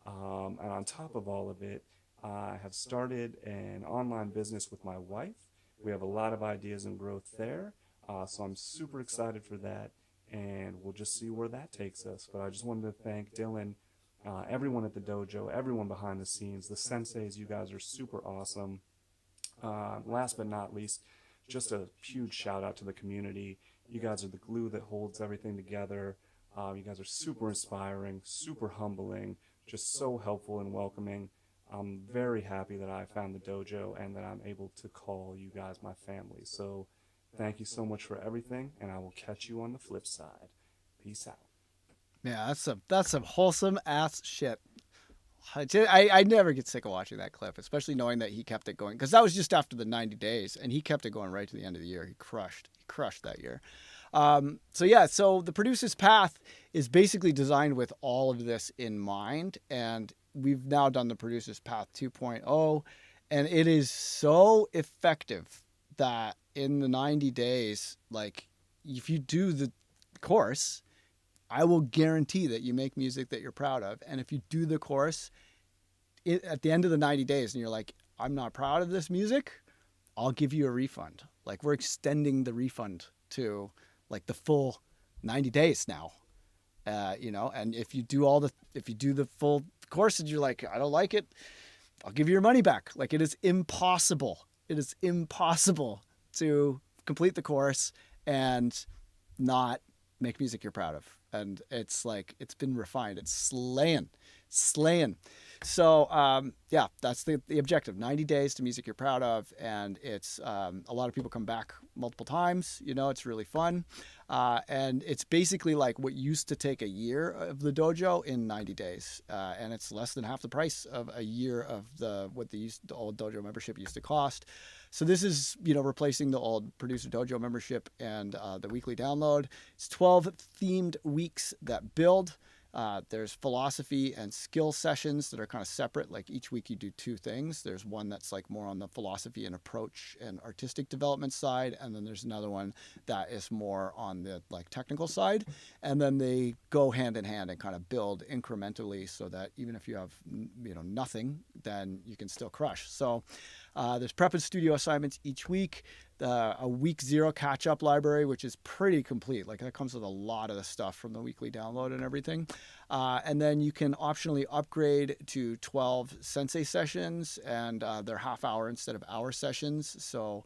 And on top of all of it, I have started an online business with my wife. We have a lot of ideas and growth there, so I'm super excited for that, and we'll just see where that takes us. But I just wanted to thank Dylan, everyone at the dojo, everyone behind the scenes, the senseis. You guys are super awesome. Last but not least, just a huge shout out to the community. You guys are the glue that holds everything together. You guys are super inspiring, super humbling, just so helpful and welcoming. I'm very happy that I found the dojo and that I'm able to call you guys my family. So thank you so much for everything, and I will catch you on the flip side. Peace out. Yeah, that's some wholesome ass shit. I never get sick of watching that clip, especially knowing that he kept it going, because that was just after the 90 days, and he kept it going right to the end of the year. He crushed that year. So the producer's path is basically designed with all of this in mind, and we've now done the producer's path 2.0, and it is so effective that in the 90 days, like if you do the course, I will guarantee that you make music that you're proud of. And if you do the course at the end of the 90 days and you're like, I'm not proud of this music, I'll give you a refund. Like we're extending the refund to like the full 90 days now. You know, and if you do the full course and you're like, I don't like it, I'll give you your money back. Like it is impossible. It is impossible to complete the course and not make music you're proud of. And it's like, it's been refined. It's slaying. So, yeah, that's the objective, 90 days to music you're proud of. And it's, a lot of people come back multiple times, you know, it's really fun. And it's basically like what used to take a year of the dojo in 90 days. And it's less than half the price of a year of the old dojo membership used to cost. So this is, you know, replacing the old producer dojo membership and the weekly download. It's 12 themed weeks that build. There's philosophy and skill sessions that are kind of separate. Like each week you do two things. There's one that's like more on the philosophy and approach and artistic development side. And then there's another one that is more on the like technical side. And then they go hand in hand and kind of build incrementally so that even if you have, you know, nothing, then you can still crush. So there's prep and studio assignments each week. A week 0 catch-up library, which is pretty complete. Like that comes with a lot of the stuff from the weekly download and everything. And then you can optionally upgrade to 12 sensei sessions, and they're half-hour instead of hour sessions. So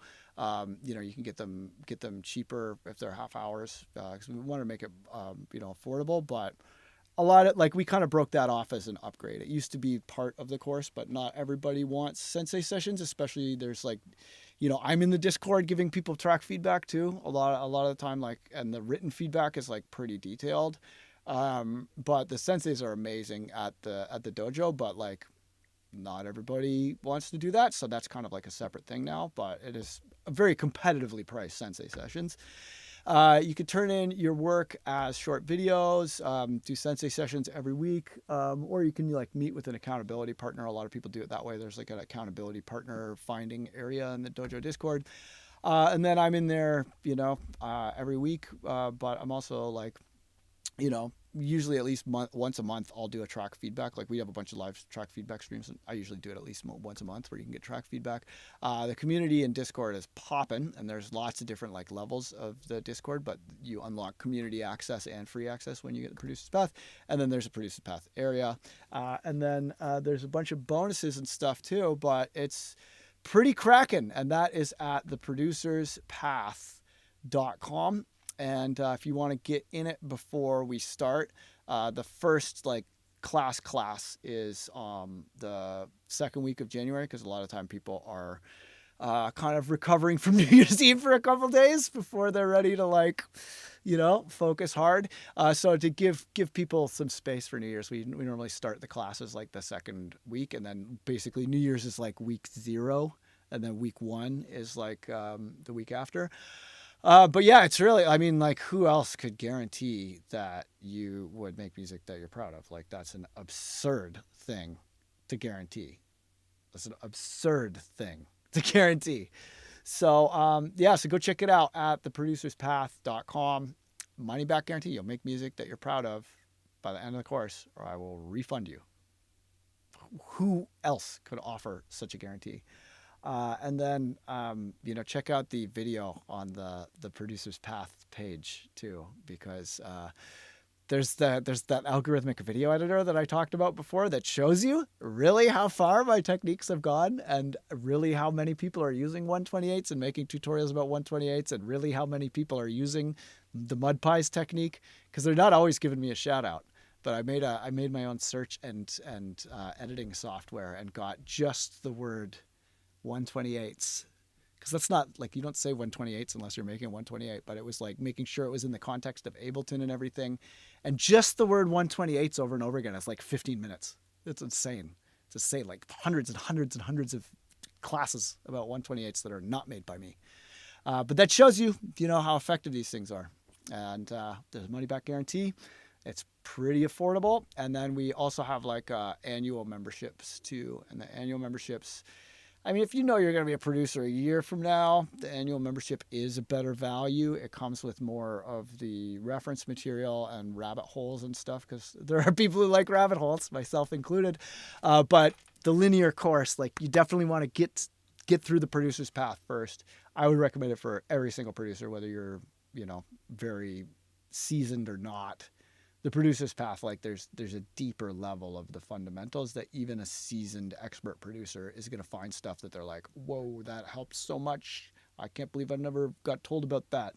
you know, you can get them cheaper if they're half hours, because we want to make it you know, affordable. But a lot of, like, we kind of broke that off as an upgrade. It used to be part of the course, but not everybody wants sensei sessions, especially there's like, you know, I'm in the Discord giving people track feedback too. A lot of the time, like, and the written feedback is like pretty detailed. But the senseis are amazing at the dojo, but like not everybody wants to do that. So that's kind of like a separate thing now, but it is a very competitively priced sensei sessions. You could turn in your work as short videos, do sensei sessions every week, or you can like meet with an accountability partner. A lot of people do it that way. There's like an accountability partner finding area in the dojo Discord. And then I'm in there, you know, every week, but I'm also like, you know, usually at least once a month, I'll do a track feedback. Like we have a bunch of live track feedback streams, and I usually do it at least once a month where you can get track feedback. The community in Discord is popping, and there's lots of different like levels of the Discord, but you unlock community access and free access when you get the Producer's Path. And then there's a Producer's Path area. And then there's a bunch of bonuses and stuff too, but it's pretty cracking. And that is at theproducerspath.com. And if you want to get in it before we start, the first like class is the second week of January, because a lot of time people are kind of recovering from New Year's Eve for a couple days before they're ready to, like, you know, focus hard. So to give people some space for New Year's, we normally start the classes like the second week, and then basically New Year's is like week 0, and then week 1 is like the week after. But yeah, it's really, I mean, like, who else could guarantee that you would make music that you're proud of? Like, that's an absurd thing to guarantee. That's an absurd thing to guarantee. So, yeah, so go check it out at theproducerspath.com. Money back guarantee. You'll make music that you're proud of by the end of the course, or I will refund you. Who else could offer such a guarantee? And then, you know, check out the video on the Producer's Path page too, because there's that algorithmic video editor that I talked about before that shows you really how far my techniques have gone, and really how many people are using 128s and making tutorials about 128s, and really how many people are using the mud pies technique, because they're not always giving me a shout out. But I made my own search and editing software and got just the word 128s, because that's not like, you don't say 128s unless you're making 128, but it was like making sure it was in the context of Ableton and everything, and just the word 128s over and over again is like 15 minutes. It's insane. It's insane. Like hundreds and hundreds and hundreds of classes about 128s that are not made by me. But that shows you, you know, how effective these things are. And there's a money back guarantee. It's pretty affordable. And then we also have like annual memberships too. And the annual memberships, I mean, if you know you're going to be a producer a year from now, the annual membership is a better value. It comes with more of the reference material and rabbit holes and stuff, because there are people who like rabbit holes, myself included. But the linear course, like, you definitely want to get through the producer's path first. I would recommend it for every single producer, whether you're, very seasoned or not. The producer's path, like there's a deeper level of the fundamentals that even a seasoned expert producer is going to find stuff that they're like, whoa, that helps so much. I can't believe I never got told about that.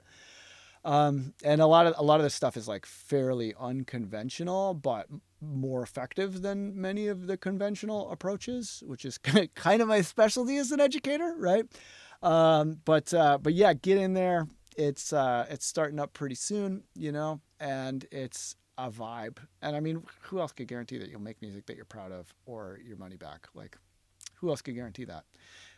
And a lot of this stuff is like fairly unconventional, but more effective than many of the conventional approaches, which is kind of my specialty as an educator, right? But yeah, get in there. It's starting up pretty soon, and it's a vibe. And I mean, who else could guarantee that you'll make music that you're proud of or your money back? Like, who else could guarantee that?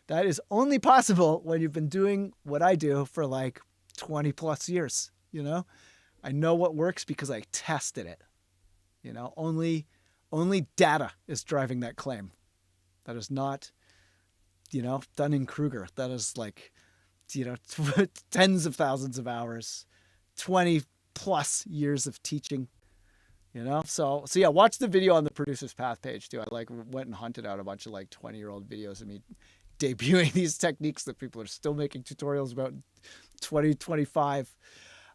That is only possible when you've been doing what I do for like 20 plus years. I know what works because I tested it. Only data is driving that claim. That is not, Dunning-Kruger. That is like, tens of thousands of hours, 20 plus years of teaching. So yeah, watch the video on the Producer's Path page too. I went and hunted out a bunch of 20-year-old videos of me debuting these techniques that people are still making tutorials about in 2025.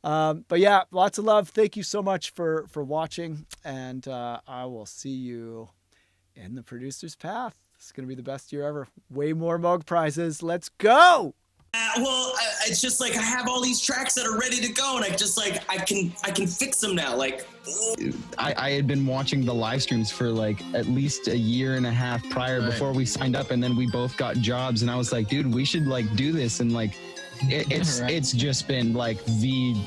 But yeah, lots of love. Thank you so much for watching, and I will see you in the Producer's Path. It's going to be the best year ever. Way more Moog prizes. Let's go. It's just I have all these tracks that are ready to go, and I can fix them now. I had been watching the live streams for at least a year and a half prior before we signed up, and then we both got jobs, and I was like, dude, we should do this, and it's just been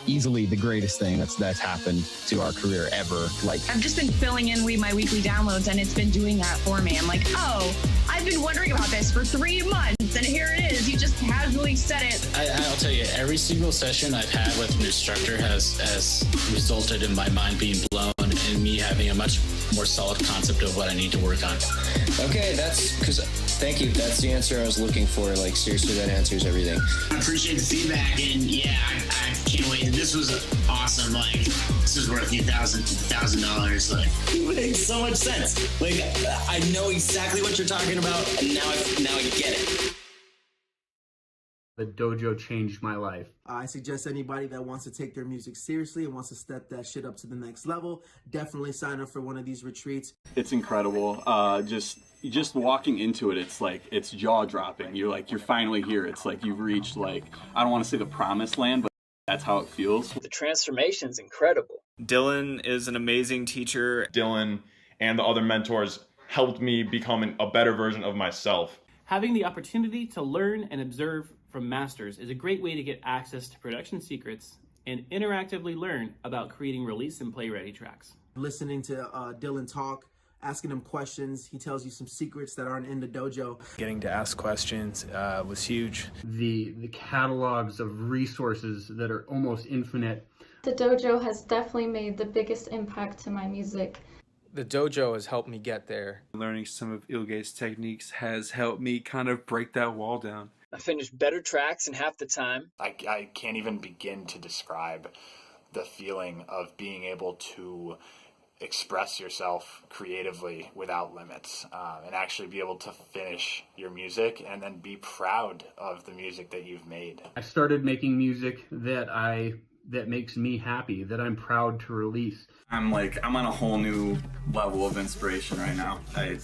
easily the greatest thing that's happened to our career ever. I've just been filling in my weekly downloads, and it's been doing that for me. I'm like, oh, I've been wondering about this for 3 months, and here it is. You just casually said it. I'll tell you, every single session I've had with an instructor has resulted in my mind being blown and me having a much more solid concept of what I need to work on. Okay, thank you. That's the answer I was looking for. Seriously, that answers everything. I appreciate the feedback, and yeah, I can't wait. This was awesome. This is worth you $1,000. It makes so much sense. I know exactly what you're talking about, and now I get it. The dojo changed my life. I suggest anybody that wants to take their music seriously and wants to step that shit up to the next level, definitely sign up for one of these retreats. It's incredible. Just walking into it, it's jaw dropping. You're finally here. It's you've reached I don't want to say the promised land, but that's how it feels. The transformation's incredible. Dylan is an amazing teacher. Dylan and the other mentors helped me become a better version of myself. Having the opportunity to learn and observe from masters is a great way to get access to production secrets and interactively learn about creating release and play-ready tracks. Listening to Dylan talk, asking him questions, he tells you some secrets that aren't in the dojo. Getting to ask questions was huge. The catalogs of resources that are almost infinite. The dojo has definitely made the biggest impact to my music. The dojo has helped me get there. Learning some of Ilge's techniques has helped me kind of break that wall down. I finished better tracks in half the time. I can't even begin to describe the feeling of being able to express yourself creatively without limits, and actually be able to finish your music and then be proud of the music that you've made. I started making music that makes me happy, that I'm proud to release. I'm on a whole new level of inspiration right now. I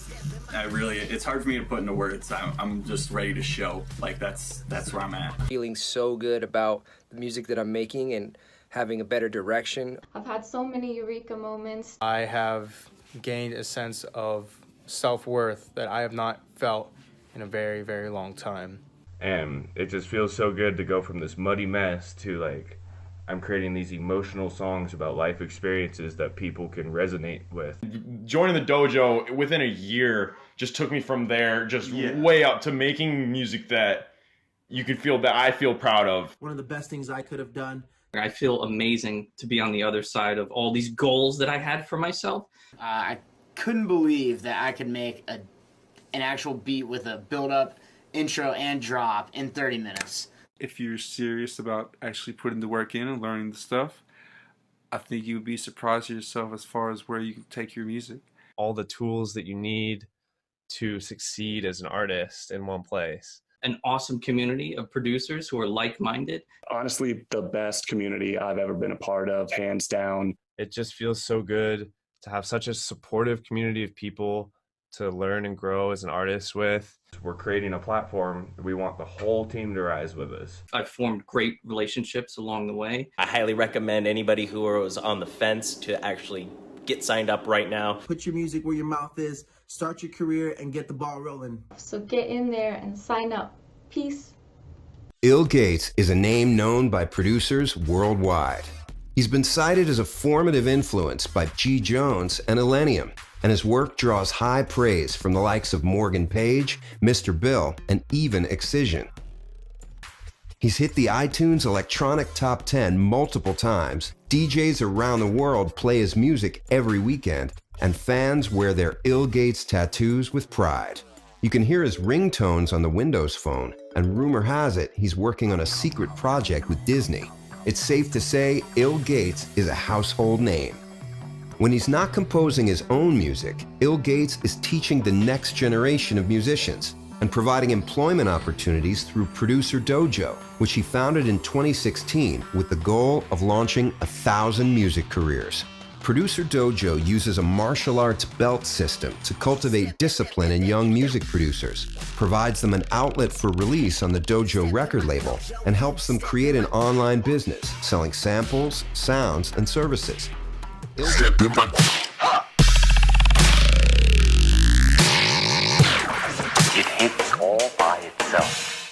really, it's hard for me to put into words. I'm just ready to show. That's where I'm at. Feeling so good about the music that I'm making and having a better direction. I've had so many eureka moments. I have gained a sense of self-worth that I have not felt in a very, very long time. And it just feels so good to go from this muddy mess to I'm creating these emotional songs about life experiences that people can resonate with. Joining the dojo within a year just took me from there way up to making music that you could feel, that I feel proud of. One of the best things I could have done. I feel amazing to be on the other side of all these goals that I had for myself. I couldn't believe that I could make an actual beat with a build-up, intro, and drop in 30 minutes. If you're serious about actually putting the work in and learning the stuff, I think you would be surprised yourself as far as where you can take your music. All the tools that you need to succeed as an artist in one place. an awesome community of producers who are like-minded. Honestly, the best community I've ever been a part of, hands down. It just feels so good to have such a supportive community of people to learn and grow as an artist with. We're creating a platform. We want the whole team to rise with us. I've formed great relationships along the way. I highly recommend anybody who was on the fence to actually get signed up right now. Put your music where your mouth is, start your career, and get the ball rolling. So get in there and sign up. Peace. Ill Gates is a name known by producers worldwide. He's been cited as a formative influence by G. Jones and Illenium, and his work draws high praise from the likes of Morgan Page, Mr. Bill, and even Excision. He's hit the iTunes Electronic Top 10 multiple times, DJs around the world play his music every weekend, and fans wear their Ill Gates tattoos with pride. You can hear his ringtones on the Windows Phone, and rumor has it he's working on a secret project with Disney. It's safe to say Ill Gates is a household name. When he's not composing his own music, Ill Gates is teaching the next generation of musicians and providing employment opportunities through Producer Dojo, which he founded in 2016 with the goal of launching 1,000 music careers. Producer Dojo uses a martial arts belt system to cultivate discipline in young music producers, provides them an outlet for release on the Dojo record label, and helps them create an online business selling samples, sounds, and services. It hits all by itself.